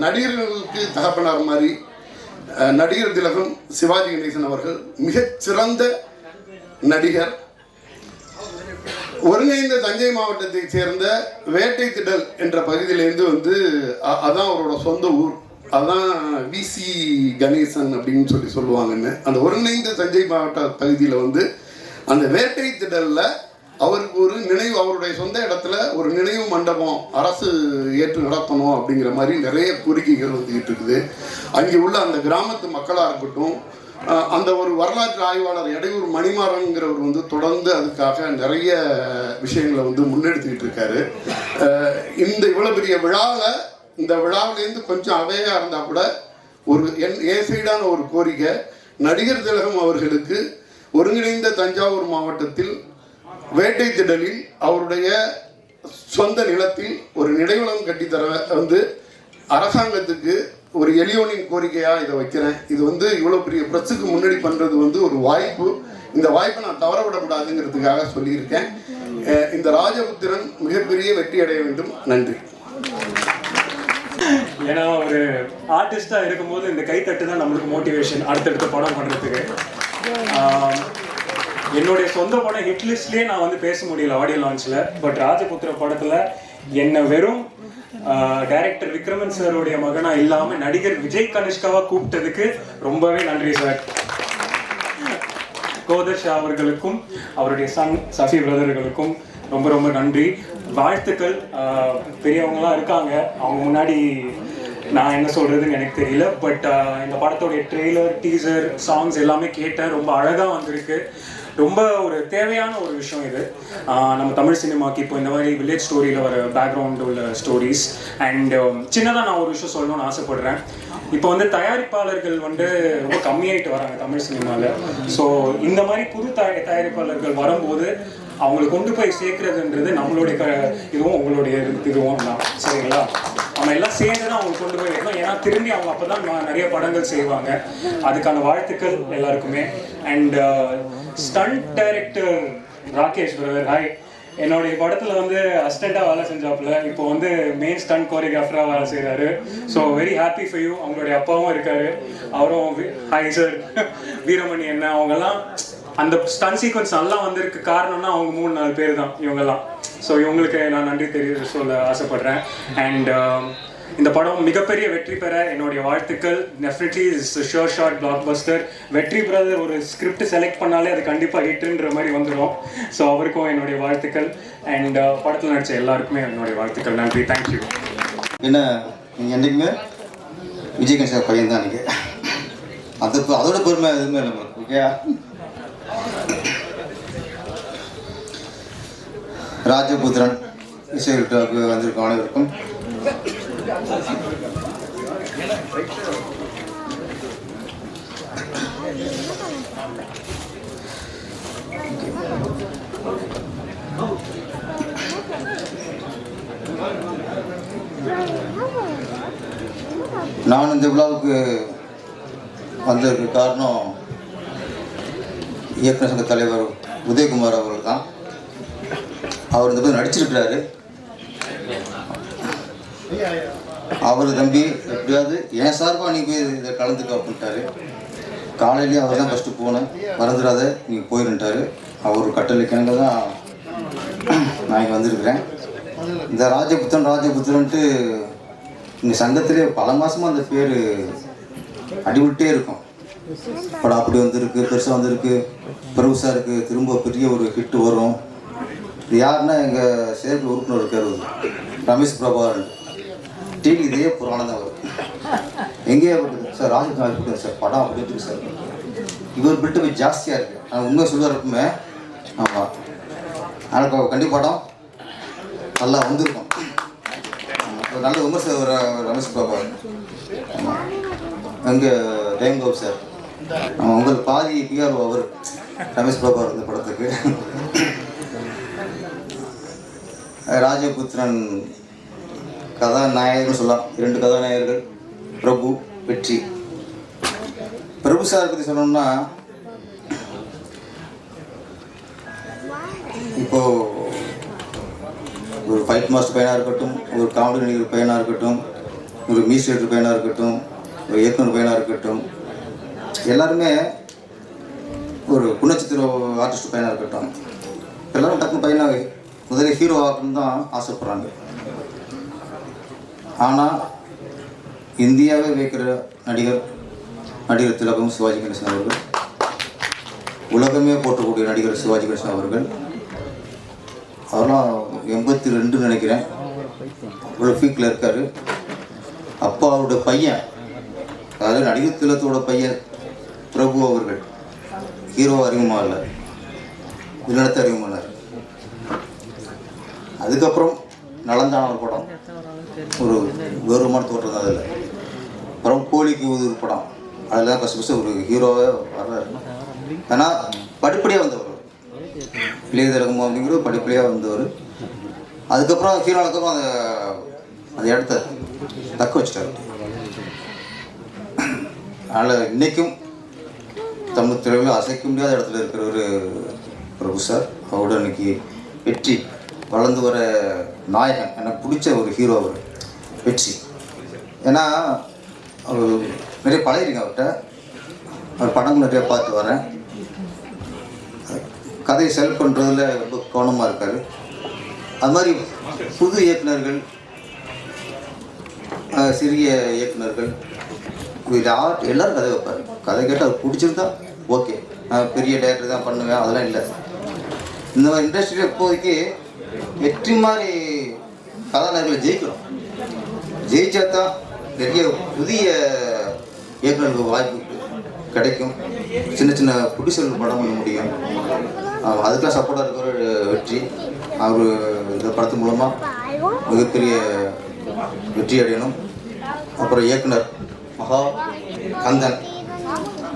நடிகர்களுக்கு தகப்பனார் மாதிரி நடிகர் திலகம் சிவாஜி கணேசன் அவர்கள் மிகச்சிறந்த நடிகர். ஒருங்கிணைந்த தஞ்சை மாவட்டத்தை சேர்ந்த வேட்டை திடல் என்ற பகுதியிலேருந்து வந்து அதான் அவரோட சொந்த ஊர். அதான் விசி கணேசன் அப்படின்னு சொல்லுவாங்கன்னு. அந்த ஒருங்கிணைந்த தஞ்சை மாவட்ட பகுதியில் வந்து அந்த வேட்டை திடலில் அவருக்கு ஒரு நினைவு, அவருடைய சொந்த இடத்துல ஒரு நினைவு மண்டபம் அரசு ஏற்று நடத்தணும் அப்படிங்கிற மாதிரி நிறைய கோரிக்கைகள் வந்துக்கிட்டு இருக்குது. அங்கே உள்ள அந்த கிராமத்து மக்களாக இருக்கட்டும், அந்த ஒரு வரலாற்று ஆய்வாளர் இடையூர் மணிமாறன்கிறவர் வந்து தொடர்ந்து அதுக்காக நிறைய விஷயங்களை வந்து முன்னெடுத்துக்கிட்டு இருக்காரு. இந்த இவ்வளோ பெரிய விழாவில், இந்த விழாவிலேருந்து கொஞ்சம் அவையாக இருந்தால் கூட ஒரு சைடான ஒரு கோரிக்கை, நடிகர் திலகம் அவர்களுக்கு ஒருங்கிணைந்த தஞ்சாவூர் மாவட்டத்தில் வேட்டை திடலில் அவருடைய சொந்த நிலத்தில் ஒரு நினைவகம் கட்டித்தர வந்து அரசாங்கத்துக்கு ஒரு எளியோனின் கோரிக்கையாக இதை வைக்கிறேன். இது வந்து இவ்வளோ பெரிய பிரஸுக்கு முன்னாடி பண்ணுறது வந்து ஒரு வாய்ப்பு. இந்த வாய்ப்பை நான் தவறவிடக்கூடாதுங்கிறதுக்காக சொல்லியிருக்கேன். இந்த ராஜபுத்திரன் மிகப்பெரிய வெற்றி அடைய வேண்டும். நன்றி. ஏன்னா ஒரு ஆர்டிஸ்டாக இருக்கும்போது இந்த கைத்தட்டு தான் நம்மளுக்கு மோட்டிவேஷன் அடுத்தடுத்த படம் பண்ணுறதுக்கு. என்னுடைய சொந்த படம் ஹிட்லிஸ்ட்லேயே நான் வந்து பேச முடியல ஆடியோ லான்ச்சில். பட் ராஜபுத்திர படத்தில் என்னை வெறும் டைரக்டர் விக்ரமன் சாருடைய மகனா இல்லாமல் நடிகர் விஜய் கனிஷ்காவா கூப்பிட்டதுக்கு ரொம்பவே நன்றி சார். கோதர் ஷா அவர்களுக்கும் அவருடைய சன் சஃபி பிரதர்களுக்கும் ரொம்ப ரொம்ப நன்றி, வாழ்த்துக்கள். பெரியவங்களாம் இருக்காங்க, அவங்க முன்னாடி நான் என்ன சொல்கிறதுன்னு எனக்கு தெரியல. பட் இந்த படத்தோடைய ட்ரெய்லர், டீசர், சாங்ஸ் எல்லாமே கேட்டேன். ரொம்ப அழகாக வந்திருக்கு. ரொம்ப ஒரு தேவையான ஒரு விஷயம் இது நம்ம தமிழ் சினிமாவுக்கு. இப்போ இந்த மாதிரி வில்லேஜ் ஸ்டோரியில் வர பேக்ரவுண்ட் உள்ள ஸ்டோரிஸ். அண்ட் சின்னதாக நான் ஒரு விஷயம் சொல்லணும்னு ஆசைப்பட்றேன். இப்போ வந்து தயாரிப்பாளர்கள் வந்து ரொம்ப கம்மியாயிட்டு வராங்க தமிழ் சினிமாவில். ஸோ இந்த மாதிரி புது தயாரிப்பாளர்கள் வரும்போது அவங்களை கொண்டு போய் சேர்க்கறதுன்றது நம்மளுடைய இதுவும் உங்களுடைய இதுவும் தான். சரிங்களா? நம்ம எல்லாம் சேர்ந்து தான் அவங்க கொண்டு போய் வைக்கணும். ஏன்னா திரும்பி அவங்க அப்போ தான் நிறைய படங்கள் செய்வாங்க. அதுக்கான வாழ்த்துக்கள் எல்லாருக்குமே. And stunt director Rakesh brother, hi. என்னுடைய படத்தில் வந்து அசிஸ்டண்ட்டாக வேலை செஞ்சாப்புல, இப்போ வந்து மெயின் ஸ்டண்ட் கோரியோகிராஃபராக வேலை செய்கிறாரு. So very happy for you. அவங்களுடைய அப்பாவும் இருக்காரு, அவரும் ஹாய் சார். வீரமணி என்ன அவங்கெல்லாம் அந்த ஸ்டன் சீக்வன்ஸ் நல்லா வந்திருக்கு. காரணம்னா அவங்க 3-4 பேர் தான் இவங்கெல்லாம். ஸோ இவங்களுக்கு நான் நன்றி சொல்ல ஆசைப்படுறேன். அண்ட் இந்த படம் மிகப்பெரிய வெற்றி பெற என்னுடைய வாழ்த்துக்கள். Definitely is sure short black Bastar. வெற்றி பிரதர் ஒரு ஸ்கிரிப்ட் செலக்ட் பண்ணாலே அது கண்டிப்பாக ஹிட்ன்ற மாதிரி வந்துடும். ஸோ அவருக்கும் என்னுடைய வாழ்த்துக்கள். அண்ட் படத்தில் நடித்த எல்லாருக்குமே என்னுடைய வாழ்த்துக்கள். நன்றி, தேங்க்யூ. என்ன நீங்கள் என்றைக்குமே விஜய் கணேஷ் பையன் தான் நீங்கள். அதோட பெருமை எதுவுமே இல்லை. ஓகேயா? ராஜபுத்திரன் இசைவிழாவுக்கு வந்திருக்கும் அனைவருக்கும் நான் இந்த விழாவுக்கு வந்ததுக்கு காரணம் இயக்குனர் சங்க தலைவர் உதயகுமார் அவர்கள் தான். அவர் இந்த போது நடிச்சிருக்கிறாரு. அவர் தம்பி எப்படியாவது என் சார்பாக நீ போய் இதை கலந்துக்க அப்படின்ட்டாரு. காலையிலேயே அவர் தான் ஃபஸ்ட்டு போனேன், மறந்துடாத நீங்கள் போயிருந்துட்டாரு. அவர் கட்டளைக்கிணங்க தான் நான் இங்கே வந்திருக்கிறேன். இந்த ராஜபுத்திரன்ட்டு இந்த சங்கத்திலே பல மாதமாக அந்த பேர் அடிவிட்டே இருக்கும். படம் அப்படி வந்திருக்கு, பெருசாக வந்திருக்கு, பெருசாக இருக்குது, திரும்ப பெரிய ஒரு ஹிட்டு வரும். இது யாருன்னா எங்கள் செயற்கை உறுப்பினர் இருக்கார் ரமேஷ் பிரபாகரன். டிவி இதே புராணம் தான் வரும். எங்கேயே இருக்குது சார், ராஜபுத்திரன் இருக்குது சார், படம் அப்படி இருக்குது சார். இவர் பில்ட்டு போய் ஜாஸ்தியாக இருக்குது. நான் உண்மையை சொல்லுவார் எப்பவுமே. ஆமாம், ஆனால் கண்டிப்பாக படம் நல்லா வந்திருக்கும். ஒரு நல்ல விமர்சனம் ரமேஷ் பிரபாகரன். ஆமாம், எங்கள் டேங்கோப் சார். ஆமாம், உங்களுக்கு பாதி பிஆர் அவர் ரமேஷ் பிரபாகர் இந்த படத்துக்கு. ராஜபுத்திரன் கதாநாயகர்னு சொல்லலாம். 2 கதாநாயகர்கள், பிரபு, வெற்றி. பிரபு சார் பற்றி சொல்லணும்னா, இப்போது ஒரு ஃபைட் மாஸ்டர் பையனாக இருக்கட்டும், ஒரு காமெடி நடிகர் பையனாக இருக்கட்டும், ஒரு மியூசிக் பையனாக இருக்கட்டும், ஒரு இயக்குனர் பையனாக இருக்கட்டும், எல்லாருமே ஒரு குணச்சித்திர ஆர்டிஸ்ட் பையனாக இருக்கட்டும், எல்லோரும் டக்குனு பையனாக முதல்ல ஹீரோ ஆகணும்னு தான் ஆசைப்படுறாங்க. ஆனால் இந்தியாவே வைக்கிற நடிகர் திலகம் சிவாஜி கணேசன் அவர்கள், உலகமே போற்றக்கூடிய நடிகர் சிவாஜி கணேசன் அவர்கள், அதெல்லாம் 82 நினைக்கிறேன், இவ்வளோ பீக்கில் இருக்கார். அப்போ அவருடைய பையன், அதாவது நடிகர் திலகத்தோட பையன் பிரபு அவர்கள் ஹீரோ அறிமுகமாக இல்லை, வில்லனத்தை அறிமுகமானார். அதுக்கப்புறம் நலந்தான ஒரு படம், ஒரு கௌரவமான தோற்றம் தான் அதில். அப்புறம் கோழிக்கு ஒரு படம், அதெல்லாம் கஷ்டப்பட்டு ஒரு ஹீரோவே வர்றாரு. ஆனால் படிப்படியாக வந்தவர் இளைய திலகம் அப்படிங்கிற படிப்படியாக வந்தவர். அதுக்கப்புறம் ஹீரோனுக்கப்புறம் அந்த இடத்த தக்க வச்சிட்டாரு. அதனால் இன்றைக்கும் தமிழ் திரையில் அசைக்க முடியாத இடத்துல இருக்கிற ஒரு பிரபு சார், அவரோட இன்னைக்கு வெற்றி வளர்ந்து வர நாயகன், எனக்கு பிடிச்ச ஒரு ஹீரோ அவர் வெற்றி. ஏன்னா அவர் நிறைய பழகிருங்க அவர்கிட்ட, அவர் படங்கள் நிறைய பார்த்து வரேன். கதையை செலக்ட் பண்ணுறதுல ரொம்ப கவனமாக இருக்கார். அது மாதிரி புது இயக்குநர்கள், சிறிய இயக்குநர்கள், எல்லோரும் கதை வைப்பார். கதை கேட்டு அவர் பிடிச்சிருந்தா ஓகே, நான் பெரிய டேரக்டர் தான் பண்ணுவேன், அதெல்லாம் இல்லை. இந்த மாதிரி இண்டஸ்ட்ரியில் இப்போதைக்கு வெற்றி மாதிரி கதாநாயகர்களை ஜெயிக்கணும். ஜெயிச்சா தான் நிறைய புதிய இயக்குநர்களுக்கு வாய்ப்பு கிடைக்கும். சின்ன சின்ன ப்ரொடியூசர்கள் படம் பண்ண முடியும். அதுக்கெல்லாம் சப்போர்ட்டாக இருக்கிற வெற்றி. அவர் இந்த படத்து மூலமாக மிகப்பெரிய வெற்றி அடையணும். அப்புறம் இயக்குனர் மகா கந்தன்,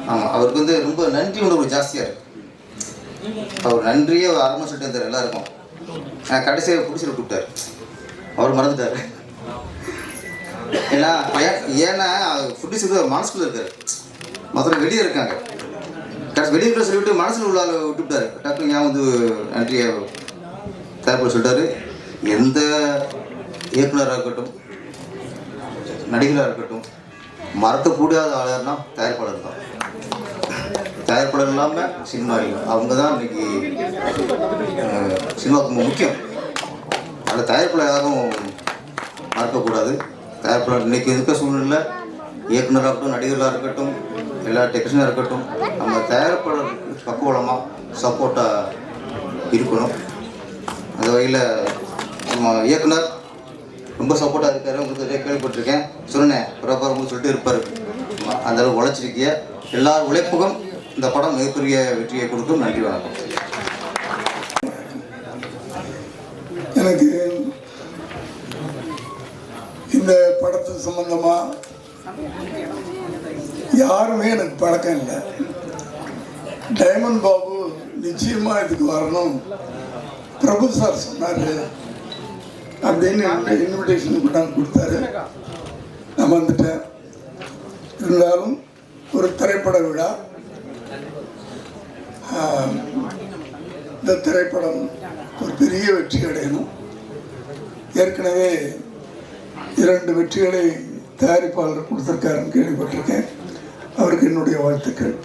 ஆமாம், அவருக்கு வந்து ரொம்ப நன்றி உணர்வு ஜாஸ்தியாக இருக்குது. அவர் நன்றியே அரமணை சொல்லிட்டு இருந்தார் எல்லாருக்கும். கடைசியாக பிடிச்சிட்டு கூப்பிட்டார், அவர் மறந்துட்டார். ஏன்னா ப்ரொடியூசர் மனசுக்குள்ளே இருக்கார், மொத்தம் வெளியே இருக்காங்க. கடைசி வெளியே இருக்கிற சொல்லிவிட்டு மனசில் உள்ள விட்டுவிட்டார். டக்குனு ஏன் வந்து நன்றியை தயாரிப்பாளர் சொல்லிட்டாரு. எந்த இயக்குனராக இருக்கட்டும், நடிகராக இருக்கட்டும், மறக்க முடியாத ஆளார்னா தயாரிப்பாளர் தான். தயாரிப்பாளர் இல்லாமல் சினிமா இல்லை. அவங்க தான் இன்னைக்கு சினிமாவுக்கு ரொம்ப முக்கியம். அதில் தயாரிப்பாளர் யாரும் மறக்கக்கூடாது. தயாரிப்பாளர் இன்னைக்கு இருக்க சூழ்நிலை, இயக்குனராக இருக்கட்டும், நடிகர்களாக இருக்கட்டும், எல்லா டெக்னீஷியனாக இருக்கட்டும், நம்ம தயாரிப்பாளர் பக்குவலமாக சப்போர்ட்டாக இருக்கணும். அந்த வகையில் நம்ம இயக்குனர் ரொம்ப சப்போர்ட்டாக இருக்கார். உங்களுக்கு நிறைய கேள்விப்பட்டிருக்கேன், சொன்னேன் பிரபாரம் உங்களுக்கு சொல்லிட்டு இருப்பார். அந்தளவு உழைச்சிருக்கிய எல்லா உழைப்புக்கும் இந்த படம் மிகப்பெரிய வெற்றியை கொடுக்கும். நன்றி, வணக்கம். எனக்கு இந்த படத்து சம்பந்தமாக யாருமே எனக்கு பழக்கம் இல்லை. டைமண்ட் பாபு நிச்சயமாக இதுக்கு வரணும், பிரபு சார் சொன்னார் அப்படின்னு இன்விடேஷன் கொடுத்தாரு. நான் வந்துட்டேன். இருந்தாலும் ஒரு திரைப்பட விழா, இந்த திரைப்படம் ஒரு பெரிய வெற்றி அடையணும். ஏற்கனவே 2 வெற்றிகளை தயாரிப்பாளர் கொடுத்துருக்காருன்னு கேள்விப்பட்டிருக்கேன். அவருக்கு என்னுடைய வாழ்த்துக்கள்.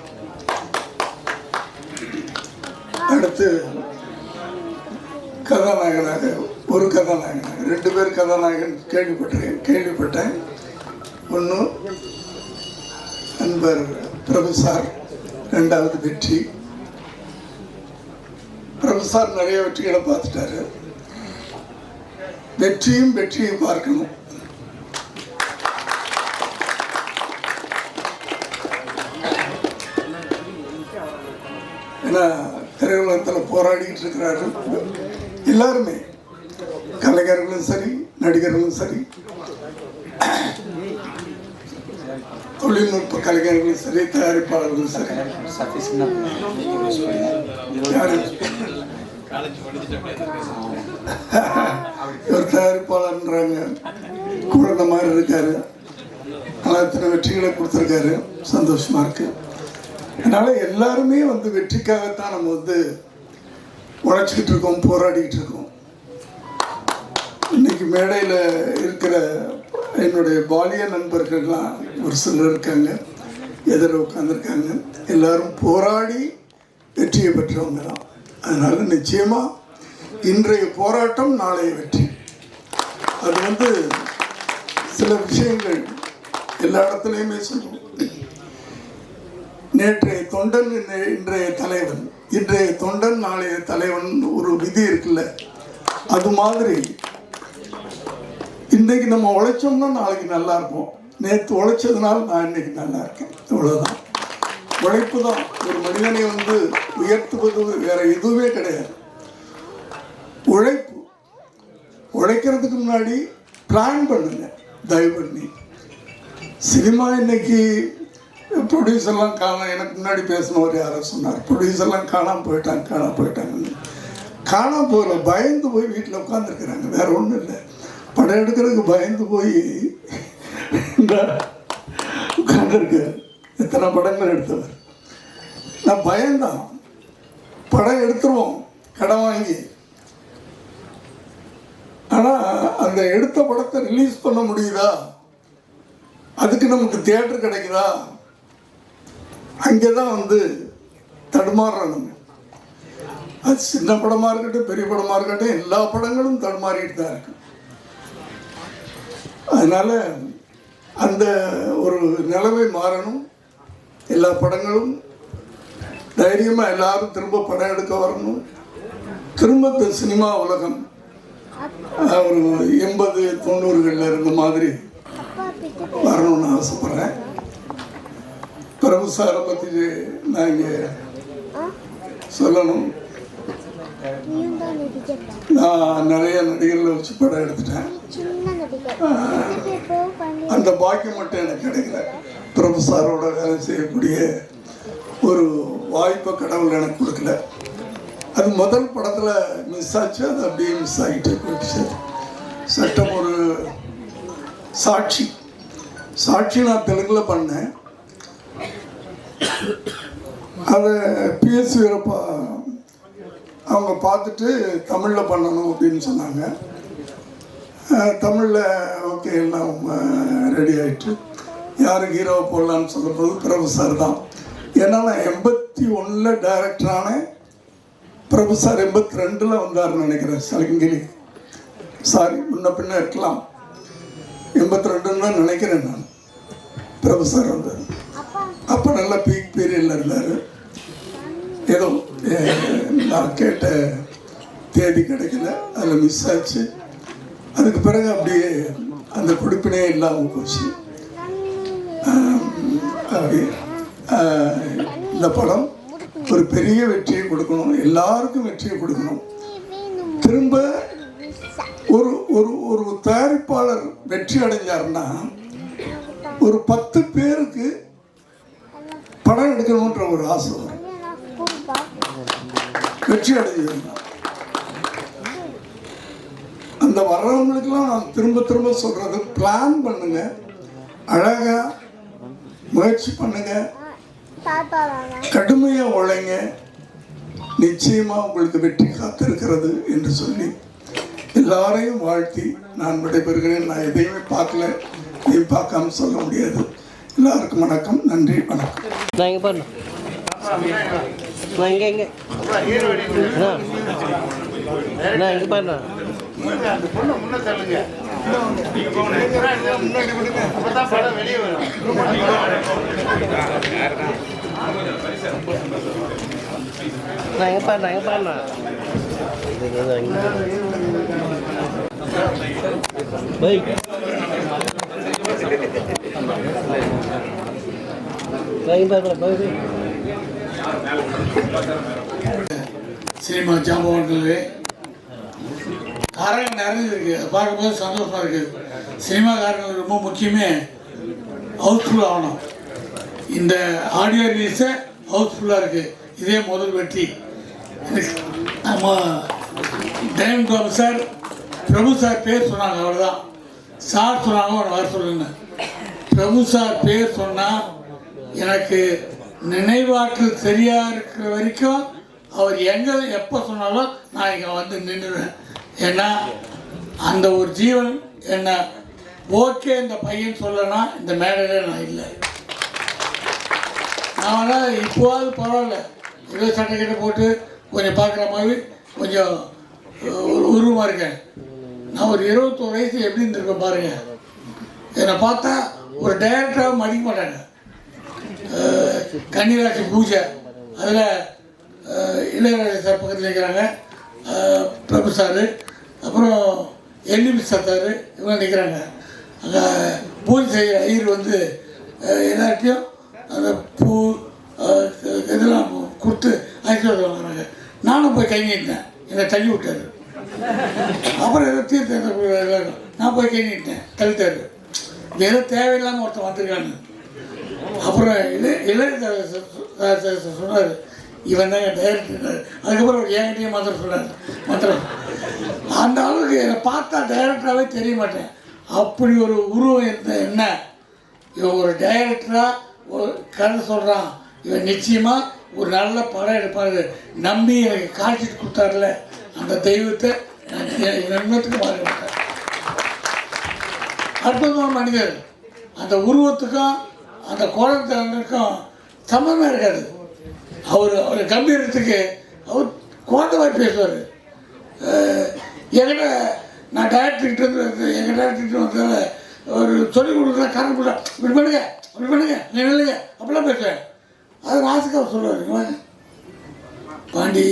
அடுத்து கதாநாயகனாக, ஒரு கதாநாயகனாக 2 பேர் கதாநாயகன் கேள்விப்பட்டேன். ஒன்று நண்பர் பிரபு சார், 2வது வெற்றி. பிரபு சார் நிறைய வெற்றிகளை பார்த்துட்டாரு. வெற்றியும் பார்க்கணும். ஏன்னா திரையுலகத்தில் போராடிக்கிட்டு இருக்கிறாரு எல்லாருமே, கலைஞர்களும் சரி, நடிகர்களும் சரி, தொழில்நுட்ப கலைஞர்களும் சரி, தயாரிப்பாளர்களும் சரி. ஒரு தயாரிப்பாளர்ன்றாங்க, குழந்தை மாதிரி இருக்காரு. ஆனால் இத்தனை வெற்றிகளை கொடுத்துருக்காரு, சந்தோஷமா இருக்கு. அதனால எல்லாருமே வந்து வெற்றிக்காகத்தான் நம்ம வந்து உழைச்சிக்கிட்டு இருக்கோம், போராடிக்கிட்டு இருக்கோம். இன்னைக்கு மேடையில் இருக்கிற என்னுடைய பாலிய நண்பர்கள்லாம் ஒரு சிலர் இருக்காங்க, எதிர உட்காந்துருக்காங்க. எல்லாரும் போராடி வெற்றியை பெற்றவங்க தான். அதனால நிச்சயமாக இன்றைய போராட்டம் நாளைய வெற்றி. அது வந்து சில விஷயங்கள் எல்லா இடத்துலையுமே சொல்லுவோம். நேற்றைய தொண்டன் இன்றைய தலைவன், இன்றைய தொண்டன் நாளைய தலைவன் ஒரு விதி இருக்குல்ல, அது மாதிரி இன்னைக்கு நம்ம உழைச்சோம்னா நாளைக்கு நல்லா இருப்போம். நேற்று உழைச்சதுனால நான் இன்னைக்கு நல்லா இருக்கேன். இவ்வளோதான். உழைப்பு தான் ஒரு மனிதனை வந்து உயர்த்துவது, வேற எதுவுமே கிடையாது. உழைப்பு. உழைக்கிறதுக்கு முன்னாடி பிளான் பண்ணுங்க தயவு பண்ணி. சினிமா இன்னைக்கு ப்ரொடியூசர்லாம் எனக்கு முன்னாடி பேசினவர் யாரோ சொன்னார், ப்ரொடியூசர்லாம் காணாமல் போயிட்டாங்கன்னு. காணாமல் போகல, பயந்து போய் வீட்டில் உட்காந்துருக்குறாங்க, வேற ஒன்றும் இல்லை. படம் எடுக்கிறதுக்கு பயந்து போய் உட்காந்துருக்காரு. எத்தனை படங்கள் எடுத்தவர். நான் பயந்தான். படம் எடுத்துருவோம் கடன் வாங்கி, ஆனால் அந்த எடுத்த படத்தை ரிலீஸ் பண்ண முடியுதா, அதுக்கு நமக்கு தியேட்டர் கிடைக்குதா, அங்கே தான் வந்து தடுமாறணும். அது சின்ன படமாக இருக்கட்டும் பெரிய படமாக இருக்கட்டும், எல்லா படங்களும் தடுமாறிட்டு தான் இருக்கு. அதனால் அந்த ஒரு நிலைமை மாறணும். எல்லா படங்களும் தைரியமாக எல்லாரும் திரும்ப படம் எடுக்க வரணும். திரும்ப சினிமா உலகம் ஒரு 80-90களில் இருந்த மாதிரி வரணும்னு ஆசைப்படுறேன். பிரபு சாரை பற்றி நான் இங்கே சொல்லணும். நான் நிறைய நடிகர்களை வச்சு படம் எடுத்துட்டேன். அந்த பாக்கியம் மட்டும் எனக்கு கிடைக்கல. பிரபு சாரோட வேலை செய்யக்கூடிய ஒரு வாய்ப்பை கடவுள் எனக்கு கொடுக்கல. அது முதல் படத்தில் மிஸ் ஆச்சு. அது அப்படியே மிஸ் ஆகிட்டே போயிடுச்சு. சட்டம் ஒரு சாட்சி நான் தெலுங்கில் பண்ணேன். அதை பிஎஸ் வீரப்பா அவங்க பார்த்துட்டு தமிழில் பண்ணணும் அப்படின்னு சொன்னாங்க. தமிழில் ஓகே எல்லாம் ரெடி ஆகிட்டு யாருக்கு ஹீரோவை போடலான்னு சொல்லும்போது பிரபு சார் தான். ஏன்னா நான் 81 டைரக்டர் ஆனேன். பிரபு சார் 82 வந்தார்னு நினைக்கிறேன். சலங்கிலி சாரி முன்ன பின்ன இருக்கலாம், 82 தான் நினைக்கிறேன் நான். பிரபு சார் வந்தார். அப்போ நல்லா பீக் பீரியடில் இருந்தார். ஏதோ நான் கேட்ட தேதி கிடைக்கல, அதில் மிஸ் ஆச்சு. அதுக்கு பிறகு அப்படியே அந்த கொடுப்பினே இல்லாமல் போச்சு. அப்படியே இந்த படம் ஒரு பெரிய வெற்றியை கொடுக்கணும், எல்லாருக்கும் வெற்றியை கொடுக்கணும். திரும்ப ஒரு ஒரு ஒரு தயாரிப்பாளர் வெற்றி அடைஞ்சாருன்னா ஒரு 10 பேருக்கு படம் எடுக்கணுன்ற ஒரு ஆசை வரும். வெற்றி அடைஞ்சிருந்தா அந்த வர்றவங்களுக்கெல்லாம் நான் திரும்ப சொல்றது, பிளான் பண்ணுங்க, அழகா முயற்சி பண்ணுங்க, கடுமையா உழைங்க, நிச்சயமா உங்களுக்கு வெற்றி காத்திருக்கிறது என்று சொல்லி எல்லாரையும் வாழ்த்தி நான் விடைபெறுகிறேன். நான் எதையுமே பார்க்கல, எதையும் பார்க்காம சொல்ல முடியாது. எல்லாருக்கும் வணக்கம், நன்றி, வணக்கம். சினிமா ஜாம்பவான்களே, காரங்கள் நிறைஞ்சிருக்கு. பார்க்கும்போது சந்தோஷமாக இருக்குது. சினிமாக்காரங்களுக்கு ரொம்ப முக்கியமே ஹவுஸ்ஃபுல் ஆகணும். இந்த ஆடியோ ரிலீஸை ஹவுஸ்ஃபுல்லாக இருக்குது. இதே முதல் வெற்றி. நம்ம டைம் கோபு சார், பிரபு சார் பேர் சொன்னாங்க, அவ்வளோதான். சார் சொன்னாங்க ஒரு வர சொல்லுங்க. பிரபு சார் பேர் சொன்னால் எனக்கு நினைவாற்றல் சரியாக இருக்கிற வரைக்கும் அவர் எங்கே எப்போ சொன்னாலும் நான் இங்கே வந்து நின்றுடுவேன். ஏன்னா அந்த ஒரு ஜீவன் என்ன ஓகே இந்த பையன் சொல்லனா இந்த மேடையில் நான் இல்லை. நான் வேணால் இப்போவாது பரவாயில்ல, ஏதோ சட்டை கிட்ட போட்டு கொஞ்சம் பார்க்குற மாதிரி கொஞ்சம் ஒரு உருவமாக இருக்கேன். நான் ஒரு 21 வயசு எப்படி இருந்திருக்கேன் பாருங்க. என்னை பார்த்தா ஒரு டைரக்டராக மதிக்க மாட்டாங்க. கன்னிராசி பூஜை அதில் இளையராஜா சார் பக்கத்தில் இருக்கிறாங்க, பிரபு சார், அப்புறம் எல்லிபி சார் இவங்க நிற்கிறாங்க. அங்கே பூஜை செய்கிற ஐயர் வந்து எல்லார்ட்டையும் அந்த பூ இதெல்லாம் கொடுத்து ஆசீர்வாதம் வாங்குறாங்க. நானும் போய் கை நீட்டினேன், என்னை தள்ளி விட்டார். அப்புறம் ஏதோ தீர்த்த நான் போய் கை நீட்டினேன், தள்ளிட்டாரு. ஏதோ தேவையில்லாமல் ஒருத்தன் வந்திருக்கான்னு. அப்புறம் இளையராஜா சொன்னார், இவன் தான் என் டைரக்டர். அதுக்கப்புறம் என்கிட்டயே மந்திரம் சொன்னார், மந்திரம். அந்த அளவுக்கு என்னை பார்த்தா டைரக்டராகவே தெரிய மாட்டேன். அப்படி ஒரு உருவம் இருந்த என்ன, இவன் ஒரு டைரக்டராக ஒரு கதை சொல்கிறான், இவன் நிச்சயமாக ஒரு நல்ல படம் எடுப்பார் நம்பி எனக்கு காட்சிட்டு கொடுத்தாருல, அந்த தெய்வத்தை இன்னத்துக்கு மாற மாட்டார். அற்புதமான மனிதர். அந்த உருவத்துக்கும் அந்த கோலத்திற்கும் சம்மந்தமே இருக்காது. அவர் கம்பீரத்துக்கு அவர் குழந்தை பேசுவார். என்கிட்ட நான் டைரக்டர்கிட்ட வந்து எங்கள் டைரக்டர்கிட்ட வந்ததால் ஒரு சொல்லிக் கொடுக்குற காரணம் கூட இப்படி பண்ணுங்க நீ இல்லைங்க அப்படிலாம் பேசுவேன். அது ராசுக்காக சொல்லுவார், பாண்டி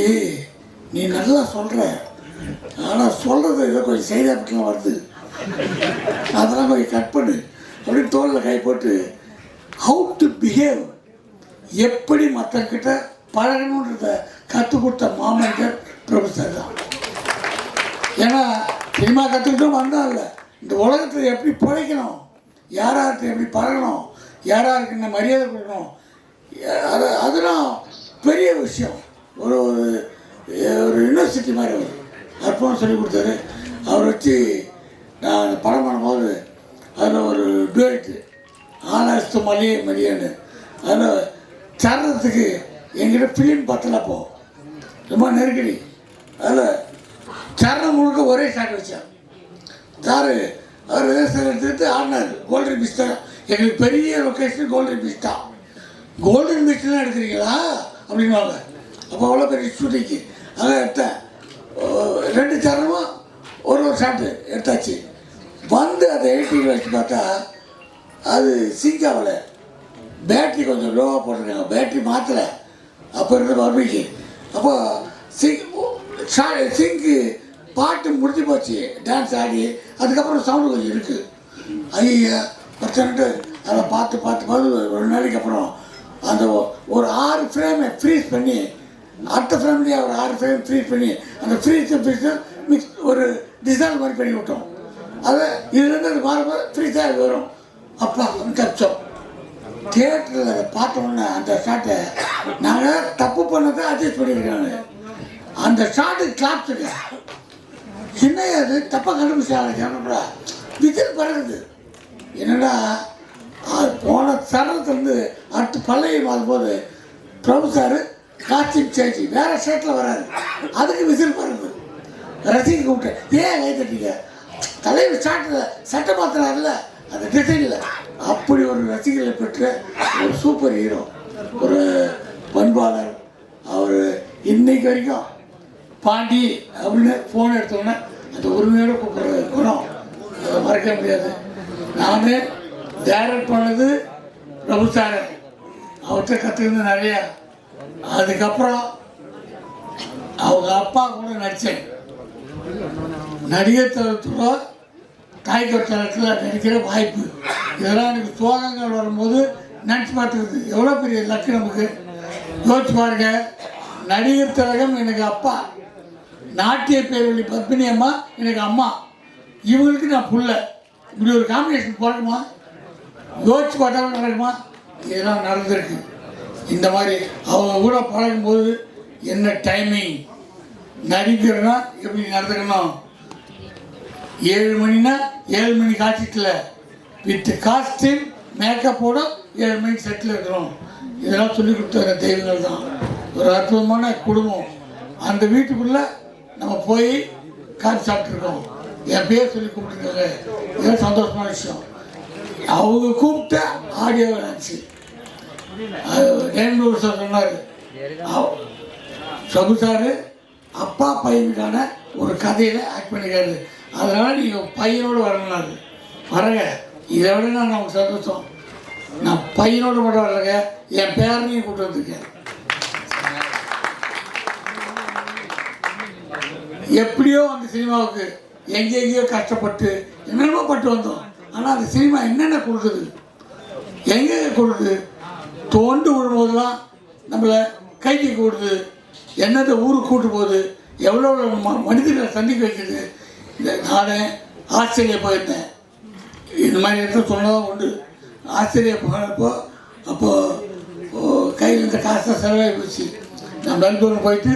நீ நல்லா சொல்கிற, ஆனால் சொல்கிறது ஏதோ கொஞ்சம் செய்தாப்பட்டெலாம் வருது, அதெல்லாம் கொஞ்சம் கட் பண்ணு அப்படின்னு தோளில் கை போட்டு ஹவு டு பிஹேவ், எப்படி மற்றக்கிட்ட பழகணுன்றத கற்றுக் கொடுத்த மாமனிதர் பிரபு சார் தான். ஏன்னா சினிமா கற்றுக்கிட்டும் வந்தால் இல்லை, இந்த உலகத்தில் எப்படி பிழைக்கணும், யாரார்கிட்ட எப்படி பழகணும், யாராருக்கு என்ன மரியாதை கொடுக்கணும், அதெல்லாம் பெரிய விஷயம். ஒரு ஒரு யூனிவர்சிட்டி மாதிரி அவர் அற்புதம் சொல்லி கொடுத்தாரு. அவர் வச்சு நான் படம் பண்ணும்போது அதில் ஒரு டுவேட்டு ஆனாஸ்து மலியே மலியன்னு, அதில் சரணத்துக்கு என்கிட்ட ஃபிலிம் பத்தலை, அப்போ ரொம்ப நெருக்கடி. அதில் சரணம் முழுக்க ஒரே ஷாட் வச்சார் சார். அவர் விவசாயம் எடுத்துக்கிட்டு ஆடினார். கோல்டன் பீச் தான் எங்களுக்கு பெரிய லொக்கேஷன், கோல்டன் பீச் தான். கோல்டன் பீச்லாம் எடுக்கிறீங்களா அப்படின்வாங்க. அப்போ அவ்வளோ பெரிய ஷூட்டிங்கு அதை எடுத்தேன். 2 சரணமும் ஒரு ஷாட்டு எடுத்தாச்சு. வந்து அதை எடிட்டிங்கில் வச்சு பார்த்தா அது சிங்க் ஆகலை, பேட்ரி கொஞ்சம் லோவாக போட்டிருக்காங்க, பேட்ரி மாற்றலை. அப்போ இருந்த பர்மிக்கு அப்போ சிங்க்கு பாட்டு முடிஞ்சு போச்சு, டான்ஸ் ஆடி. அதுக்கப்புறம் சவுண்டு கொஞ்சம் இருக்குது. ஐயா பர்சன்ட்டு அதை பார்த்து ஒரு நாளைக்கு அப்புறம் அந்த ஒரு 6 ஃப்ரேமை ஃப்ரீஸ் பண்ணி அடுத்த ஃப்ரேம்லேயே ஒரு 6 ஃப்ரேம் ஃப்ரீஸ் பண்ணி அந்த ஃப்ரீஸை மிக்ஸ் ஒரு டிசைன் மாதிரி பண்ணி விட்டோம். அதை இதுலேருந்து அது மாறும்போது ஃப்ரீஸாக வரும். அப்பா தப்பிச்சோம். தியேட்டரில் அதை பார்த்தோன்னே அந்த ஷாட்டை நாங்கள் தப்பு பண்ணதை அட்ஜஸ்ட் பண்ணியிருக்காங்க. அந்த ஷாட்டுக்கு கிளாப்ஸுங்க சின்ன அது தப்பாக கண்டுபிடிச்சாங்க. விசில் பறகுது. என்னடா போன சரணத்துலேருந்து அடுத்து பழைய மாறும்போது பிரபு சார் காஸ்டியூம் சேஞ்ச் வேறு ஷர்ட்டில் வராது, அதுக்கு விசில் பறகுது. ரசிகை கூப்பிட்டேன், ஏன் கை தட்டிங்க, தலைவர் ஷாட்டில் சட்டை மாத்திராருல அந்த டிசைனில். அப்படி ஒரு ரசிகர்களை பெற்ற ஒரு சூப்பர் ஹீரோ, ஒரு பண்பாளர். அவர் இன்னைக்கு வரைக்கும் பாண்டி அப்படின்னு ஃபோன் எடுத்தோன்னே அந்த உரிமையோடு கூப்பிட்ற குணம் அதை மறக்க முடியாது. நான் டைரக்ட் பண்ணது பிரபு சார், அவர்கிட்ட கற்றுக்கிறது நிறையா. அதுக்கப்புறம் அவங்க அப்பா கூட நடித்தேன். நடிகர் தளத்தில் தாய்க்கோர் தளத்தில் நடிக்கிற வாய்ப்பு, இதெல்லாம் எனக்கு சோகங்கள் வரும்போது நினச்சி பார்த்துக்குது. எவ்வளோ பெரிய லக்கு நமக்கு யோசிச்சு பாருங்க. நடிகர் திலகம் எனக்கு அப்பா, நாட்டிய பேரொழி பத்மினி அம்மா எனக்கு அம்மா, இவங்களுக்கு நான் புள்ள. இப்படி ஒரு காம்பினேஷன் போடணுமா, யோசிச்சு பார்த்தாலும் நடக்குமா? இதெல்லாம் நடந்திருக்கு. இந்த மாதிரி அவங்க கூட பழகும்போது என்ன டைமிங், நடிக்கிறனா எப்படி நடந்துக்கணும், 7 மணினா 7 மணி காட்சிட்டில் வித் காஸ்டியூம் மேக்கப்போட 7 மணி செட்டில் இருக்கிறோம். இதெல்லாம் சொல்லி கொடுத்த தெய்வங்கள் தான். ஒரு அற்புதமான குடும்பம். அந்த வீட்டுக்குள்ளே நம்ம போய் காட்சி சாப்பிட்ருக்கோம். என் பேர் சொல்லி கூப்பிட்டுருக்காங்க, இதெல்லாம் சந்தோஷமான விஷயம். அவங்க கூப்பிட்ட ஆடியோ நினச்சி ஜெயந்தூர் சார் சொன்னார், பிரபு சார் அப்பா பையனுக்கான ஒரு கதையில் ஆக்ட் பண்ணிக்காரு. அதனால் நீங்கள் பையனோடு வரணும்னாரு. வரங்க, இதை விட நான் நமக்கு சந்தோஷம். நான் பையனோடு மட்டும் வரலைங்க, என் பேரனையும் கூப்பிட்டு வந்திருக்கேன். எப்படியோ அந்த சினிமாவுக்கு எங்கெங்கேயோ கஷ்டப்பட்டு என்னென்னமோ பட்டு வந்தோம். ஆனால் அந்த சினிமா என்னென்ன கொடுக்குது, எங்கே கொடுக்குது, தோண்டு விடும்போதெல்லாம் நம்மளை கைக்கு கூடுது, என்னத்தை ஊருக்கு கூட்டு போகுது, எவ்வளோ மனிதர்களை சந்திக்க வைக்குது. இந்த நான் ஆஸ்திரேலியா போயிருந்தேன், இந்த மாதிரி இடத்துல சொன்னதான் உண்டு. ஆஸ்திரேலியா போனப்போ அப்போது கையில் இந்த காசை செலவாகி போச்சு. நான் மெல்போர்ன் போயிட்டு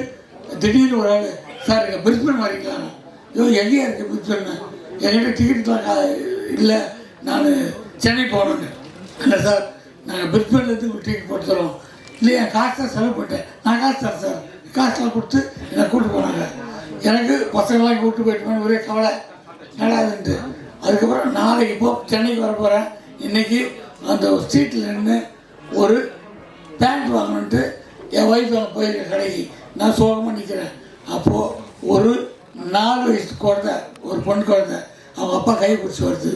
திடீர்னு ஒரு ஆள், சார் எங்கள் பிரிஸ்பன் வரீங்களா? எங்கேயா இருக்குது பிரிஸ்பன்? என்கிட்ட டிக்கெட்லாம் இல்லை, நான் சென்னை போகணுன்னு. இல்லை சார், நாங்கள் பிரிஸ்பன்லேருந்து ஒரு டிக்கெட் போட்டு தரோம். இல்லை, என் காசை செலவு பண்ணிட்டேன். நான் காசு தரேன் சார். காசுலாம் கொடுத்து என்னை கூப்பிட்டு போனாங்க. எனக்கு பசங்களாம் கூப்பிட்டு போயிட்டு ஒரே கவலை நடாதுன்ட்டு. அதுக்கப்புறம் நாளைக்கு சென்னைக்கு வர போகிறேன். இன்றைக்கி அந்த ஸ்ட்ரீட்டில் நின்று ஒரு பேண்ட் வாங்கணுன்ட்டு என் ஒய்ஃப் அங்கே போயிருக்க கடைக்கு நான் சோகமாக நிற்கிறேன். அப்போது ஒரு 4 வயசு குழந்தை, ஒரு பொண்ணு குழந்தை, அவங்க அப்பா கை பிடிச்சி வருது.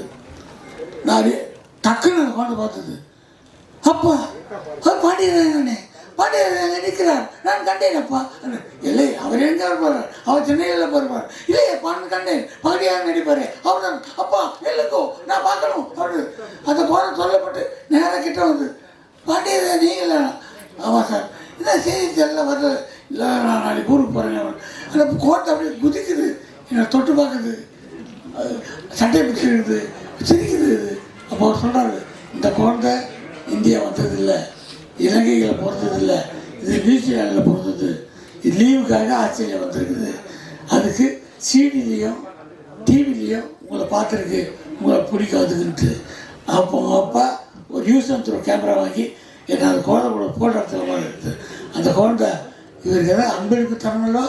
நான் டக்குன்னு அந்த குழந்தை பார்த்தது, அப்பா பாண்டியராஜனே, பாண்டியராஜன் நிற்கிறார், நான் கண்டேனப்பா. இல்லை, அவர் எங்கே இருப்பார்? அவர் சென்னையில் போயிருப்பார். இல்லையே, பாண்டு கண்டேன், பாண்டியார் நடிப்பார், அவர் தான் அப்பா, இல்லைக்கோ நான் பார்க்கணும் அப்படி. அந்த குழந்தை சொல்லப்பட்டு நேராக கிட்ட வந்து, பாண்டியராஜன் நீங்களா? ஆமாம் சார். என்ன செய்தி தெரியல, வரல. இல்லை, நான் நாளைக்கு ஊருக்கு போகிறேன். அந்த குழந்தை அப்படியே குதிக்குது, என்னை தொட்டு பார்க்குது, சட்டை பிடிச்சிருக்குது, சிரிக்குது. அப்போ அவர் சொல்கிறாரு, இந்த குழந்தை இந்தியா வந்ததில்லை, இலங்கையில் பிறந்ததில்லை, இது நியூசிலாண்டில் பிறந்தது, இது லீவுக்காக ஆஸ்திரேலியா வந்திருக்குது. அதுக்கு சிடிலையும் டிவிலையும் உங்களை பார்த்துருக்கு, உங்களை பிடிக்காதுன்ட்டு. அப்போ உங்கள் அப்பா ஒரு யூஸ் அண்ட் த்ரோ கேமரா வாங்கி என்னை அந்த குழந்தை கூட ஃபோட்டோ எடுத்துகிற மாதிரி இருக்குது. அந்த குழந்தை இவருக்கு எதாவது அன்பளிப்பு தரணும்லோ,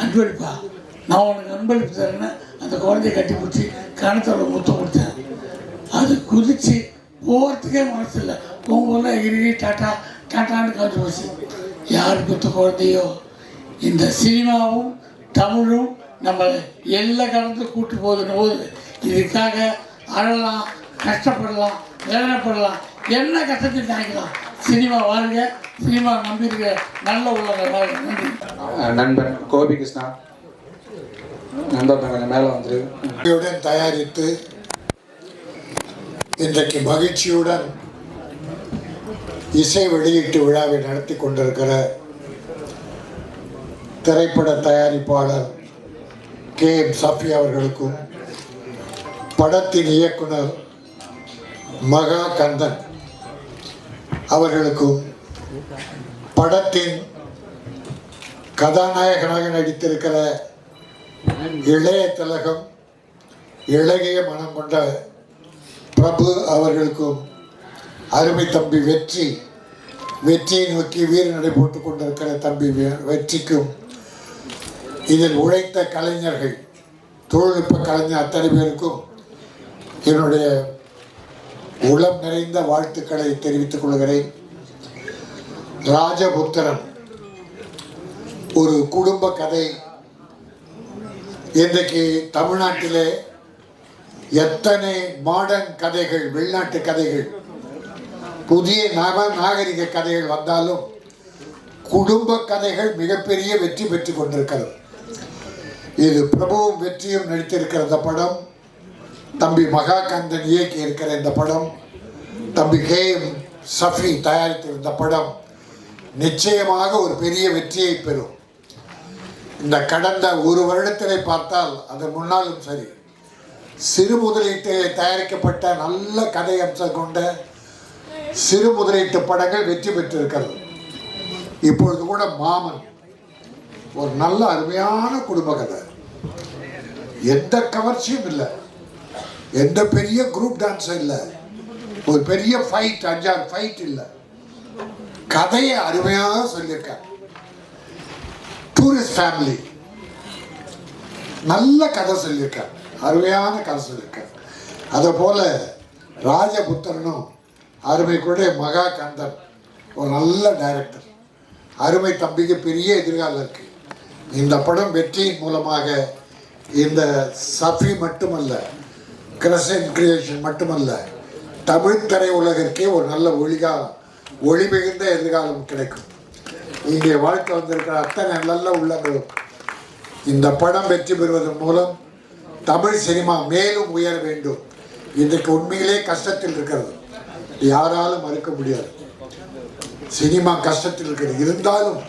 அன்பளிப்பா நான் உனக்கு அன்பளிப்பு தரேன்னு அந்த குழந்தைய கட்டி பிடிச்சி கணத்தோட முத்தம் கொடுத்தேன். அது குதிச்சு போகிறதுக்கே மனசு இல்லை. போகும்போதெல்லாம் எகிரி டாட்டா டாட்டான்னு காய்ச்சி போச்சு. யார் கொடுத்த குழந்தையோ, இந்த சினிமாவும் தமிழும் நம்மளை எல்லா கடந்து கூட்டு போகுதுன்னு போது இதுக்காக அழலாம், கஷ்டப்படலாம், வேதனைப்படலாம், என்ன கஷ்டத்தையும் தாங்கிக்கலாம். சினிமா வாழ்க, சினிமா நம்பியிருக்க நல்ல உள்ளவங்க வாழ்க. நன்றி. நண்பன் கோபி கிருஷ்ணா நண்பன் மேலே வந்து தயாரித்து இன்றைக்கு மகிழ்ச்சியுடன் இசை வெளியீட்டு விழாவை நடத்தி கொண்டிருக்கிற திரைப்பட தயாரிப்பாளர் KM சஃபி அவர்களுக்கும், படத்தின் இயக்குனர் மகா கந்தன் அவர்களுக்கும், படத்தின் கதாநாயகனாக நடித்திருக்கிற இளைய திலகம், இளகிய மனம் கொண்ட பிரபு அவர்களுக்கும், அருமை தம்பி வெற்றியை நோக்கி வீர நடை போட்டுக் கொண்டிருக்கிற தம்பி வெற்றிக்கும், இதில் உழைத்த கலைஞர்கள், தொழில்நுட்ப கலைஞர் அத்தனை பேருக்கும் என்னுடைய உளம் நிறைந்த வாழ்த்துக்களை தெரிவித்துக் கொள்கிறேன். ராஜபுத்திரன் ஒரு குடும்ப கதை. இன்றைக்கு தமிழ்நாட்டிலே எத்தனை மாடர்ன் கதைகள், வெளிநாட்டு கதைகள், புதிய நாகரிக கதைகள் வந்தாலும் குடும்ப கதைகள் மிகப்பெரிய வெற்றி பெற்று கொண்டிருக்கிறது. இது பிரபுவும் வெற்றியும் நடித்திருக்கிற இந்த படம், தம்பி மகாகந்தன் இயக்கி இருக்கிற இந்த படம், தம்பி KM சஃபி தயாரித்திருந்த படம் நிச்சயமாக ஒரு பெரிய வெற்றியை பெறும். இந்த கடந்த ஒரு வருடத்திலே பார்த்தால், அதன் முன்னாலும் சரி, சிறு முதலீட்டில் தயாரிக்கப்பட்ட நல்ல கதை அம்சம் கொண்ட சிறு முதலீட்டு படங்கள் வெற்றி பெற்றிருக்கிறது. இப்பொழுது கூட மாமன் ஒரு நல்ல அருமையான குடும்ப கதை, எந்த கவர்ச்சியும் இல்லை, எந்த பெரிய குரூப் டான்ஸும் இல்லை, ஒரு பெரிய ஃபைட் 5-6 ஃபைட் இல்லை, கதையை அருமையாக சொல்லியிருக்காங்க. டூரிஸ்ட் ஃபேமிலி நல்ல கதை சொல்லியிருக்காங்க, அருமையான கதை சொல்லியிருக்காங்க. அதை போல ராஜபுத்திரனும் அருமை கூட மகா கந்தன் ஒரு நல்ல டைரக்டர், அருமை தம்பிக்கு பெரிய எதிர்காலம் இருக்கு. இந்த படம் வெற்றியின் மூலமாக இந்த சஃபி மட்டுமல்ல, கிரசன் கிரியேஷன் மட்டுமல்ல, தமிழ் திரையுலகிற்கே ஒரு நல்ல ஒளி மிகுந்த எதிர்காலம் கிடைக்கும். இங்கே வாழ்க்கை வந்திருக்கிற அத்தனை நல்ல உள்ளங்களும் இந்த படம் வெற்றி பெறுவதன் மூலம் தமிழ் சினிமா மேலும் உயர வேண்டும். இன்றைக்கு உண்மையிலே கஷ்டத்தில் இருக்கிறது, யாராலும் மறுக்க முடியாது. சினிமா கஷ்டத்தில் இருக்கிறது. இருந்தாலும்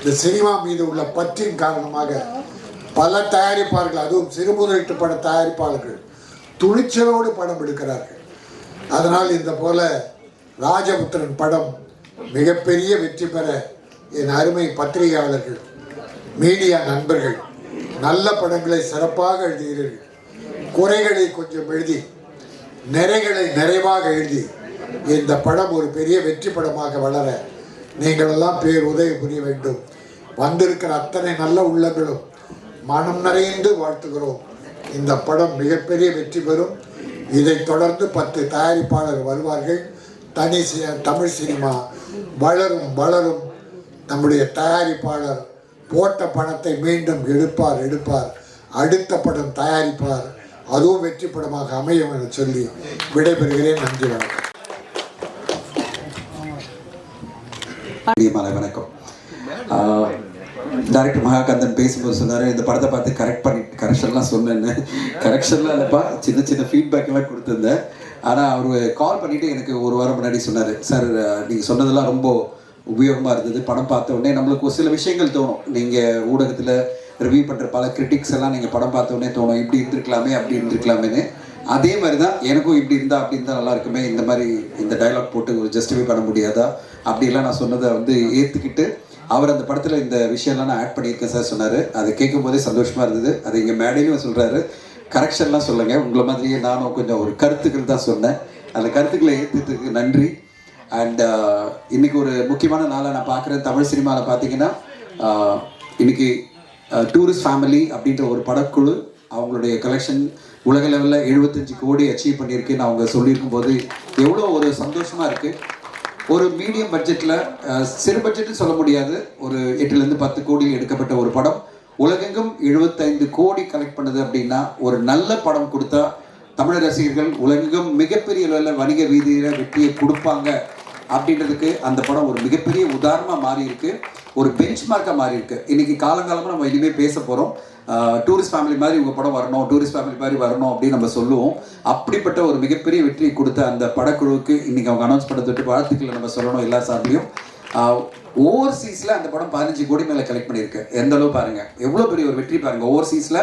இந்த சினிமா மீது உள்ள பற்றின் காரணமாக பல தயாரிப்பாளர்கள், அதுவும் சிறுமுதலீட்டு பட தயாரிப்பாளர்கள் துணிச்சலோடு படம் எடுக்கிறார்கள். அதனால் இந்த போல ராஜபுத்திரன் படம் மிகப்பெரிய வெற்றி பெற என் அருமை பத்திரிகையாளர்கள், மீடியா நண்பர்கள், நல்ல படங்களை சிறப்பாக எழுதுகிறீர்கள். குறைகளை கொஞ்சம் எழுதி, நிறைகளை நிறைவாக எழுதி இந்த படம் ஒரு பெரிய வெற்றி படமாக வளர நீங்கள் எல்லாம் உதவி புரிய வேண்டும். வந்திருக்கிற அத்தனை நல்ல உள்ளங்களும் மனம் நிறைந்து வாழ்த்துகிறோம். இந்த படம் மிகப்பெரிய வெற்றி பெறும். இதைத் தொடர்ந்து 10 தயாரிப்பாளர் வருவார்கள். தமிழ் சினிமா வளரும் வளரும். நம்முடைய தயாரிப்பாளர் போட்ட பணத்தை மீண்டும் எடுப்பார். அடுத்த படம் தயாரிப்பார். அதுவும் வெற்றி படமாக அமையும் என சொல்லி விடைபெறுகிறேன். நன்றி, வணக்கம். மாலை வணக்கம். டைரக்டர் மகாகாந்தன் பேசும்போது சொன்னார், இந்த படத்தை பார்த்து கரெக்ஷன்லாம் சொன்னேன்னு. கரெக்ஷன்லாம் இல்லைப்பா, சின்ன ஃபீட்பேக்லாம் கொடுத்துருந்தேன். ஆனால் அவர் கால் பண்ணிவிட்டு எனக்கு ஒரு வாரம் முன்னாடி சொன்னார், சார் நீங்கள் சொன்னதெல்லாம் ரொம்ப உபயோகமாக இருந்தது. படம் பார்த்த உடனே நம்மளுக்கு ஒரு சில விஷயங்கள் தோணும். நீங்கள் ஊடகத்தில் ரிவ்யூ பண்ணுற பல கிரிட்டிக்ஸ் எல்லாம் நீங்கள் படம் பார்த்த உடனே தோணும், இப்படி இருந்திருக்கலாமே அப்படி இருந்திருக்கலாமேன்னு. அதே மாதிரி தான் எனக்கும் இப்படி இருந்தால் அப்படி இருந்தால் நல்லா இருக்குமே, இந்த மாதிரி இந்த டைலாக் போட்டு ஒரு ஜஸ்டிஃபை பண்ண முடியாதா அப்படிலாம் நான் சொன்னதை ஏற்றுக்கிட்டு அவர் அந்த படத்தில் இந்த விஷயம்லாம் நான் ஆட் பண்ணியிருக்கேன் சார் சொன்னார். அதை கேட்கும் போதே சந்தோஷமாக இருந்தது. அது இங்கே மேடையிலும் சொல்கிறாரு, கரெக்ஷன்லாம் சொல்லுங்கள், உங்களை மாதிரியே நானும் கொஞ்சம் ஒரு கருத்துக்கள் தான் சொன்னேன். அந்த கருத்துக்களை ஏற்றுறதுக்கு நன்றி. அண்ட் இன்றைக்கி ஒரு முக்கியமான நாளாக நான் பார்க்குறேன். தமிழ் சினிமாவில் பார்த்தீங்கன்னா இன்றைக்கி டூரிஸ்ட் ஃபேமிலி அப்படின்ற ஒரு படக்குழு அவங்களுடைய கலெக்ஷன் உலக லெவலில் 75 கோடி அச்சீவ் பண்ணியிருக்குன்னு அவங்க சொல்லியிருக்கும் போது எவ்வளோ ஒரு சந்தோஷமாக இருக்குது. ஒரு மீடியம் பட்ஜெட்டில், சிறு பட்ஜெட்னு சொல்ல முடியாது, ஒரு 8லேருந்து 10 கோடியில் எடுக்கப்பட்ட ஒரு படம் உலகெங்கும் 75 கோடி கலெக்ட் பண்ணுது அப்படின்னா, ஒரு நல்ல படம் கொடுத்தா தமிழ் ரசிகர்கள் உலகெங்கும் மிகப்பெரிய அளவில் வணிக ரீதியில் வெற்றியை கொடுப்பாங்க அப்படின்றதுக்கு அந்த படம் ஒரு மிகப்பெரிய உதாரணமாக மாறி இருக்கு, ஒரு பெஞ்ச் மார்க்காக மாறி இருக்கு. இன்னைக்கு காலங்காலமாக நம்ம இனிமேல் பேச போகிறோம், டூரிஸ்ட் ஃபேமிலி மாதிரி உங்கள் படம் வரணும், டூரிஸ்ட் ஃபேமிலி மாதிரி வரணும் அப்படின்னு நம்ம சொல்லுவோம். அப்படிப்பட்ட ஒரு மிகப்பெரிய வெற்றியை கொடுத்த அந்த படக்குழுவுக்கு இன்னைக்கு அவங்க அனௌன்ஸ் பண்ண தொட்டு வாழ்த்துக்களை நம்ம சொல்லணும் எல்லா சார்பிலையும். ஓவர்சீஸில் அந்த படம் 15 கோடி மேலே கலெக்ட் பண்ணியிருக்கு. எந்த அளவு பாருங்கள், எவ்வளோ பெரிய ஒரு வெற்றி பாருங்கள். ஓவர்சீஸில்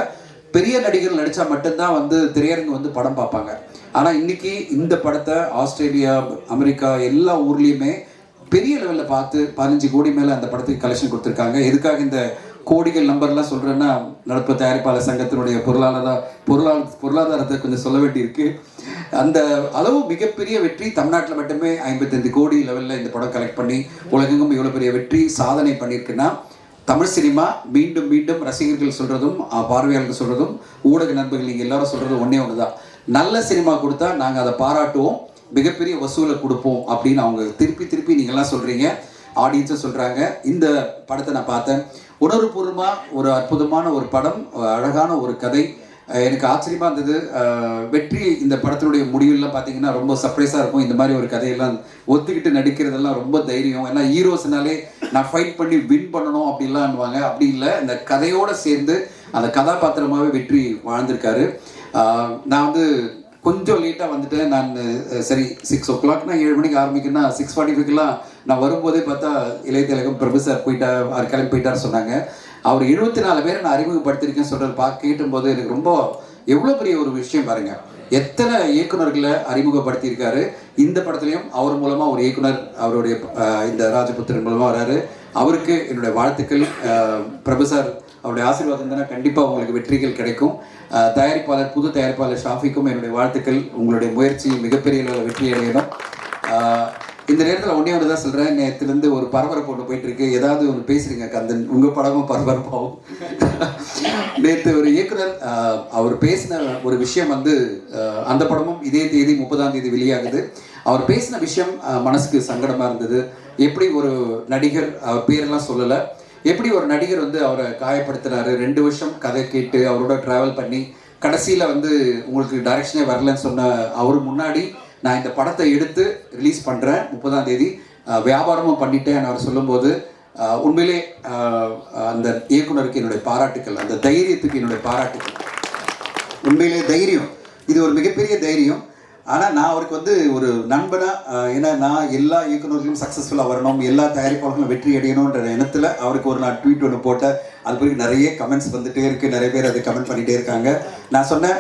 பெரிய நடிகர்கள் நடித்தா மட்டும்தான் திரையரங்கு படம் பார்ப்பாங்க. ஆனால் இன்னைக்கு இந்த படத்தை ஆஸ்திரேலியா, அமெரிக்கா எல்லா ஊர்லேயுமே பெரிய லெவலில் பார்த்து 15 கோடி மேலே அந்த படத்துக்கு கலெக்ஷன் கொடுத்துருக்காங்க. எதுக்காக இந்த கோடிகள் நம்பர்லாம் சொல்கிறேன்னா, நடப்பு தயாரிப்பாளர் சங்கத்தினுடைய பொருளாதாரத்தை கொஞ்சம் சொல்ல வேண்டியிருக்கு. அந்த அளவு மிகப்பெரிய வெற்றி தமிழ்நாட்டில் மட்டுமே 55 கோடி லெவலில் இந்த படம் கலெக்ட் பண்ணி உலகெங்கும் இவ்வளோ பெரிய வெற்றி சாதனை பண்ணியிருக்குன்னா, தமிழ் சினிமா மீண்டும் மீண்டும் ரசிகர்கள் சொல்கிறதும் பார்வையாளர்கள் சொல்கிறதும் ஊடக நண்பர்கள் நீங்கள் எல்லாரும் சொல்கிறது ஒன்றே ஒன்று தான், நல்ல சினிமா கொடுத்தா நாங்கள் அதை பாராட்டுவோம், மிகப்பெரிய வசூலை கொடுப்போம் அப்படின்னு அவங்க திருப்பி நீங்கள்லாம் சொல்கிறீங்க, ஆடியன்ஸும் சொல்கிறாங்க. இந்த படத்தை நான் பார்த்தேன், உணர்வுபூர்வமாக ஒரு அற்புதமான ஒரு படம், அழகான ஒரு கதை. எனக்கு ஆச்சரியமாக இருந்தது. வெற்றி இந்த படத்தினுடைய முடிவுலாம் பார்த்தீங்கன்னா ரொம்ப சர்ப்ரைஸாக இருக்கும். இந்த மாதிரி ஒரு கதையெல்லாம் ஒத்துக்கிட்டு நடிக்கிறதெல்லாம் ரொம்ப தைரியம். ஏன்னா ஹீரோஸ்னாலே நான் ஃபைட் பண்ணி வின் பண்ணணும் அப்படின்லான்வாங்க, அப்படி இல்லை, இந்த கதையோடு சேர்ந்து அந்த கதாபாத்திரமாகவே வெற்றி வாழ்ந்திருக்காரு. நான் கொஞ்சம் லேட்டாக வந்துட்டேன். நான் சரி 6 o'clock 7 மணிக்கு ஆரம்பிக்குன்னா 6:45 நான் வரும்போதே பார்த்தா இளையதிலகம் பிரபு சார் அவர் கிளம்பி போயிட்டார் சொன்னாங்க. அவர் 74 பேரை நான் அறிமுகப்படுத்திருக்கேன் சொல்கிற கேட்டும்போது எனக்கு ரொம்ப எவ்வளோ பெரிய ஒரு விஷயம் பாருங்கள். எத்தனை இயக்குநர்களை அறிமுகப்படுத்தியிருக்காரு. இந்த படத்துலையும் அவர் மூலமாக ஒரு இயக்குனர் அவருடைய இந்த ராஜபுத்திரன் மூலமாக வராரு. அவருக்கு என்னுடைய வாழ்த்துக்கள். பிரபு சார் அவருடைய ஆசீர்வாதம் தானே கண்டிப்பாக உங்களுக்கு வெற்றிகள் கிடைக்கும். புது தயாரிப்பாளர் ஷாஃபிக்கும் என்னுடைய வாழ்த்துக்கள். உங்களுடைய முயற்சி மிகப்பெரிய அளவில் வெற்றி அடையணும். இந்த நேரத்தில் ஒன்றே ஒன்று தான் சொல்கிறேன், நேற்றுலேருந்து ஒரு பரபரப்பு ஒன்று போயிட்டுருக்கு, ஏதாவது ஒன்று பேசுகிறீங்க கந்தன், உங்கள் படமும் பரபரப்பாகும். நேற்று ஒரு இயக்குனர் அவர் பேசின ஒரு விஷயம் அந்த படமும் இதே தேதி 30ஆம் தேதி வெளியாகுது. அவர் பேசின விஷயம் மனசுக்கு சங்கடமாக இருந்தது. எப்படி ஒரு நடிகர், அவர் பேரெல்லாம் சொல்லலை, எப்படி ஒரு நடிகர் வந்து அவரை காயப்படுத்தினாரு, 2 வருஷம் கதை கேட்டு அவரோட ட்ராவல் பண்ணி கடைசியில் வந்து உங்களுக்கு டைரக்ஷனே வரலன்னு சொன்ன அவர் முன்னாடி நான் இந்த படத்தை எடுத்து ரிலீஸ் பண்ணுறேன் 30ஆம் தேதி, வியாபாரமும் பண்ணிட்டேன் அவர் சொல்லும்போது உண்மையிலே அந்த இயக்குனருக்கு என்னுடைய பாராட்டுக்கள், அந்த தைரியத்துக்கு என்னுடைய பாராட்டுக்கள். உண்மையிலே தைரியம், இது ஒரு மிகப்பெரிய தைரியம். ஆனால் நான் அவருக்கு வந்து ஒரு நண்பனாக, ஏன்னா நான் எல்லா இயக்குநர்களும் சக்ஸஸ்ஃபுல்லாக வரணும், எல்லா தயாரிப்பாளர்களும் வெற்றி அடையணுன்ற எண்ணத்தில் அவருக்கு ஒரு நான் ட்வீட் ஒன்று போட்டேன். அது பிறகு நிறைய கமெண்ட்ஸ் வந்துகிட்டே இருக்குது, நிறைய பேர் அதை கமெண்ட் பண்ணிகிட்டே இருக்காங்க. நான் சொன்னேன்,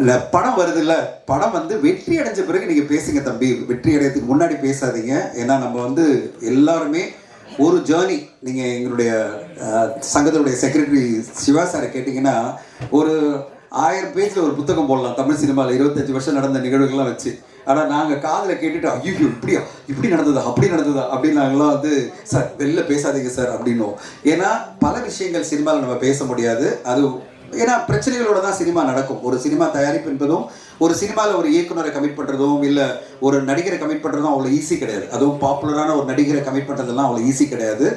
இல்லை படம் வருது இல்லை, படம் வந்து வெற்றி அடைஞ்ச பிறகு நீங்கள் பேசுங்க தம்பி, வெற்றி அடையறதுக்கு முன்னாடி பேசாதீங்க. ஏன்னா நம்ம வந்து எல்லாருமே ஒரு ஜேர்னி. நீங்கள் எங்களுடைய சங்கத்தினுடைய செக்ரட்டரி சிவா சாரை கேட்டிங்கன்னா ஒரு 1000 பேஜில் ஒரு புத்தகம் போடலாம் தமிழ் சினிமாவில் 25 வருஷம் நடந்த நிகழ்வுகள்லாம் வச்சு. ஆனால் நாங்கள் காதில் கேட்டுட்டு ஐயோ இப்படியா, இப்படி நடந்ததா, அப்படி நடந்ததா அப்படின்னு நாங்களாம் வந்து சார் வெளில பேசாதீங்க சார் அப்படின்னும். ஏன்னா பல விஷயங்கள் சினிமாவில் நம்ம பேச முடியாது. அது ஏன்னா பிரச்சனைகளோட தான் சினிமா நடக்கும். ஒரு சினிமா தயாரிப்பு என்பதும் ஒரு சினிமாவில் ஒரு இயக்குனரை கமிட் பண்ணுறதும் இல்லை ஒரு நடிகரை கமிட் பண்ணுறதும் அவ்வளோ ஈஸி கிடையாது. அதுவும் பாப்புலரான ஒரு நடிகரை கமிட் பண்ணுறதுலாம் அவ்வளோ ஈஸி கிடையாது.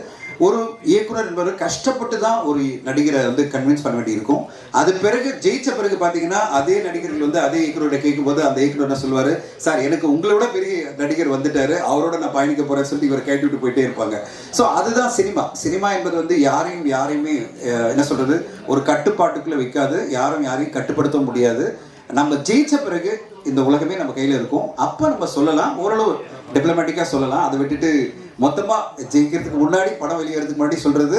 ஒரு இயக்குனர் என்பவர் கஷ்டப்பட்டு தான் ஒரு நடிகரை வந்து கன்வின்ஸ் பண்ண வேண்டியிருக்கும். அது பிறகு ஜெயிச்ச பிறகு பார்த்தீங்கன்னா அதே நடிகர்கள் வந்து அதே இயக்குனரை கேட்கும்போது அந்த இயக்குனர் என்ன சொல்லுவார், சார் எனக்கு உங்களோட பெரிய நடிகர் வந்துட்டாரு, அவரோட நான் பயணிக்க போகிறேன்னு சொல்லி இவர் கேட்டுவிட்டு போயிட்டே இருப்பாங்க. ஸோ அதுதான் சினிமா. சினிமா என்பது வந்து யாரையுமே என்ன சொல்கிறது ஒரு கட்டுப்பாட்டுக்குள்ளே வைக்காது, யாரையும் கட்டுப்படுத்த முடியாது. நம்ம ஜெயிச்ச பிறகு இந்த உலகமே நம்ம கையில் இருக்கும். அப்போ நம்ம சொல்லலாம், ஓரளவு டிப்ளமேட்டிக்காக சொல்லலாம். அதை விட்டுட்டு மொத்தமாக ஜெயிக்கிறதுக்கு முன்னாடி படம் வெளியேறதுக்கு முன்னாடி சொல்கிறது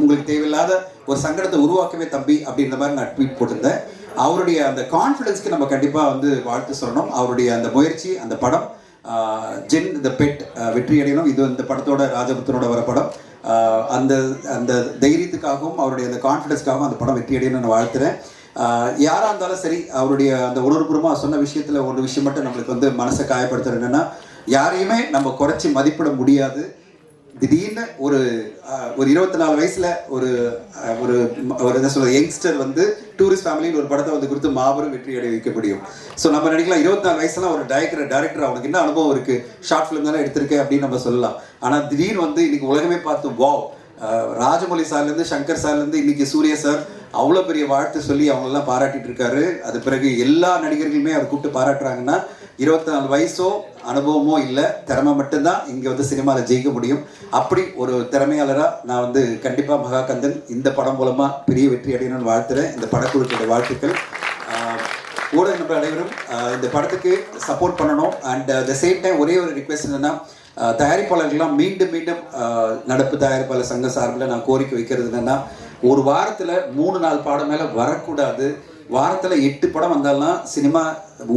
உங்களுக்கு தேவையில்லாத ஒரு சங்கடத்தை உருவாக்கவே தம்பி அப்படின்ற மாதிரி நான் ட்வீட் போட்டிருந்தேன். அவருடைய அந்த கான்ஃபிடென்ஸ்க்கு நம்ம கண்டிப்பாக வந்து வாழ்த்து சொல்லணும். அவருடைய அந்த முயற்சி, அந்த படம் ஜென் த பெட் வெற்றி அடையணும். இது இந்த படத்தோட ராஜபுத்தனோட வர படம். அந்த அந்த தைரியத்துக்காகவும் அவருடைய அந்த கான்ஃபிடென்ஸ்க்காகவும் அந்த படம் வெற்றி அடையணும்னு நான் வாழ்த்துறேன். யாராக இருந்தாலும் சரி, அவருடைய அந்த உணர்வுபூர்வமாக சொன்ன விஷயத்தில் ஒரு விஷயம் மட்டும் நம்மளுக்கு வந்து மனசை காயப்படுத்துறது என்னென்னா, யாரையுமே நம்ம குறைச்சி மதிப்பிட முடியாது. திடீர்னு ஒரு 24 வயசில் ஒரு என்ன சொல்கிறது யங்ஸ்டர் வந்து டூரிஸ்ட் ஃபேமிலின்னு ஒரு படத்தை வந்து கொடுத்து மாபெரும் வெற்றி அடைய வைக்க முடியும். ஸோ நம்ம நினைக்கலாம் 24 வயசுலாம் ஒரு டைரக்டர் அவனுக்கு என்ன அனுபவம் இருக்குது, ஷார்ட் ஃபிலிம் தானே எடுத்திருக்கேன் அப்படின்னு நம்ம சொல்லலாம். ஆனால் திடீர்னு வந்து இன்னைக்கு உலகமே பார்த்து வாவ், ராஜமௌலி சார்லேருந்து சங்கர் சார்லேருந்து இன்னைக்கு சூர்யா சார் அவ்வளோ பெரிய வாழ்த்து சொல்லி அவங்களெல்லாம் பாராட்டிட்டு இருக்காரு. அது பிறகு எல்லா நடிகர்களுமே அவர் கூப்பிட்டு பாராட்டுறாங்கன்னா 24 வயசோ அனுபவமோ இல்லை, திறமை மட்டும்தான் இங்கே வந்து சினிமாவில் ஜெயிக்க முடியும். அப்படி ஒரு திறமையாளராக நான் வந்து கண்டிப்பாக மகாகந்தன் இந்த படம் மூலமாக பெரிய வெற்றி அடையணும்னு வாழ்த்துறேன். இந்த படக்குழுக்களுடைய வாழ்த்துக்கள். ஊடக நண்பர் அனைவரும் இந்த படத்துக்கு சப்போர்ட் பண்ணணும். அண்ட் த சேம் டைம் ஒரே ஒரு ரிக்வெஸ்ட் என்னென்னா, தயாரிப்பாளர்கள்லாம் மீண்டும் நடப்பு தயாரிப்பாளர் சங்க சார்பில் நான் கோரிக்கை வைக்கிறது என்னென்னா, ஒரு வாரத்தில் 3-4 படம் மேலே வரக்கூடாது. வாரத்தில் 8 படம் வந்தாலும் சினிமா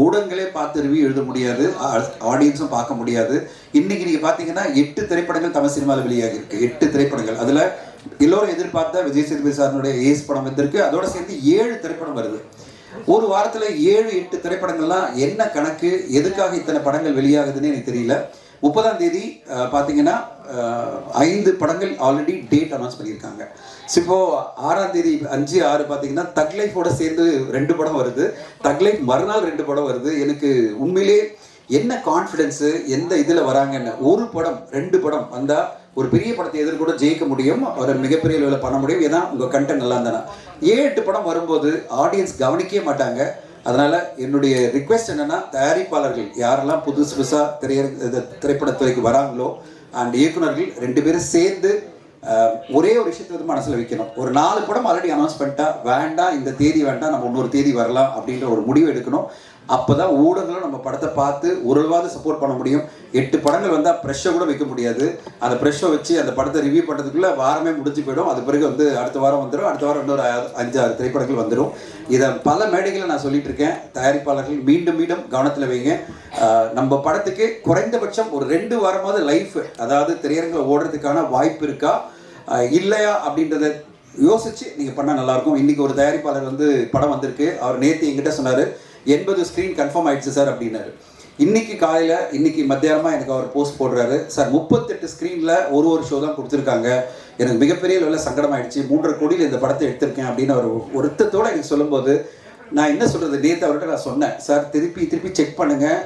ஊடகங்களே பார்த்து ரிவ்யூ எழுத முடியாது, ஆடியன்ஸும் பார்க்க முடியாது. இன்றைக்கி நீங்கள் பார்த்தீங்கன்னா 8 திரைப்படங்கள் தமிழ் சினிமாவில் வெளியாகி இருக்குது. 8 திரைப்படங்கள். அதில் எல்லோரும் எதிர்பார்த்த விஜய் சேதுபதி சாரனுடைய ஏஸ் படம் வந்திருக்கு. அதோட சேர்ந்து 7 திரைப்படம் வருது. ஒரு வாரத்தில் 7-8 திரைப்படங்கள்லாம் என்ன கணக்கு, எதுக்காக இத்தனை படங்கள் வெளியாகுதுன்னு எனக்கு தெரியல. 30ஆம் தேதி பார்த்தீங்கன்னா 5 படங்கள் ஆல்ரெடி டேட் அனௌன்ஸ் பண்ணியிருக்காங்க. ஸோ இப்போது 6ஆம் தேதி 5-6 பார்த்தீங்கன்னா தக் லைஃபோட சேர்ந்து 2 படம் வருது. தக் லைஃப் மறுநாள் 2 படம் வருது. எனக்கு உண்மையிலே என்ன கான்ஃபிடென்ஸு, எந்த இதில் வராங்கன்னு. ஒரு படம் 2 படம் வந்தால் ஒரு பெரிய படத்தை எதிர்கூட ஜெயிக்க முடியும், ஒரு மிகப்பெரிய லெவலில் பண்ண முடியும். ஏன்னா உங்கள் கண்டென்ட் நல்லா இருந்தானா. 7-8 படம் வரும்போது ஆடியன்ஸ் கவனிக்கவே மாட்டாங்க. அதனால் என்னுடைய ரிக்வெஸ்ட் என்னென்னா, தயாரிப்பாளர்கள் யாரெல்லாம் புதுசாக திரைப்படத்துறைக்கு வராங்களோ அண்ட் இயக்குனர்கள் 2 பேரும் சேர்ந்து ஒரே ஒரு விஷயத்தை வந்து மனசில் வைக்கணும். ஒரு 4 படம் ஆல்ரெடி அனௌன்ஸ் பண்ணிட்டா வேண்டாம், இந்த தேதி வேண்டாம், நம்ம இன்னொரு தேதி வரலாம் அப்படின்ற ஒரு முடிவு எடுக்கணும். அப்போ தான் ஊடகங்களும் நம்ம படத்தை பார்த்து ஓரளவாவது சப்போர்ட் பண்ண முடியும். 8 படங்கள் வந்தால் ப்ரெஷ்ஷை கூட வைக்க முடியாது. அந்த ப்ரெஷ்ஷை வச்சு அந்த படத்தை ரிவ்யூ பண்ணுறதுக்குள்ளே வாரமே முடிஞ்சு போயிடும். அது பிறகு வந்து அடுத்த வாரம் வந்துடும், அடுத்த வாரம் இன்னொரு 5-6 திரைப்படங்கள் வந்துடும். இதை பல மேடைகளை நான் சொல்லிட்டு இருக்கேன். தயாரிப்பாளர்கள் மீண்டும் கவனத்தில் வைங்க. நம்ம படத்துக்கு குறைந்தபட்சம் ஒரு 2 வாரமாவது லைஃப், அதாவது திரையரங்கில் ஓடுறதுக்கான வாய்ப்பு இருக்கா இல்லையா அப்படின்றத யோசிச்சு நீங்கள் பண்ணால் நல்லாயிருக்கும். இன்றைக்கி ஒரு தயாரிப்பாளர் வந்து படம் வந்திருக்கு, அவர் நேற்று என்கிட்ட சொன்னார் 80 ஸ்க்ரீன் கன்ஃபார்ம் ஆயிடுச்சு சார் அப்படின்னாரு. இன்னைக்கு மத்தியானமாக எனக்கு அவர் போஸ்ட் போடுறாரு, சார் 38 ஸ்க்ரீனில் ஒரு ஷோ தான் கொடுத்துருக்காங்க, எனக்கு மிகப்பெரிய லெவலில் சங்கடமாயிடுச்சு, 3.5 கோடியில் இந்த படத்தை எடுத்திருக்கேன் அப்படின்னு அவர் ஒருத்தத்தோடு எனக்கு சொல்லும்போது நான் என்ன சொல்கிறது, நேற்று அவர்கிட்ட நான் சொன்னேன், சார் திருப்பி செக் பண்ணுங்கள்,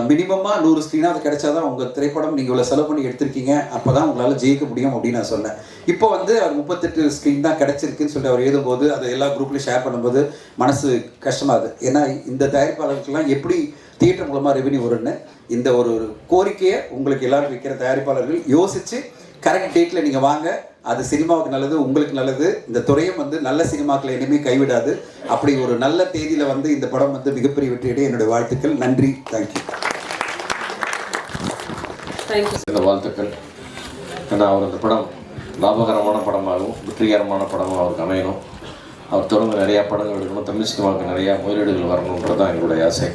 மினிமமாக 100 ஸ்க்ரீனாக கிடைச்சாதான் உங்கள் திரைப்படம் நீங்கள் இவ்வளோ செலவு பண்ணி எடுத்திருக்கீங்க, அப்போ தான் உங்களால் ஜெயிக்க முடியும் அப்படின்னு நான் சொன்னேன். இப்போ வந்து அவர் 38 ஸ்க்ரீன் தான் கிடச்சிருக்குன்னு சொல்லிட்டு அவர் எழுதும்போது அதை எல்லா குரூப்லையும் ஷேர் பண்ணும்போது மனசு கஷ்டமாகுது. ஏன்னா இந்த தயாரிப்பாளர்களுக்கெல்லாம் எப்படி தியேட்டர் மூலமாக ரெவென்யூ வரும்னு இந்த ஒரு கோரிக்கையை உங்களுக்கு எல்லாரும் வைக்கிற தயாரிப்பாளர்கள் யோசித்து கரெக்ட் டேட்டில் நீங்கள் வாங்க. அது சினிமாவுக்கு நல்லது, உங்களுக்கு நல்லது. இந்த துறையும் வந்து நல்ல சினிமாக்களை இனிமேல் கைவிடாது. அப்படி ஒரு நல்ல தேதியில் வந்து இந்த படம் வந்து மிகப்பெரிய வெற்றியடைய என்னுடைய வாழ்த்துக்கள். நன்றி. தேங்க்யூ. இந்த வாழ்த்துக்கள். ஏன்னா அவர் இந்த படம் லாபகரமான படமாகவும் வெற்றிகரமான படமாக அவருக்கு அமையணும். அவர் தொடர்ந்து நிறையா படங்கள் எடுக்கணும், தமிழ் சினிமாவுக்கு நிறையா முதலீடுகள் வரணுன்றது தான் எங்களுடைய ஆசை.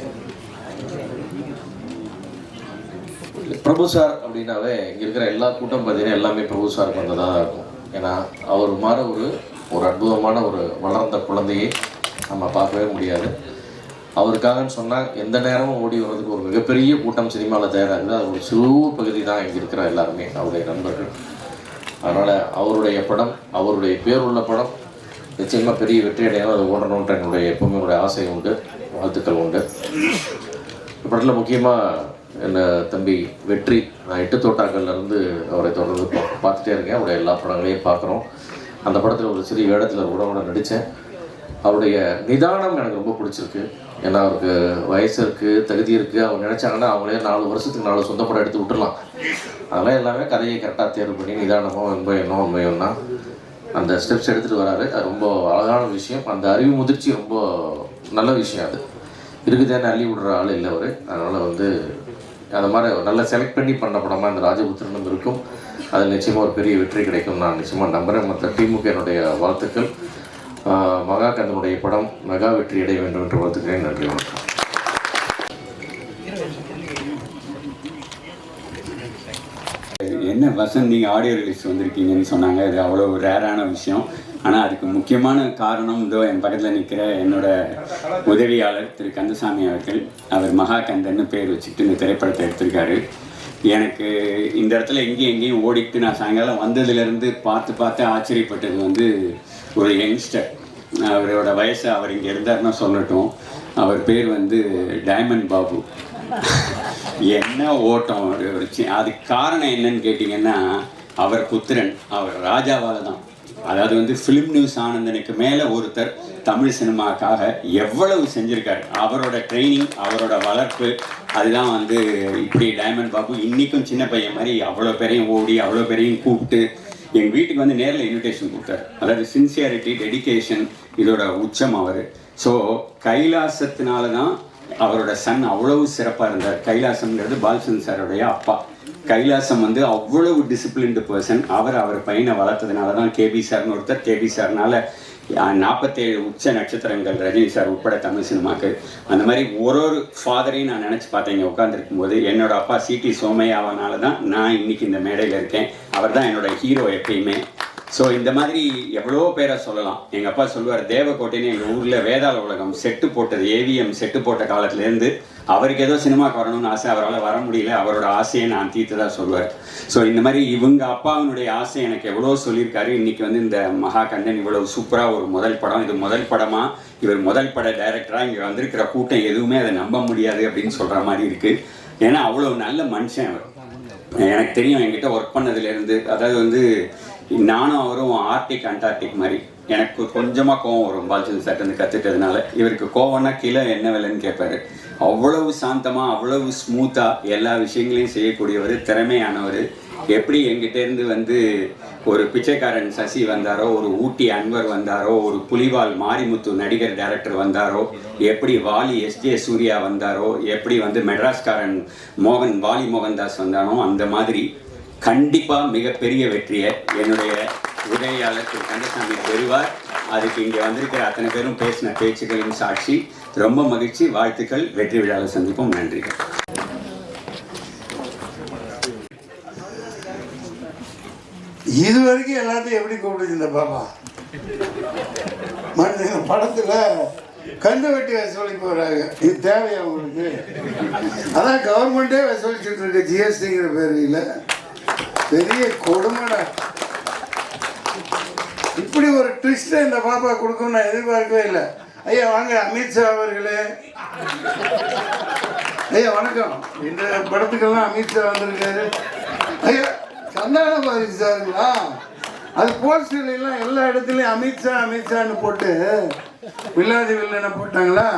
பிரபு சார் அப்படின்னாவே இங்கே இருக்கிற எல்லா கூட்டம் பார்த்தீங்கன்னா எல்லாமே பிரபு சாருக்கு வந்ததாக தான் இருக்கும். ஏன்னா அவர் மாதிரி ஒரு அற்புதமான ஒரு வளர்ந்த குழந்தையை நம்ம பார்க்கவே முடியாது. அவருக்காகன்னு சொன்னால் எந்த நேரமும் ஓடி வர்றதுக்கு ஒரு மிகப்பெரிய கூட்டம் சினிமாவில் தயாராகுது. அது ஒரு சிறு பகுதி தான் இங்கே இருக்கிற எல்லாருமே அவருடைய நண்பர்கள். அதனால் அவருடைய படம், அவருடைய பேர் உள்ள படம் நிச்சயமாக பெரிய வெற்றி அடையாமல் அதை ஓடணுன்ற என்னுடைய எப்பவுமே என்னுடைய ஆசை உண்டு, வாழ்த்துக்கள் உண்டு. படத்தில் முக்கியமாக என்ன தம்பி வெற்றி, நான் 8 தோட்டாக்கள்லேருந்து அவரை தொடர்ந்து பார்த்துட்டே இருக்கேன். அவருடைய எல்லா படங்களையும் பார்க்குறோம். அந்த படத்தில் ஒரு சிறிய வேடத்தில் கூட நடித்தேன். அவருடைய நிதானம் எனக்கு ரொம்ப பிடிச்சிருக்கு. ஏன்னா அவருக்கு வயசு இருக்குது, தகுதி இருக்குது. அவங்க நினச்சாங்கன்னா அவங்களே 4 வருஷத்துக்கு 4 சொந்த படம் எடுத்து விட்டுடலாம். அதெல்லாம் எல்லாமே கதையை கரெக்டாக தேர்வு பண்ணி நிதானமாக உண்மையன்னா அந்த ஸ்டெப்ஸ் எடுத்துகிட்டு வராரு. அது ரொம்ப அழகான விஷயம். அந்த அறிவு முதிர்ச்சி ரொம்ப நல்ல விஷயம். அது இருக்குதானே அள்ளி விடுற ஆள் இல்லை அவர். அதனால் வந்து அந்த மாதிரி நல்லா செலக்ட் பண்ணி பண்ண படமாக இந்த ராஜபுத்திரனும் இருக்கும். அதில் நிச்சயமாக ஒரு பெரிய வெற்றி கிடைக்கும் நான் நிச்சயமாக நம்புகிறேன். மற்ற டீமுக்கு என்னுடைய வாழ்த்துக்கள். மகாகந்தனுடைய படம் மெகா வெற்றி அடைய வேண்டும் என்று வாழ்த்துக்கிறேன். நன்றி, வணக்கம். என்ன வசந்த், நீங்கள் ஆடியோ ரிலீஸ் வந்திருக்கீங்கன்னு சொன்னாங்க. இது அவ்வளோ ரேரான விஷயம். ஆனால் அதுக்கு முக்கியமான காரணம் இதோ என் பக்கத்தில் நிற்கிற என்னோட உதவியாளர் திரு கந்தசாமி அவர்கள். அவர் மகாகந்தன்னு பேர் வச்சுக்கிட்டு இந்த திரைப்படத்தை எடுத்திருக்காரு. எனக்கு இந்த இடத்துல எங்கேயும் ஓடிட்டு நான் சாயங்காலம் வந்ததுலேருந்து பார்த்து ஆச்சரியப்பட்டது வந்து ஒரு யங்ஸ்டர். அவரோட வயசு, அவர் இங்கே இருந்தாருன்னா சொல்லட்டும், அவர் பேர் வந்து டைமண்ட் பாபு. என்ன ஓட்டம்! அதுக்கு காரணம் என்னன்னு கேட்டிங்கன்னா, அவர் புத்திரன், அவர் ராஜாவால் தான். அதாவது வந்து ஃபிலிம் நியூஸ் ஆனந்தனுக்கு மேலே ஒருத்தர் தமிழ் சினிமாக்காக எவ்வளவு செஞ்சுருக்காரு. அவரோட ட்ரைனிங், அவரோட வளர்ப்பு, அதுதான் வந்து இப்படி டைமண்ட் பாபு இன்றைக்கும் சின்ன பையன் மாதிரி அவ்வளோ பேரையும் ஓடி அவ்வளோ பேரையும் கூப்பிட்டு எங்கள் வீட்டுக்கு வந்து நேரில் இன்விடேஷன் கொடுத்தாரு. அதாவது சின்சியாரிட்டி, டெடிகேஷன், இதோட உச்சம் அவர். ஸோ கைலாசத்தினால தான் அவரோட சன் அவ்வளவு சிறப்பாக இருந்தார். கைலாசம்ங்கிறது பால்சன் சாரோடைய அப்பா. கைலாசம் வந்து அவ்வளவு டிசிப்ளின்டு பர்சன். அவர் பையனை வளர்த்ததுனால தான் கேபி சார்னு ஒருத்தர், கேபி சார்னால 47 உச்ச நட்சத்திரங்கள் ரஜினி சார் உட்பட தமிழ் சினிமாக்கு. அந்த மாதிரி ஒரு ஃபாதரையும் நான் நினச்சி பார்த்தேன். இங்கே உட்காந்துருக்கும் போது என்னோட அப்பா சிடி சோமையாவனால தான் நான் இன்னைக்கு இந்த மேடையில் இருக்கேன். அவர் தான் என்னோட ஹீரோ எப்பயுமே. ஸோ இந்த மாதிரி எவ்வளோ பேரை சொல்லலாம். எங்கள் அப்பா சொல்லுவார், தேவக்கோட்டைன்னு எங்கள் ஊரில் வேதாள உலகம் செட்டு போட்டது, ஏவிஎம் செட்டு போட்ட காலத்துலேருந்து அவருக்கு ஏதோ சினிமாவுக்கு வரணும்னு ஆசை, அவரால் வர முடியல. அவரோட ஆசையை நான் தீர்த்ததாக சொல்லுவார். ஸோ இந்த மாதிரி இவங்க அப்பாவினுடைய ஆசை எனக்கு எவ்வளோ சொல்லியிருக்காரு. இன்றைக்கி வந்து இந்த மகாகந்தன் இவ்வளவு சூப்பராக ஒரு முதல் படம், இது முதல் படமாக, இவர் முதல் பட டைரக்டராக இங்கே வந்திருக்கிற கூட்டம் எதுவுமே அதை நம்ப முடியாது அப்படின்னு சொல்கிற மாதிரி இருக்குது. ஏன்னா அவ்வளோ நல்ல மனுஷன் அவர். எனக்கு தெரியும், என்கிட்ட ஒர்க் பண்ணதுலேருந்து. அதாவது வந்து நானும் அவரும் ஆர்டிக் அண்டார்டிக் மாதிரி. எனக்கு கொஞ்சமாக கோவம் வரும் பால்சன் சட்டன்னு கற்றுட்டதுனால. இவருக்கு கோவம்னா கீழே என்ன விலைன்னு கேட்பாரு. அவ்வளவு சாந்தமாக, அவ்வளவு ஸ்மூத்தாக எல்லா விஷயங்களையும் செய்யக்கூடியவர், திறமையானவர். எப்படி எங்கிட்டேருந்து வந்து ஒரு பிச்சைக்காரன் சசி வந்தாரோ, ஒரு ஊட்டி அன்வர் வந்தாரோ, ஒரு புலிவால் மாரிமுத்து நடிகர் டைரக்டர் வந்தாரோ, எப்படி வாலி எஸ்ஜே சூர்யா வந்தாரோ, எப்படி வந்து மெட்ராஸ்காரன் வாலி மோகன்தாஸ் வந்தானோ, அந்த மாதிரி கண்டிப்பாக மிகப்பெரிய வெற்றியை என்னுடைய உதவியாளர் திரு கந்தசாமி பெறுவார். அதுக்கு இங்கே வந்திருக்கிற அத்தனை பேரும் பேசின பேச்சுக்களின் சாட்சி. ரொம்ப மகிழ்ச்சி, வாழ்த்துக்கள். வெற்றி விழாவில் சந்திப்போம். நன்றி. இது வரைக்கும் எல்லாத்தையும் எப்படி கூப்பிடுச்சு இந்த பாப்பா? மனுஷங்க படத்தில் கந்து வெட்டி வசூலிக்க போகிறாங்க. இது தேவையா உங்களுக்கு? அதான் கவர்மெண்ட்டே வசூலிச்சுட்டு இருக்கு ஜிஎஸ்டிங்கிற பேரில். பெரிய கொடுமைடா. இப்படி ஒரு ட்விஸ்ட்டை இந்த பாப்பா கொடுக்கணும்னு நான் எதிர்பார்க்கவே இல்லை. ஐயா வாங்க அமித்ஷா அவர்களே. ஐயா வணக்கம். இந்த படத்துக்கெல்லாம் அமித்ஷா வந்திருக்காரு. ஐயா சந்தான பாரதி சாருங்களா? அது போஸ்டர்லாம் எல்லா இடத்துலையும் அமித்ஷான்னு போட்டு வில்லாதி வில்லனை போட்டாங்களா?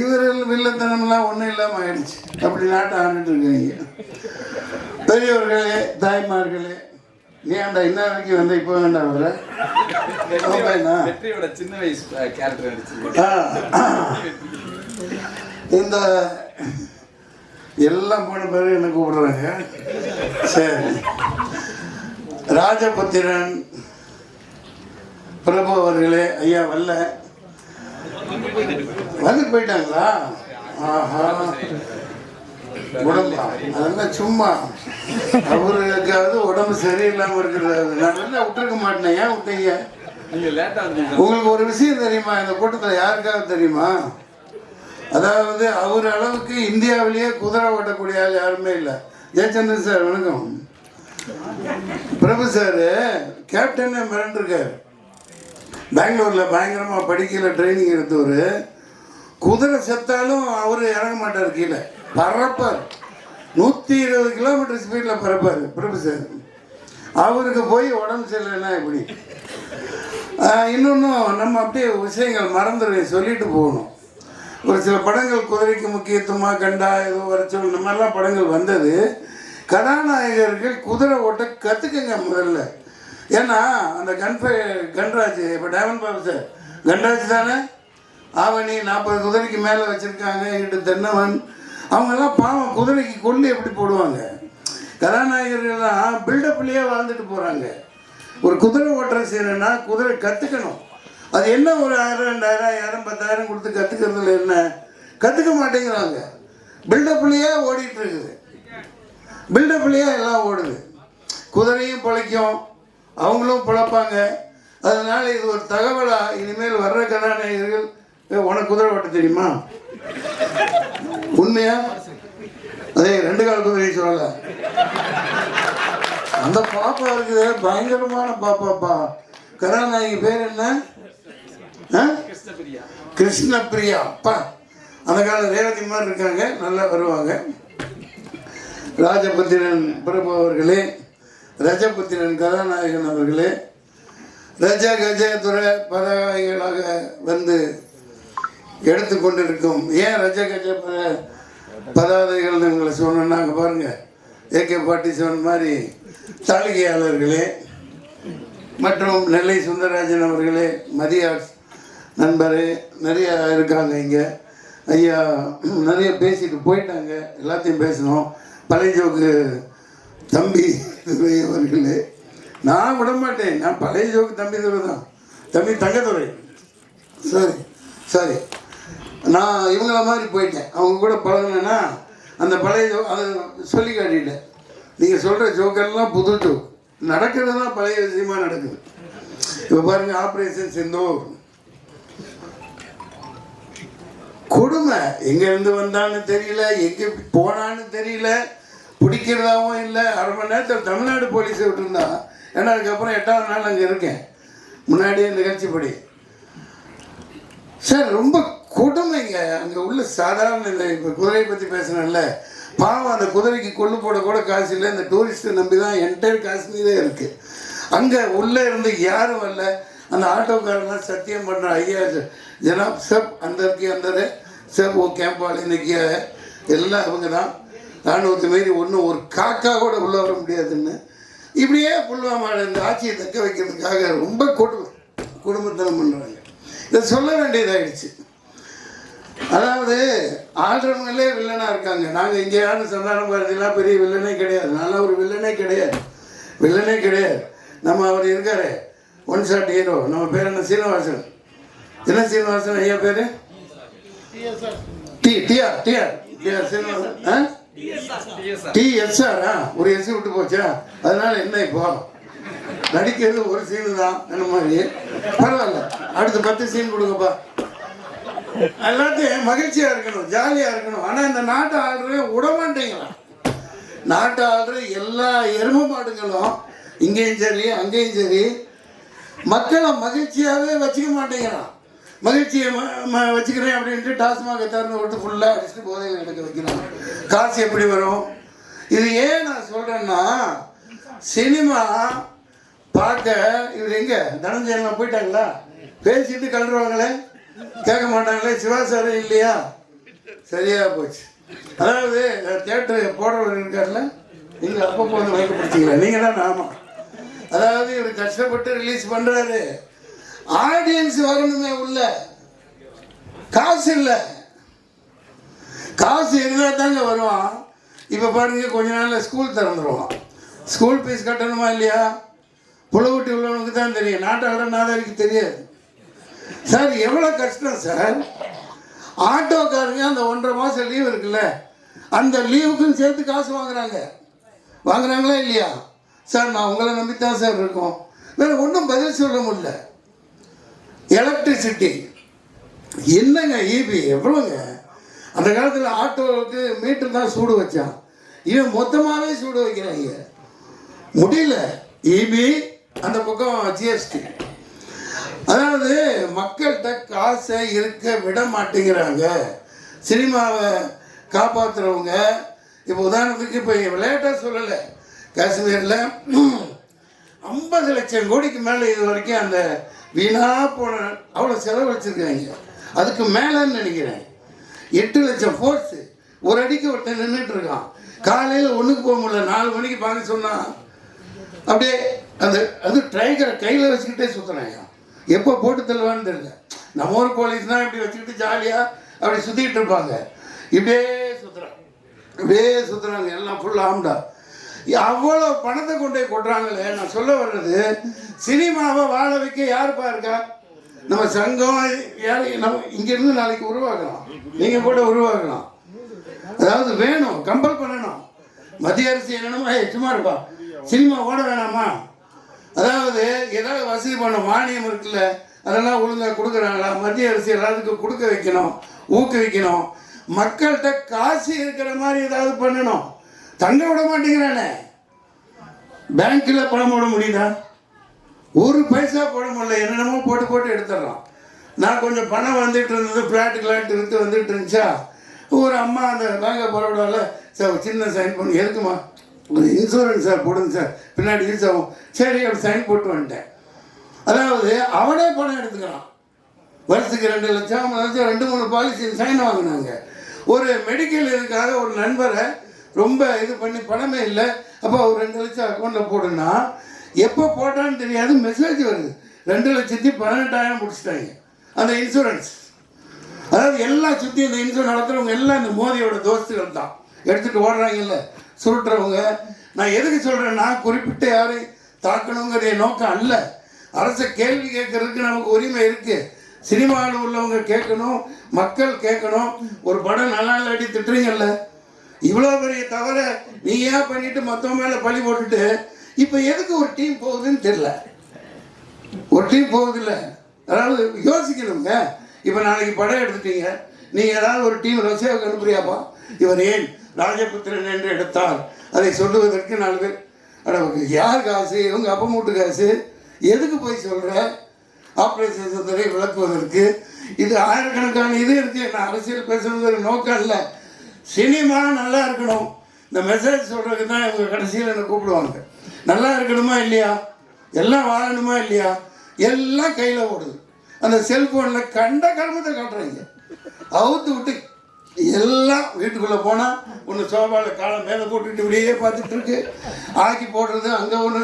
இவர்கள் வில்லத்தனம்லாம் ஒன்றும் இல்லாமல் ஆயிடுச்சு. அப்படி நாட்டை ஆண்டுட்டு இருக்காங்க. பெரியவர்களே, தாய்மார்களே, நீ ஆண்டா இன்ன வரைக்கும் வந்து இப்போ வேண்டாம் வர சின்ன வயசு கேரக்டர் இந்த எல்லாம் போன பிறகு என்ன கூப்பிடுறாங்க. சரி, ராஜபுத்திரன் பிரபு அவர்களே, ஐயா வரல, வந்து போயிட்டாங்களா? ஆஹா, உடம்பா அதெல்லாம் சும்மா அவருக்காவது உடம்பு சரியில்லாமல் இருக்கிறது. நான் நல்லா விட்டுருக்க மாட்டேன். ஏன் விட்டீங்க? உங்களுக்கு ஒரு விஷயம் தெரியுமா? இந்த கூட்டத்தில் யாருக்காவது தெரியுமா? அதாவது அவர் அளவுக்கு இந்தியாவிலேயே குதிரை ஓட்டக்கூடிய ஆள் யாருமே இல்லை. ஜெயச்சந்திரன் சார் வணக்கம். பிரபு சார் கேப்டனே மிரண்டிருக்காரு. பெங்களூரில் பயங்கரமாக படிக்கல ட்ரைனிங் எடுத்தவர். குதிரை செத்தாலும் அவர் இறங்க மாட்டார், கீழே பறப்பார். 120 கிலோமீட்டர் ஸ்பீடில் பறப்பார் பிரபு சார். அவருக்கு போய் உடம்பு சரியில்லைன்னா எப்படி? இன்னொன்றும் நம்ம அப்படியே விஷயங்கள் மறந்துடுவேன், சொல்லிட்டு போகணும். ஒரு சில படங்கள் குதிரைக்கு முக்கியத்துவமாக கண்டா ஏதோ வரைச்சோம், இந்த மாதிரிலாம் படங்கள் வந்தது. கதாநாயகர்கள் குதிரை ஓட்ட கற்றுக்குங்க முதல்ல. ஏன்னா அந்த கன்ராஜ், இப்போ டைமண்ட் பாபு சார் கன்ராஜ் தானே, ஆவணி 40 குதிரைக்கு மேலே வச்சுருக்காங்க. எங்கிட்ட தென்னவன், அவங்கெல்லாம் பாவம் குதிரைக்கு கொல்லி எப்படி போடுவாங்க. கதாநாயகர்கள்லாம் பில்டப்லேயே வாழ்ந்துட்டு போகிறாங்க. ஒரு குதிரை ஓட்டுற செய்யணுன்னா குதிரை கற்றுக்கணும். அது என்ன ஒரு 1000, 2000, 10,000 கொடுத்து கற்றுக்கிறதுல என்ன? கற்றுக்க மாட்டேங்கிறாங்க. பில்டப்லேயே ஓடிட்டு இருக்குது. பில்டப்லேயே எல்லாம் ஓடுது. குதிரையும் பிழைக்கும், அவங்களும் பிழைப்பாங்க. அதனால் இது ஒரு தகவலாக இனிமேல் வர்ற கதாநாயகர்கள், உனக்கு குதிரை ஓட்ட தெரியுமா? உண்மையா? அதே 2 கால் குதிரை சொல்லலை. அந்த பாப்பா இருக்குது, பயங்கரமான பாப்பாப்பா. கதாநாயகி பேர் என்ன? கிருஷ்ணபிரியா. அப்பா அந்த கால ரேவதி மாதிரி இருக்காங்க, நல்லா வருவாங்க. ராஜபுத்திரன் பிரபு அவர்களே, ரஜபுத்திரன் கதாநாயகன் அவர்களே, ரஜ கஜதுர பதாகைகளாக வந்து எடுத்துக்கொண்டிருக்கும். ஏன் ரஜ கஜ பதாதைகள்னு உங்களை சொன்னோன்னா, அங்கே பாருங்கள், AK-47 மாதிரி தாளிகையாளர்களே மற்றும் நெல்லை சுந்தரராஜன் அவர்களே, மதியாஸ் நண்பரே, நிறைய இருக்காங்க இங்கே. ஐயா நிறைய பேசிட்டு போயிட்டாங்க, எல்லாத்தையும் பேசணும். பழைய ஜோக்கு தம்பி துரை அவர்களே, நான் விட மாட்டேன். நான் பழைய ஜோக்கு தம்பி துரை தான், தம்பி தங்கத்துறை. சரி சரி, நான் இவங்கள மாதிரி போயிட்டேன். அவங்க கூட பழகினேன்னா அந்த பழைய ஜோக் அதை சொல்லி காட்டிட்டேன். நீங்கள் சொல்கிற ஜோக்கெல்லாம் புது ஜோக், நடக்கிறது தான் பழைய விஷயமா நடக்குது. இப்போ பாருங்கள், ஆப்ரேஷன் சிந்தூர் கொடுமை. எங்கேருந்து வந்தான்னு தெரியல, எங்கே போனான்னு தெரியல, பிடிக்கிறதாவும் இல்லை. 1/2 மணி நேரத்தில் தமிழ்நாடு போலீஸை விட்டுருந்தா. ஏன்னா அதுக்கப்புறம் 8ஆவது நாள் அங்கே இருக்கேன், முன்னாடியே நிகழ்ச்சிப்படி. சார் ரொம்ப கொடுமைங்க. அங்கே உள்ள சாதாரண இந்த இப்போ குதிரையை பற்றி பேசுனேன்ல, பாவம் அந்த குதிரைக்கு கொள்ளு போட கூட காசு இல்லை. இந்த டூரிஸ்ட்டை நம்பி தான் என்டையர் காஷ்மீரே இருக்குது. அங்கே உள்ளே இருந்து யாரும் வரல. அந்த ஆட்டோக்காரெல்லாம் சத்தியம் பண்ணுற, ஐயா ஜனாப் சப் அந்தருக்கு சப் ஓ கேம்ப் வாலே இன்னைக்கு எல்லாம் இவங்க தான், ராணுவத்தை மாரி ஒன்றும் ஒரு காக்கா கூட உள்ளே வர முடியாதுன்னு. இப்படியே புல்வாமாவில் இந்த ஆட்சியை தக்க வைக்கிறதுக்காக ரொம்ப குடும்பத்தனம் பண்ணுறாங்க. இதை சொல்ல வேண்டியதாகிடுச்சு. அதாவது ஆள்றவங்களே வில்லனாக இருக்காங்க. நாங்கள் இங்கே யாரும் சந்தான பாரதியெல்லாம் பெரிய வில்லனே கிடையாது. நான்லாம் ஒரு வில்லனே கிடையாது. நம்ம அவர் இருக்காரு, ஒன் ஷாட் ஹீரோ. நம்ம பேர் என்ன? சீனிவாசன். என்ன சீனிவாசன் ஐயா பேர்? டிஆர் சீனிவாசன். TSR. ஒரு எஸ் விட்டு போச்சா? அதனால என்ன இப்போ நடிக்கிறது ஒரு சீனு தான் என்ன மாதிரி. பரவாயில்ல, அடுத்து 10 சீன் கொடுங்கப்பா. எல்லாத்தையும் மகிழ்ச்சியாக இருக்கணும், ஜாலியாக இருக்கணும். ஆனால் இந்த நாட்டை ஆள்றவே விட மாட்டேங்கிறான். நாட்டை ஆள்ற எல்லா எருமை மாடுகளும் இங்கேயும் சரி அங்கேயும் சரி மக்களை மகிழ்ச்சியாகவே வச்சுக்க மாட்டேங்கிறான். மகிழ்ச்சியை வச்சுக்கிறேன் அப்படின்ட்டு டாஸ்மாக திறந்து விட்டு ஃபுல்லாக அடிச்சுட்டு போதையில் எடுக்க வைக்கிறாங்க. காசு எப்படி வரும்? இது ஏன் நான் சொல்கிறேன்னா, சினிமா பார்க்க இவர் எங்கே தனஞ்சயன்லாம் போயிட்டாங்களா? பேசிட்டு கலருவாங்களே, கேட்க மாட்டாங்களே. சிவா சார் இல்லையா? சரியாக போச்சு. அதாவது தேட்டரு போடுறவர் இருக்கார்ல, நீங்கள் அப்பப்போ வந்து வைக்கப்படுத்திங்களா? நீங்கள் தான் ஆமாம். அதாவது இவர் கஷ்டப்பட்டு ரிலீஸ் பண்ணுறாரு, ஆடியன்ஸ் வரணுமே உள்ள. காசு இல்லை, காசு இருந்தால் தாங்க வருவான். இப்போ பாருங்க, கொஞ்ச நாளில் ஸ்கூல் திறந்துருவான். ஸ்கூல் ஃபீஸ் கட்டணுமா இல்லையா? புலவுட்டி உள்ளவனுக்கு தான் தெரியும், நாட்டாள நாதாரிக்கு தெரியாது. சார் எவ்வளோ கஷ்டம் சார். ஆட்டோக்காரங்க அந்த 1.5 மாதம் லீவ் இருக்குல்ல, அந்த லீவுக்கும் சேர்த்து காசு வாங்குறாங்களா இல்லையா? சார் நான் உங்களை நம்பித்தான் சார் இருக்கோம். வேறு ஒன்றும் பதில் சொல்ல முடியல. எலக்ட்ரிசிட்டி என்னங்க, ஈபி எவ்வளோங்க? அந்த காலத்தில் ஆட்டோவுக்கு மீட்டர் தான் சூடு வச்சான், இவன் மொத்தமாகவே சூடு வைக்கிறாங்க. முடியல. ஈபி அந்த பக்கம் ஜிஎஸ்டி. அதாவது மக்கள்கிட்ட காசை இருக்க விட மாட்டேங்கிறாங்க. சினிமாவை காப்பாற்றுறவங்க இப்போ உதாரணத்துக்கு இப்போ விளையாட்டாக சொல்லலை, காஷ்மீரில் 50 லட்சம் கோடிக்கு மேலே இது வரைக்கும் அந்த வீணாக போன அவ்வளோ செலவழிச்சிருக்காங்க. அதுக்கு மேலேன்னு நினைக்கிறேன். 8 லட்சம் ஃபோர்ஸு ஒரு அடிக்கு ஒருத்தன் நின்றுட்டு இருக்கான். காலையில் ஒன்றுக்கு போக முடியல, 4 மணிக்கு பார்க்க சொன்னால் அப்படியே அது ட்ரைகரை கையில் வச்சுக்கிட்டே சுற்றுறாங்க. எப்போ போட்டு தள்ளுவான்னு தெரியல. நம்ம ஊர் போலீஸ்னால் இப்படி வச்சுக்கிட்டு ஜாலியாக அப்படி சுற்றிக்கிட்டு இருப்பாங்க. இப்படியே சுற்றுறாங்க எல்லாம் ஃபுல் ஆம்டா. அவ்வளோ பணத்தை கொண்டு போய் கொட்டுறாங்களே. நான் சொல்ல வர்றது, சினிமாவை வாழ வைக்க யாருப்பா இருக்கா? நம்ம சங்கம் நம்ம இங்கேருந்து நாளைக்கு உருவாக்கலாம், நீங்கள் கூட உருவாக்கலாம். அதாவது வேணும், கம்பல் பண்ணணும். மத்திய அரசு என்னென்னமோ சும்மா இருப்பா, சினிமா ஓட வேணாமா? அதாவது ஏதாவது வசதி பண்ண மானியம் இருக்குல்ல, அதெல்லாம் ஒழுங்காக கொடுக்குறாங்களா? மத்திய அரசு எல்லாத்துக்கும் கொடுக்க வைக்கணும், ஊக்குவிக்கணும். மக்கள்கிட்ட காசு இருக்கிற மாதிரி ஏதாவது பண்ணணும். தங்க விட மாட்டேங்கிறானே. பேங்க்கில் பணம் போட முடியுதா? ஒரு பைசா போட முடியல, என்னென்னமோ போட்டு எடுத்துடுறான். நான் கொஞ்சம் பணம் வந்துட்டு இருந்தது, ஃப்ளாட்டு விற்று வந்துட்டு இருந்துச்சா, ஒரு அம்மா அந்த பேங்க பரவாயில்ல சார், சின்ன சைன் பண்ணி, எதுக்குமா? ஒரு இன்சூரன்ஸ் சார் போடுங்க சார், பின்னாடி யூஸ் ஆகும். சரி, அப்படி சைன் போட்டு வந்துட்டேன். அதாவது அவனே பணம் எடுத்துக்கிறான். வருஷத்துக்கு 2 லட்சம் 2-3 பாலிசி சைன் வாங்கினாங்க. ஒரு மெடிக்கல் இதுக்காக ஒரு நண்பரை ரொம்ப இது பண்ணி பணமே இல்லை, அப்போ ஒரு 2 லட்சம் அக்கௌண்ட்டில் போடுன்னா எப்போ போட்டான்னு தெரியாது, மெசேஜ் வருது 2,18,000 முடிச்சிட்டாங்க அந்த இன்சூரன்ஸ். அதாவது எல்லாம் சுற்றி இந்த இன்சூரன்ஸ் நடத்துகிறவங்க எல்லாம் இந்த மோதியோட தோஸ்துகள் தான் எடுத்துகிட்டு ஓடுறாங்கல்ல, சுருட்டுறவங்க. நான் எதுக்கு சொல்கிறேன்னா, குறிப்பிட்ட யாரையும் தாக்கணுங்கிற நோக்கம் அல்ல. அரசை கேள்வி கேட்கறதுக்கு நமக்கு உரிமை இருக்குது. சினிமாவில் உள்ளவங்க கேட்கணும், மக்கள் கேட்கணும். ஒரு படம் நல்லா இல்லாட்டி திட்டுறீங்கல்ல, இவ்வளோ பெரிய தவிர நீ ஏன் பண்ணிட்டு மற்றவங்க மேலே பழி போட்டுட்டு இப்போ எதுக்கு ஒரு டீம் போகுதுன்னு தெரியல. ஒரு டீம் போகுதில்ல, அதாவது யோசிக்கணுங்க. இப்போ நாளைக்கு படம் எடுத்துட்டீங்க, நீங்கள் ஏதாவது ஒரு டீம் ரஷ்யாவுக்கு அனுப்புறியாப்பா? இவர் ஏன் ராஜபுத்திரன் என்று எடுத்தார் அதை சொல்லுவதற்கு 4 பேர். அட யார் காசு? இவங்க அப்பா மூட்டு காசு. எதுக்கு போய் சொல்கிற? ஆப்ரேஷன் சந்தரை விளக்குவதற்கு. இது ஆயிரக்கணக்கான இது இருக்குது. நான் அரசியல் பேசணுங்கிற நோக்கம் இல்லை. சினிமா நல்லா இருக்கணும், இந்த மெசேஜ் சொல்கிறதுக்கு தான் இவங்க கடைசியில் என்னை கூப்பிடுவாங்க. நல்லா இருக்கணுமா இல்லையா? எல்லாம் வாழணுமா இல்லையா? எல்லாம் கையில் ஓடுது. அந்த செல்ஃபோனில் கண்ட கர்மத்தை காட்டுறாங்க. அவுத்து விட்டு எல்லாம் வீட்டுக்குள்ளே போனால் ஒன்று சோபாவில் காலம் மேலே போட்டுக்கிட்டு இப்படியே பார்த்துட்டு இருக்கு. ஆக்கி போடுறது, அங்கே ஒன்று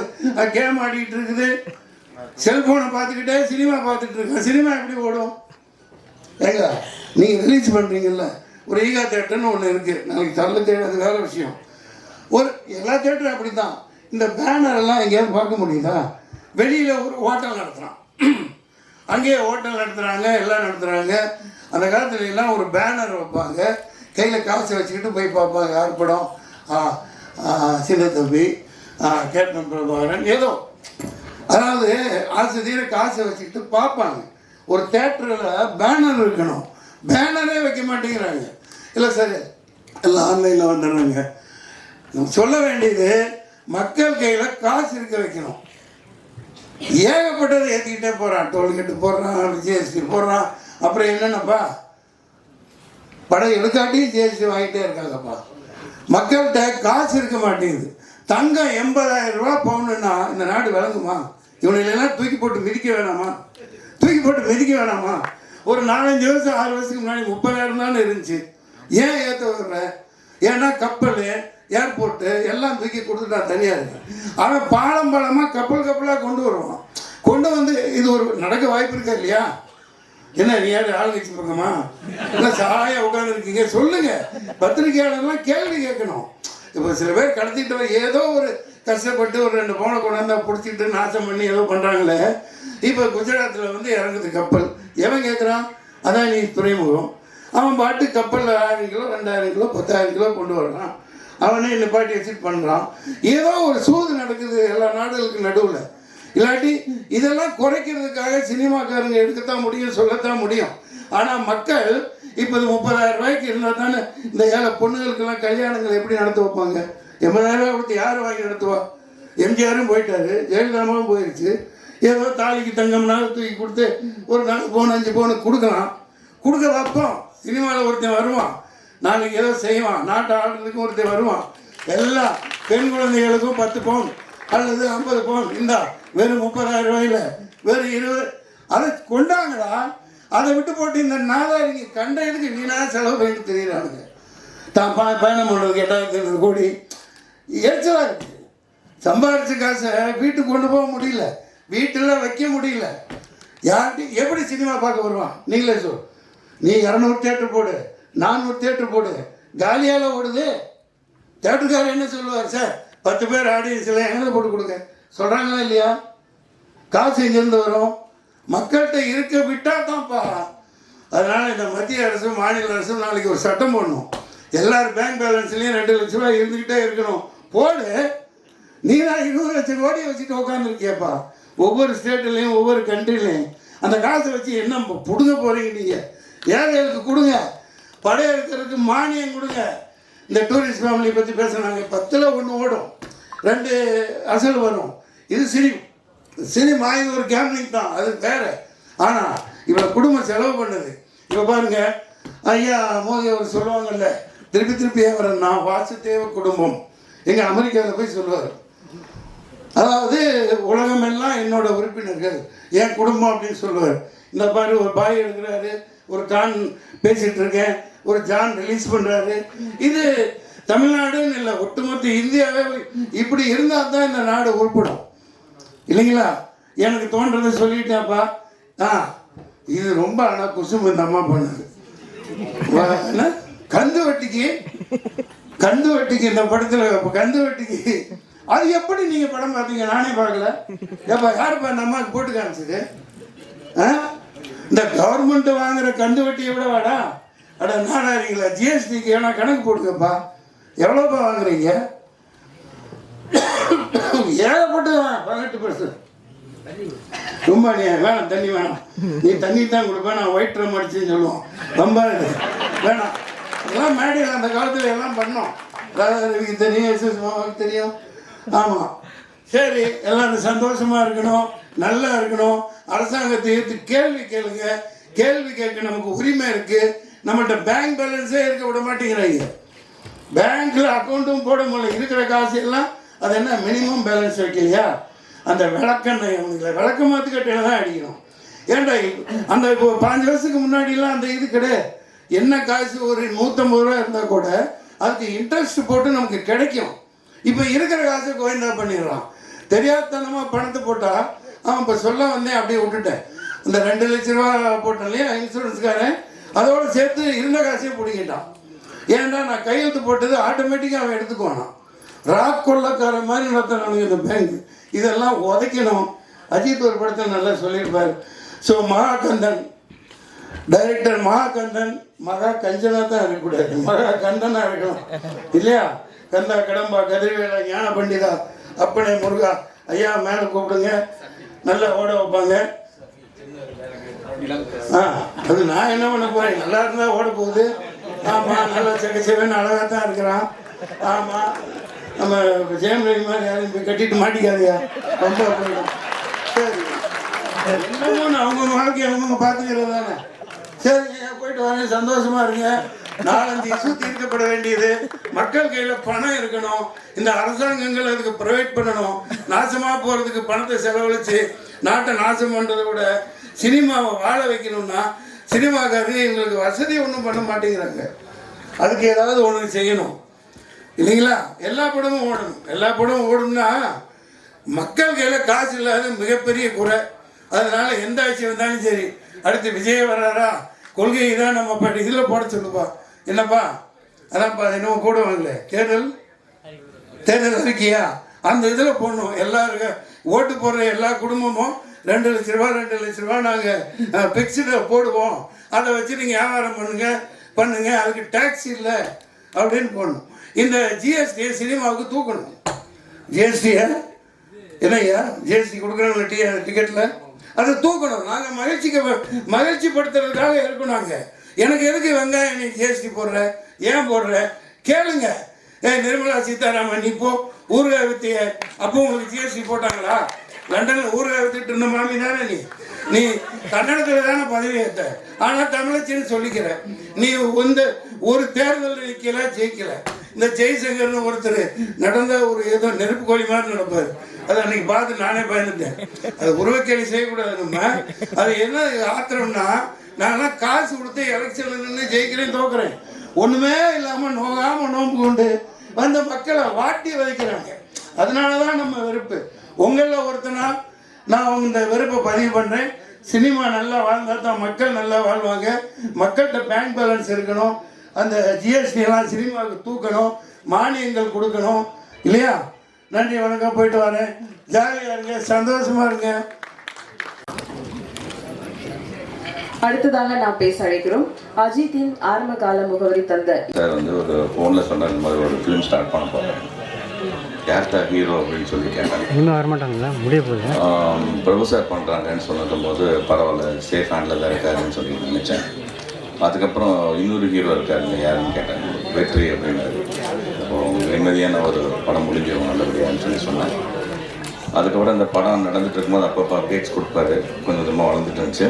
கேம் ஆடிக்கிட்டு இருக்குது. செல்ஃபோனை பார்த்துக்கிட்டே சினிமா பார்த்துட்டு இருக்கேன். சினிமா எப்படி ஓடும்? ஏங்க நீங்கள் ரிலீஸ் பண்ணுறீங்கல்ல, ஒரு ஈகா தேட்டர்னு ஒன்று இருக்குது, நாளைக்கு தள்ள தேட்டர், அது வேறு விஷயம். ஒரு எல்லா தேட்டரும் அப்படி தான். இந்த பேனரெல்லாம் எங்கேயாவது பார்க்க முடியுதா? வெளியில் ஒரு ஹோட்டல் நடத்துகிறான், அங்கேயே ஹோட்டல் நடத்துகிறாங்க, எல்லாம் நடத்துகிறாங்க. அந்த காலத்துல எல்லாம் ஒரு பேனர் வைப்பாங்க, கையில் காசை வச்சுக்கிட்டு போய் பார்ப்பாங்க. யார் படம்? சின்ன தம்பி, கேப்டன் பிரபாகரன், ஏதோ. அதாவது ஆசிரியர் காசை வச்சுக்கிட்டு பார்ப்பாங்க. ஒரு தேட்டரில் பேனர் இருக்கணும், பேனரே வைக்க மாட்டேங்கிறாங்க. இல்லை சார், எல்லாம் ஆன்லைனில் வந்துடுறாங்க. சொல்ல வேண்டியது, மக்கள் கையில் காசு இருக்க வைக்கணும். ஏகப்பட்டதை ஏற்றிக்கிட்டே போகிறான். டோல்கேட்டு போடுறான், ஜிஎஸ்டி போடுறான், அப்புறம் என்னென்னப்பா படம் எடுக்காட்டியும் ஜிஎஸ்டி வாங்கிட்டே இருக்காங்கப்பா. மக்கள்கிட்ட காசு இருக்க மாட்டேங்குது. தங்கம் 80,000 ரூபா பவுனுன்னா இந்த நாடு விளங்குமா? இவனையெல்லாம் தூக்கி போட்டு மிதிக்க வேணாமா? தூக்கி போட்டு மிதிக்க வேணாமா? ஒரு 4-5 வருஷம் 6 வருஷத்துக்கு முன்னாடி 30,000 தானே இருந்துச்சு. ஏன் ஏற்ற வர்ற? ஏன்னா கப்பல் ஏர்போர்ட்டு எல்லாம் தூக்கி கொடுத்துட்டா தனியாக இருக்கு. அவன் பாலமாக கப்பலாக கொண்டு வருவான். கொண்டு வந்து இது ஒரு நடக்க வாய்ப்பு இருக்கா இல்லையா? என்ன நீ யார் ஆளுங்கட்சி பக்கமா இல்லை சாயா உட்காந்துருக்கீங்க? சொல்லுங்க. பத்திரிகையாளர்லாம் கேள்வி கேட்கணும். இப்போ சில பேர் கடத்திட்டு ஏதோ ஒரு கஷ்டப்பட்டு ஒரு 2 பவுனை கொண்டாந்தா பிடிச்சிட்டு நாசம் பண்ணி ஏதோ பண்ணுறாங்களே. இப்போ குஜராத்தில் வந்து இறங்குது கப்பல். எவன் கேட்குறான்? அதான் நீ துறைமுகம். அவன் பாட்டு கப்பலில் 1000 கிலோ 2000 கிலோ 10,000 கிலோ கொண்டு வர்றான். அவனே நிப்பாட்டி வச்சுட்டு பண்ணுறான். ஏதோ ஒரு சூது நடக்குது எல்லா நாடுகளுக்கு நடுவில். இல்லாட்டி இதெல்லாம் குறைக்கிறதுக்காக சினிமாக்காரங்க எடுக்கத்தான் முடியும், சொல்லத்தான் முடியும். ஆனால் மக்கள் இப்போ 30,000 ரூபாய்க்கு இருந்தால் தானே இந்த ஏழை பொண்ணுங்களுக்கெல்லாம் கல்யாணங்கள் எப்படி நடத்த வைப்பாங்க? 80,000 ரூபாய் கொடுத்து யார் வாங்கி நடத்துவா? எம்ஜிஆரும் போயிட்டாரு, ஜெயலலிதாவும் போயிடுச்சு. ஏதோ தாலிக்கு தங்கம்னாலும் தூக்கி கொடுத்து ஒரு 4 பவுன் 5 பவுனு கொடுக்கலாம். கொடுக்க வைப்போம். சினிமாவில் ஒருத்தன் வருவான், நாளைக்கு ஏதோ செய்வான், நாட்டை ஆடுறதுக்கும் ஒருத்தன் வருவான். எல்லா பெண் குழந்தைகளுக்கும் 10 பவுன் அல்லது 50 பவுன் இந்தா வெறும் 30,000 ரூபாயில் வெறும் 20 அதை கொண்டாங்கடா. அதை விட்டு போட்டு இந்த நாதாரிங்க கண்ட இதுக்கு வீணாக செலவு பண்ணிட்டு தெரியுறானுங்க. தான் பயணம் பண்ணுறதுக்கு 8,500 கோடி எரிச்சலாக இருக்குது. சம்பாரிச்ச காசை வீட்டுக்கு கொண்டு போக முடியல, வீட்டில் வைக்க முடியல. யார்கிட்ட எப்படி சினிமா பார்க்க வருவான்? நீங்களே சொல். நீ 200 தியேட்டர் போடு, 400 தியேட்டர் போடு, காலியால் ஓடுது. தியேட்டருக்காரர் என்ன சொல்லுவார்? சார் 10 பேர் ஆடியன்ஸில் எங்கே போட்டு கொடுங்க சொல்கிறாங்களா இல்லையா? காசு இங்கேருந்து வரும். மக்கள்கிட்ட இருக்க விட்டால் தான்ப்பா. அதனால் இந்த மத்திய அரசும் மாநில அரசும் நாளைக்கு ஒரு சட்டம் போடணும். எல்லாரும் பேங்க் பேலன்ஸ்லேயும் 2 லட்ச ரூபா இருந்துக்கிட்டே இருக்கணும். போடு. நீ தான் 20 லட்சம் கோடியை வச்சுட்டு உட்காந்துருக்கியப்பா. ஒவ்வொரு ஸ்டேட்லேயும் ஒவ்வொரு கண்ட்ரிலையும் அந்த காசை வச்சு என்ன பிடுங்க போகிறீங்க? நீங்கள் ஏழைகளுக்கு கொடுங்க, படையெடுக்கிறதுக்கு மானியம் கொடுங்க. இந்த டூரிஸ்ட் ஃபேமிலியை பற்றி பேசுகிறாங்க. 10ல் 1 ஓடும், 2 அசல் வரும். இது சினிமா, இது ஒரு கேம்லிங் தான், அது வேறு. ஆனால் இவ்வளோ குடும்பம் செலவு பண்ணுது. இப்போ பாருங்க, ஐயா மோதி அவர் சொல்லுவாங்கல்ல, திருப்பி அவர் நான் வாசுதேவ குடும்பம் எங்கள் அமெரிக்காவில் போய் சொல்லுவார். அதாவது உலகம் எல்லாம் என்னோட உறுப்பினர்கள், என் குடும்பம் அப்படின்னு சொல்லுவார். இந்த பாரு ஒரு பாய் எடுக்கிறாரு, ஒரு கான் பேசிகிட்டு இருக்கேன், ஒரு ஜான் ரிலீஸ் பண்ணுறாரு. இது தமிழ்நாடுன்னு இல்லை, ஒட்டுமொத்த இந்தியாவே இப்படி இருந்தால் தான் இந்த நாடு உருப்படும் இல்லைங்களா? எனக்கு தோன்றதை சொல்லிட்டேன்ப்பா. இது ரொம்ப ஆனால் குசும்பு இந்த அம்மா பண்ணுது. கந்து வட்டிக்கு இந்த படத்தில் கந்து வட்டிக்கு அது எப்படி நீங்கள் படம் பார்த்தீங்க? நானே பார்க்கல. ஏப்பா யாருப்பா இந்த அம்மாவுக்கு போட்டு காமிச்சது? இந்த கவர்மெண்ட் வாங்குற கந்து வட்டியை விட வாடா. அட நாடாரிங்களா, ஜிஎஸ்டிக்கு ஏன்னா கணக்கு போட்டுக்கப்பா. எவ்வளோப்பா வாங்குறீங்க? ஏகப்பட்டு 18%. ரொம்ப நீ வேணாம், தண்ணி வேணாம், நீ தண்ணி தான் கொடுப்பேன், நான் ஒயிட் ட்ரம் அடிச்சுன்னு சொல்லுவோம். ரொம்ப வேணாம். அதெல்லாம் மேடையில் அந்த காலத்தில் எல்லாம் பண்ணோம். ராதாரவிக்கு தெரியும், எஸ்எஸ் மாமாவுக்கு தெரியும். ஆமாம், சரி, எல்லாரும் சந்தோஷமாக இருக்கணும், நல்லா இருக்கணும். அரசாங்கத்தை எடுத்து கேள்வி கேளுங்க. கேள்வி கேட்க நமக்கு உரிமை இருக்குது. நம்மகிட்ட பேங்க் பேலன்ஸே இருக்க விட மாட்டேங்கிறாங்க. பேங்க்கில் அக்கௌண்ட்டும் போட முடியல. இருக்கிற காசு எல்லாம் அது என்ன மினிமம் பேலன்ஸ் வைக்கலையா? அந்த விளக்கெண்ணெய் அவனுங்களை விளக்க மாற்று கட்டையில தான் அடிக்கணும். ஏன்டா அந்த இப்போ 5 வருஷத்துக்கு முன்னாடிலாம் அந்த இது கிடையாது. என்ன காசு ஒரு 150 ரூபா இருந்தால் கூட அதுக்கு இன்ட்ரெஸ்ட் போட்டு நமக்கு கிடைக்கும். இப்போ இருக்கிற காசை கோயந்தா பண்ணிடுறான். தெரியாதனமாக பணத்தை போட்டால் அவன் இப்போ சொல்ல வந்தேன், அப்படியே விட்டுட்டேன். அந்த 2 லட்ச ரூபா போட்டேன் இல்லையா இன்சூரன்ஸ்காரன், அதோடு சேர்த்து இருந்த காசையும் பிடிக்கிட்டான். ஏன்னா நான் கையெழுத்து போட்டது ஆட்டோமேட்டிக்காக அவன் எடுத்துக்குவானா. ராக் கொள்ளக்கார மாதிரி நடத்துறானுங்க இந்த பேங்க். இதெல்லாம் உதைக்கணும். அஜித் ஒரு படத்தில் நல்லா சொல்லியிருப்பார். ஸோ மகாகந்தன் டைரக்டர் மகாகந்தன் மகா கஞ்சனா தான் இருக்கக்கூடாது, மகா கந்தனா இருக்கணும் இல்லையா? கந்தா கடம்பா கதிர்வேலா ஞான பண்டிதா அப்பனே முருகா ஐயா மேலே கூப்பிடுங்க, நல்லா ஓட வைப்பாங்க. அது நான் என்ன பண்ண போகிறேன்? நல்லா இருந்தால் ஓட போகுது. ஆமாம், நல்லா செக்கச்சேவன்னு அழகாக தான் இருக்கிறான். ஆமாம், நம்ம ஜெயம் ரவி மாதிரி யாரும் போய் கட்டிட்டு மாட்டிக்காதையா, ரொம்ப போயிடும். சரி, என்னமோ அவங்க வாழ்க்கையை அவங்க பார்த்துக்கிறது தானே. சரிங்க போயிட்டு வரேன், சந்தோஷமா இருங்க. 4-5 இஷ்யூ தீர்க்கப்பட வேண்டியது. மக்கள் கையில் பணம் இருக்கணும். இந்த அரசாங்கங்கள் அதுக்கு ப்ரொவைட் பண்ணணும். நாசமாக போகிறதுக்கு பணத்தை செலவழித்து நாட்டை நாசம் பண்ணுறதை விட சினிமாவை வாழ வைக்கணும்னா சினிமாக்காரங்க எங்களுக்கு வசதி ஒன்றும் பண்ண மாட்டேங்கிறாங்க. அதுக்கு ஏதாவது ஒன்று செய்யணும் இல்லைங்களா? எல்லா படமும் ஓடணும். எல்லா படமும் ஓடணும்னா மக்கள் கையில் காசு இல்லாத மிகப்பெரிய குறை. அதனால எந்த ஆட்சி வந்தாலும் சரி, அடுத்து விஜய் வர்றாரா, கொள்கையை தான் நம்ம இதில் போட சொல்லுப்பா. என்னப்பா அதான்ப்பா என்னமோ போடுவாங்களே தேர்தல் அறிக்கையா, அந்த இதில் போடணும். எல்லாருக்கும் ஓட்டு போடுற எல்லா குடும்பமும் 2 லட்ச ரூபா நாங்கள் ஃபிக்ஸ்டில் போடுவோம். அதை வச்சு நீங்கள் வியாபாரம் பண்ணுங்க, அதுக்கு டேக்ஸ் இல்லை அப்படின்னு போடணும். இந்த ஜிஎஸ்டியை சினிமாவுக்கு தூக்கணும். ஜிஎஸ்டியை என்னையா ஜிஎஸ்டி கொடுக்குறாங்க டிக்கெட்டில், அதை தூக்கணும். நாங்கள் மகிழ்ச்சி படுத்துறதுக்காக இருக்கணும். நாங்கள் எனக்கு எதுக்கு வெங்காயம் நீ ஜிஎஸ்டி போடுற, ஏன் போடுற கேளுங்க. நிர்மலா சீதாராமன் நீ போ ஊறுகாய் வித்திய, அப்போ உங்களுக்கு ஜிஎஸ்டி போட்டாங்களா? லண்டனில் ஊறுகாய் வித்துட்டு இருந்த மாமி தானே நீ கன்னடத்தில் தானே பதவி ஏற்ற, ஆனால் தமிழச்சின்னு சொல்லிக்கிற. நீ ஒரு தேர்தல் நிற்கல, ஜெயிக்கல. இந்த ஜெய்சங்கர்னு ஒருத்தர் நடந்த ஒரு ஏதோ நெருப்பு கோழி மாதிரி நடப்பார். அதை அன்னைக்கு பார்த்து நானே பயந்துட்டேன். அது உருவக்கேலி செய்யக்கூடாது. நம்ம அது என்ன ஆத்திரம்னா, நான்லாம் காசு கொடுத்து எலெக்ஷனில் நின்று ஜெயிக்கிறேன், தோக்குறேன், ஒன்றுமே இல்லாமல் நோகாமல் நோம்பு கொண்டு வந்த மக்களை வாட்டி வதைக்கிறாங்க. அதனால தான் நம்ம வெறுப்பு. உங்களில் ஒருத்தனா நான் இந்த வெறுப்பை பதிவு பண்ணுறேன். சினிமா நல்லா வாழ்ந்தால் தான் மக்கள் நல்லா வாழ்வாங்க. மக்கள்கிட்ட பேங்க் பேலன்ஸ் இருக்கணும். அந்த ஜிஎஸ்டி எல்லாம் சினிமாவுக்கு தூக்கணும், மானியங்கள் கொடுக்கணும் இல்லையா? நன்றி, வணக்கம், போயிட்டு வரேன். ஜாலியாக இருங்க, சந்தோஷமா இருங்க. அடுத்ததாக நாம் பேச அழைக்கிறோம் அஜித்தின் ஆரம்ப கால முகவரி தந்த சார் ஒரு ஃபோனில் சொன்ன இந்த மாதிரி ஒரு ஃபிலிம் ஸ்டார்ட் பண்ண போகிறேன், யார்டா ஹீரோ அப்படின்னு சொல்லி கேட்டாங்க. இன்னும் வரமாட்டாங்களா? முடிய போகுது. பிரபு சார் பண்ணுறாங்கன்னு சொல்லும் போது பரவாயில்ல, சேஃப் ஹேண்டில் தான் இருக்காருன்னு சொல்லி நினச்சேன். அதுக்கப்புறம் இன்னொரு ஹீரோ இருக்காருங்க, யாருன்னு கேட்டாங்க. வெற்றி அப்படின்னாரு. நிம்மதியான ஒரு படம் முடிஞ்சிடும் நல்லபடியான்னு சொல்லி சொன்னேன். அதுக்கப்புறம் அந்த படம் நடந்துட்டு இருக்கும்போது அப்பப்போ அப்டேட்ஸ் கொடுப்பாரு, கொஞ்சம் கொஞ்சமாக வளர்ந்துட்டு இருந்துச்சு.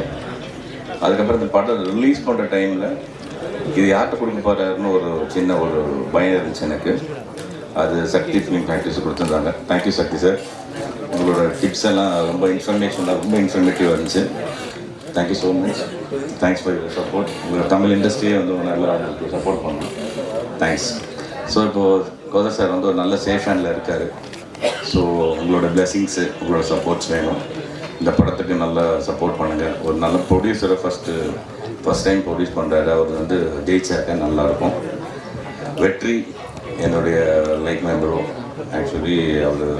அதுக்கப்புறம் இந்த படம் ரிலீஸ் பண்ணுற டைமில் இது யார்கிட்ட கொடுக்க போகிறாருன்னு ஒரு சின்ன ஒரு பயம் இருந்துச்சு எனக்கு. அது சக்தி ஃபிலிம் ஃபேக்ட்ரிஸ் கொடுத்துருந்தாங்க. தேங்க்யூ சக்தி சார், உங்களோட டிப்ஸ் எல்லாம் ரொம்ப இன்ஃபர்மேட்டிவாக இருந்துச்சு. Thank you so much. Thanks for your support. உங்களோட தமிழ் இண்டஸ்ட்ரியே நல்லா உங்களுக்கு சப்போர்ட் பண்ணணும். தேங்க்ஸ். ஸோ இப்போது கோதர் சார் ஒரு நல்ல சேஃப் ஹேண்டில் இருக்கார். ஸோ உங்களோட பிளெஸிங்ஸு, உங்களோட சப்போர்ட்ஸ் வேணும். இந்த படத்துக்கு நல்லா சப்போர்ட் பண்ணுங்கள். ஒரு நல்ல ப்ரொடியூசரை ஃபஸ்ட் டைம் ப்ரொடியூஸ் பண்ணுறாரு. அவர் ஜெயிச்சாக்க நல்லாயிருக்கும். வெற்றி என்னுடைய லைக் மெம்பரும். ஆக்சுவலி அவர்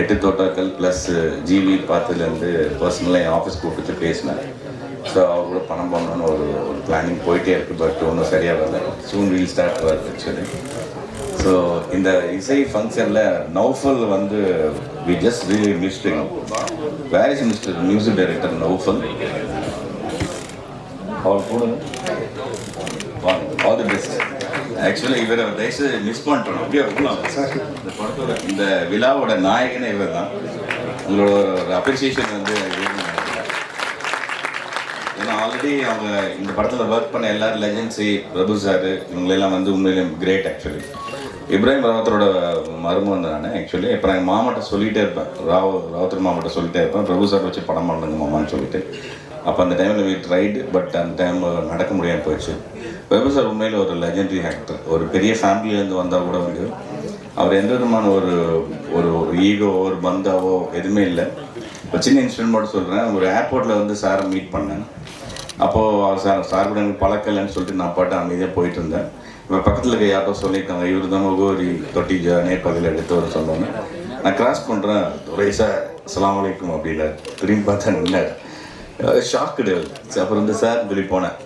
8 தோட்டாக்கள் ப்ளஸ் ஜிவி பார்த்துலேருந்து பர்சனலாக என் ஆஃபீஸ் கூப்பிட்டு பேசினேன். ஸோ அவர் கூட பணம் பண்ணணுன்னு ஒரு பிளானிங் போயிட்டே இருக்குது. பட் ஒன்றும் சரியாக வரல. சூன் வீல் ஸ்டார்ட் வருது ஆக்சுவலி. ஸோ இந்த இசை ஃபங்க்ஷனில் Naufal we just really missed. Where is mister music director Naufal? அவர் கூட ஆல் தி பெஸ்ட். ஆக்சுவலி இவரை தயவுசெய்து மிஸ் பண்ணிட்டோம். அப்படியே இருக்கலாம் சார். இந்த படத்தோட இந்த விழாவோட நாயகனே இவர் தான். உங்களோட ஒரு அப்ரிசியேஷன் ஏன்னா ஆல்ரெடி அவங்க இந்த படத்தில் ஒர்க் பண்ண எல்லாரும் லெஜெண்ட்ஸு, பிரபு சார், இவங்களெல்லாம் உண்மையிலேயே கிரேட். ஆக்சுவலி இப்ராஹிம் ராவத்தரோட மருமகன் நான். ஆக்சுவலி இப்போ நான் மாமாட்ட சொல்லிகிட்டே இருப்பேன், ராவத்தர் மாமாட்ட சொல்லிட்டே இருப்பேன், பிரபு சார் வச்சு படம் பண்ணுங்க மாமான்னு சொல்லிட்டு. அப்போ அந்த டைமில் வி ட்ரைடு, பட் அந்த டைம் நடக்க முடியாமல் போயிடுச்சு. பிரபு சார் உண்மையில் ஒரு லெஜெண்டரி ஆக்டர். ஒரு பெரிய ஃபேமிலியிலேருந்து வந்தால் கூட அவர் எந்த விதமான ஒரு ஈகோவோ ஒரு பந்தாவோ எதுவுமே இல்லை. ஒரு சின்ன இன்சிடென்ட் மட்டும் சொல்கிறேன். ஒரு ஏர்போர்ட்டில் சாரை மீட் பண்ணேன். அப்போது சார் கூட எனக்கு பழக்கலைன்னு சொல்லிட்டு நான் பாட்டு அமைதியாக போயிட்டு இருந்தேன். இப்போ பக்கத்தில் இருக்க யார்ட்டோ சொல்லியிருக்காங்க, இவர் தான் முகோரி தொட்டிஜா நேபாளில் எடுத்து சொல்லுவாங்க. நான் கிராஸ் பண்ணுறேன், ஒரே சார் அஸ்ஸலாமு அலைக்கும் அப்படின்ல. திரும்பி பார்த்தா நின்னார். ஷாக் கிடையாது. அப்புறம் சார் சொல்லி போனேன்,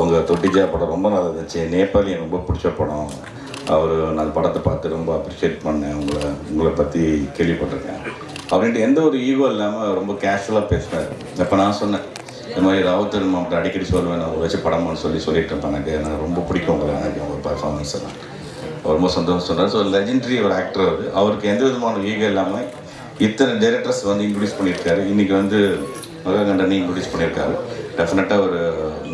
உங்கள் தொட்டிஜா படம் ரொம்ப நல்லா இருந்துச்சு, நேபாளி எனக்கு ரொம்ப பிடிச்ச படம். நான் அந்த படத்தை பார்த்து ரொம்ப அப்ரிஷியேட் பண்ணேன், உங்களை பற்றி கேள்விப்பட்டிருக்கேன் அப்படின்ட்டு எந்த ஒரு ஈகோ இல்லாமல் ரொம்ப கேஷுவலாக பேசினார். அப்போ நான் சொன்னேன், இந்த மாதிரி ராவுத்தர் மாவட்டம் அடிக்கடி சொல்லுவேன், நான் வச்சு படம்னு சொல்லிட்டு இருப்பேன். எனக்கு ரொம்ப பிடிக்கும் எனக்கு உங்கள் பர்ஃபார்மன்ஸ் எல்லாம். ரொம்ப சந்தோஷம் சொன்னார். ஸோ லெஜெண்டரி ஒரு ஆக்டர் அவருக்கு எந்த விதமான ஈகோ இல்லாமல் இத்தனை டைரக்டர்ஸ் இன்ட்ரடியூஸ் பண்ணியிருக்காரு. இன்றைக்கி மகாகண்டனை இன்ட்ரடியூஸ் பண்ணியிருக்காரு. டெஃபினட்டாக ஒரு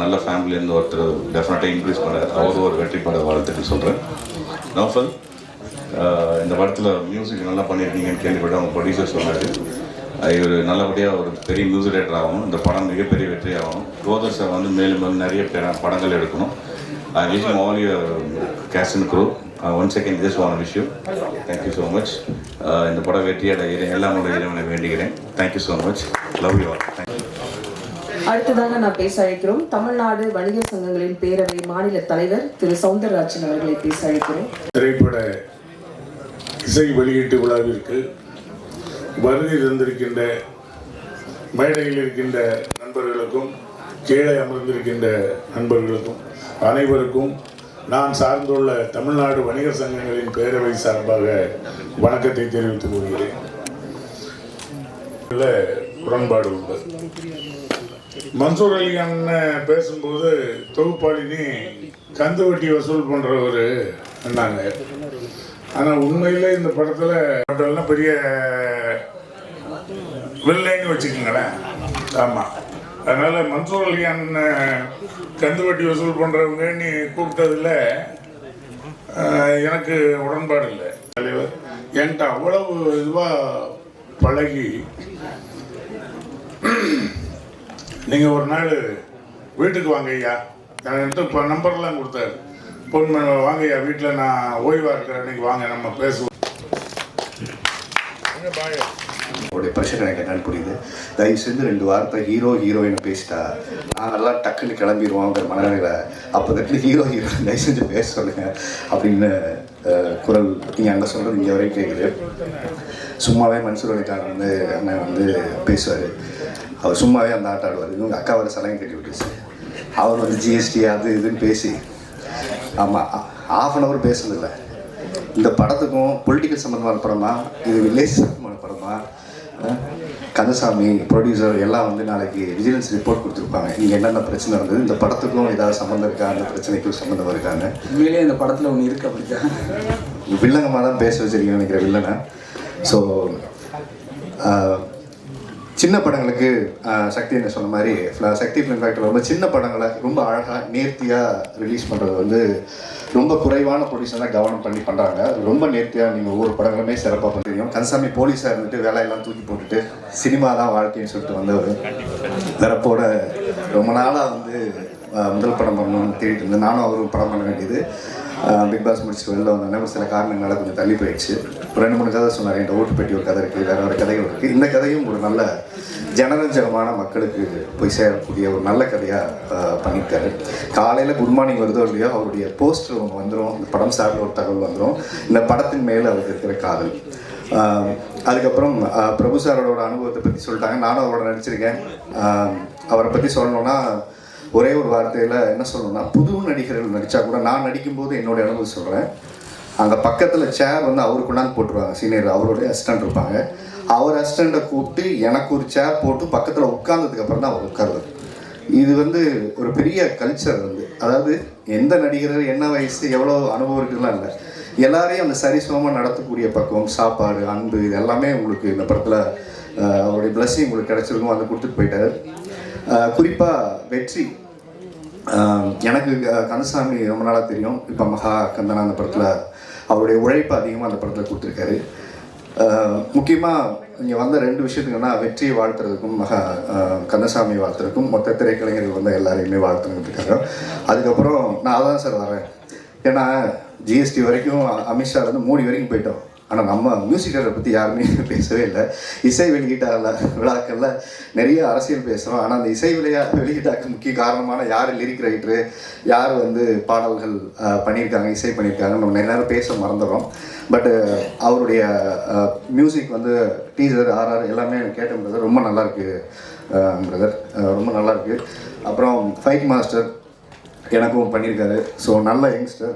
நல்ல ஃபேமிலியிலேருந்து ஒருத்தர் டெஃபினட்டாக இன்க்ரீஸ் பண்ணார். அவரும் ஒரு வெற்றி பட வாழ்த்துக்கள் சொல்கிறேன். நௌஃபல், இந்த படத்தில் மியூசிக் நல்லா பண்ணியிருக்கீங்கன்னு கேள்விப்பட்டு அவங்க ப்ரொடியூசர் சொன்னார். இவர் நல்லபடியாக ஒரு பெரிய மியூசிக் டைரக்டர் ஆகணும், இந்த படம் மிகப்பெரிய வெற்றி ஆகணும். ரோதர் சார் வந்து மேலும் மேலும் நிறைய படங்கள் எடுக்கணும். I wish you all your cast and crew. Once again, just want to wish you. Thank you so much. இந்த படம் வெற்றியடைய எல்லாம் இறைவனை வேண்டுகிறேன். Thank you so much. Love you all. Thank you. அடுத்ததாக நான் பேச அழைக்கிறோம் தமிழ்நாடு வணிகர் சங்கங்களின் பேரவை மாநில தலைவர் திரு சௌந்தரராஜன் அவர்களை பேச அழைக்கிறோம். திரைப்பட இசை வெளியீட்டு விழாவிற்கு வருகை தந்திருக்கின்ற மேடையில் இருக்கின்ற நண்பர்களுக்கும் கீழே அமர்ந்திருக்கின்ற நண்பர்களுக்கும் அனைவருக்கும் நான் சார்ந்துள்ள தமிழ்நாடு வணிகர் சங்கங்களின் பேரவை சார்பாக வணக்கத்தை தெரிவித்துக் கொள்கிறேன். உடன்பாடு உண்டு. மன்சூர் அலி அண்ணன் பேசும்போது தொகுப்பாளினி கந்து வட்டி வசூல் பண்ணுறவர் என்னாங்க. ஆனால் உண்மையில் இந்த படத்தில் பெரிய வில்லைன்னு வச்சுக்கோங்களேன். ஆமாம், அதனால் மன்சூர் அலி அண்ணன் கந்து வட்டி வசூல் பண்ணுறவங்க நீ கூப்பிட்டதில் எனக்கு உடன்பாடு இல்லை. தலைவர் என்கிட்ட அவ்வளவு இதுவாக பழகி நீங்கள் ஒரு நாள் வீட்டுக்கு வாங்க ஐயா, என்கிட்ட இப்போ நம்பர்லாம் கொடுத்தாரு. ஃபோன் பண்ண வாங்க ஐயா, வீட்டில் நான் ஓய்வாக இருக்கிறேன், அன்றைக்கி வாங்க நம்ம பேசுவோம். உங்களுடைய ப்ரெஷர் எனக்கு என்னன்னு புரியுது. தயவு செஞ்சு 2 வார்த்தை ஹீரோயினை பேசிட்டா நாங்கள்லாம் டக்குன்னு கிளம்பிடுவோங்கிற மனநிலையில் அப்போ தட்டு ஹீரோயின் தயவு செஞ்சு பேச சொல்லுங்க அப்படின்னு குரல் நீங்கள் அங்கே சொல்கிறது இங்கே வரைக்கும் கேட்குது. சும்மாவே மன்சூர் அலிகான் வந்து அண்ணன் வந்து பேசுவார். அவர் சும்மாவே அந்த ஆட்டம் ஆடுவார். இவங்க அக்கா வர சலங்கை கட்டி விட்டுச்சு. அவர் வந்து ஜிஎஸ்டி அது இதுன்னு பேசி ஆமாம் ½ பேசுனதில்லை. இந்த படத்துக்கும் பொலிட்டிக்கல் சம்மந்தமான படமா, இது வில்லேஜ் சம்மந்தமான படமா, கந்தசாமி ப்ரொடியூசர் எல்லாம் வந்து நாளைக்கு விஜிலன்ஸ் ரிப்போர்ட் கொடுத்துருப்பாங்க. இங்கே என்னென்ன பிரச்சனை இருந்தது, இந்த படத்துக்கும் ஏதாவது சம்மந்தம் இருக்கா, அந்த பிரச்சனைக்கும் சம்மந்தம் இருக்காங்க. உண்மையிலேயே இந்த படத்தில் ஒன்று இருக்குது. அப்படித்தான் வில்லங்கமாக தான் பேச வச்சிருக்கீங்கன்னு நினைக்கிற வில்லனை. ஸோ சின்ன படங்களுக்கு சக்தி என்ன சொன்ன மாதிரி சக்தி ஃபிலிம் ஃபேக்டரி ரொம்ப சின்ன படங்களை ரொம்ப அழகாக நேர்த்தியாக ரிலீஸ் பண்ணுறது வந்து ரொம்ப குறைவான ப்ரொடியூசர் தான் கவனம் பண்ணி பண்ணுறாங்க. ரொம்ப நேர்த்தியாக நீங்கள் ஒவ்வொரு படங்களுமே சிறப்பாக பண்ணுறீங்க. கந்தசாமி போலீஸாக இருந்துட்டு வேலையெல்லாம் தூக்கி போட்டுட்டு சினிமா தான் வாழ்க்கைன்னு சொல்லிட்டு வந்தவர் பிறப்போட ரொம்ப நாளாக வந்து முதல் படம் பண்ணணும்னு தேடிட்டு இருந்தேன். நானும் அவரும் படம் பண்ண வேண்டியது. பிக் பாஸ் முடிச்சுட்டு வெளில வந்தோடனே சில காரணங்களால் கொஞ்சம் தள்ளி போயிடுச்சு. ஒரு 2-3 கதை சொன்னார். என்கிட்ட ஓட்டு பெட்டி ஒரு கதை இருக்குது, வேறு கதைகள் இருக்குது. இந்த கதையும் ஒரு நல்ல ஜனரஞ்சகமான மக்களுக்கு போய் சேரக்கூடிய ஒரு நல்ல கதையாக பண்ணியிருக்காரு. காலையில் குட் மார்னிங் வருதோ இல்லையோ அவருடைய போஸ்டர் ஒன்று வந்துடும், இந்த படம் சார்ந்த ஒரு தகவல் வந்துடும், இந்த படத்தின் மேலே அவருக்கு இருக்கிற காதல். அதுக்கப்புறம் பிரபு சாரோட அனுபவத்தை பற்றி சொல்லிட்டாங்க. நானும் அவரோட நடிச்சிருக்கேன். அவரை பற்றி சொல்லணுன்னா ஒரே ஒரு வார்த்தையில் என்ன சொல்லணும்னா, புது நடிகர்கள் நடித்தா கூட நான் நடிக்கும்போது என்னுடைய அனுபவம் சொல்கிறேன். அங்கே பக்கத்தில் சேர் வந்து அவருக்கு கொண்டாந்து போட்டுருவாங்க. சீனியர் அவருடைய அசிஸ்டண்ட் இருப்பாங்க. அவர் அசிஸ்டண்ட்டை கூப்பிட்டு எனக்கு ஒரு சேர் போட்டு பக்கத்தில் உட்கார்ந்ததுக்கப்புறம் தான் அவர் உட்காருவார். இது வந்து ஒரு பெரிய கல்ச்சர் வந்து, அதாவது எந்த நடிகர் என்ன வயசு எவ்வளோ அனுபவம் இருக்குதுலாம் இல்லை, எல்லாரையும் அந்த சரிசமமாக நடத்தக்கூடிய பக்குவம், சாப்பாடு, அன்பு, இது எல்லாமே உங்களுக்கு இந்த படத்தில் அவருடைய பிளஸ்ஸிங் உங்களுக்கு கிடச்சிருக்கும். அதை கொடுத்துட்டு போயிட்டார். குறிப்பாக வெற்றி, எனக்கு கந்தசாமி ரொம்ப நாளாக தெரியும். இப்போ மகா கந்தனா அந்த படத்தில் அவருடைய உழைப்பு அதிகமாக அந்த படத்தில் கொடுத்துருக்காரு. முக்கியமாக இங்கே வந்த 2 விஷயத்துக்குன்னா வெற்றியை வாழ்த்துறதுக்கும் கந்தசாமி வாழ்த்துறதுக்கும் மொத்த திரைக்கலைஞர்கள் வந்து எல்லாரையுமே வாழ்த்துறதுக்காக. அதுக்கப்புறம் நான் அதான் சார் வரேன். ஏன்னா ஜிஎஸ்டி வரைக்கும் அமித்ஷாலேருந்து மோடி வரைக்கும் போயிட்டோம். ஆனால் நம்ம மியூசிக் டைரக்டரை பற்றி யாருமே பேசவே இல்லை. இசை விழாக்களில் நிறைய அரசியல் பேசுகிறோம். ஆனால் அந்த இசை வெளியீட்டாக்கு முக்கிய காரணமான யார் லிரிக் ரைட்டரு, யார் வந்து பாடல்கள் பண்ணியிருக்காங்க, இசை பண்ணியிருக்காங்க, நம்ம நிறைய நேரம் பேச மறந்துடுறோம். பட்டு அவருடைய மியூசிக் வந்து டீசர் RR எல்லாமே கேட்ட பிரதர் ரொம்ப நல்லாயிருக்கு. பிரதர் ரொம்ப நல்லாயிருக்கு. அப்புறம் ஃபைட் மாஸ்டர் எனக்கும் பண்ணியிருக்காரு. ஸோ நல்ல யங்ஸ்டர்,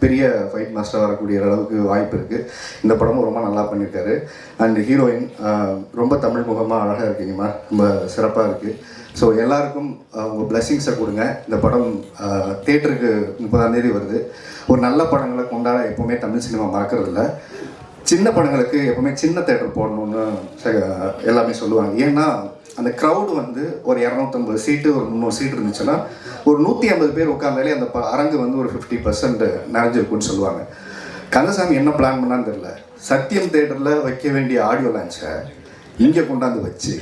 பெரிய ஃபைட் மாஸ்டர் வரக்கூடிய அளவுக்கு வாய்ப்பு இருக்குது. இந்த படமும் ரொம்ப நல்லா பண்ணியிருக்காரு. அண்ட் ஹீரோயின் ரொம்ப தமிழ் முகமாக அழகாக இருக்கீங்கம்மா, ரொம்ப சிறப்பாக இருக்குது. ஸோ எல்லாருக்கும் உங்கள் பிளெஸ்ஸிங்ஸை கொடுங்க. இந்த படம் தியேட்டருக்கு 30ஆம் தேதி வருது. ஒரு நல்ல படங்களை கொண்டாட எப்போவுமே தமிழ் சினிமா மறக்கிறதில்ல. சின்ன படங்களுக்கு எப்போவுமே சின்ன தேட்டர் போடணுன்னு எல்லாமே சொல்லுவாங்க. ஏன்னா அந்த க்ரௌடு வந்து ஒரு 250 சீட்டு ஒரு 300 சீட்டு இருந்துச்சுன்னா ஒரு 150 பேர் உட்காந்தாலே அந்த அரங்கு வந்து ஒரு 50% நிறைஞ்சிருக்குன்னு சொல்லுவாங்க. கந்தசாமி என்ன பிளான் பண்ணான்னு தெரியல, சத்தியம் தேட்டரில் வைக்க வேண்டிய ஆடியோ லான்ச்சை இங்கே கொண்டாந்து வச்சு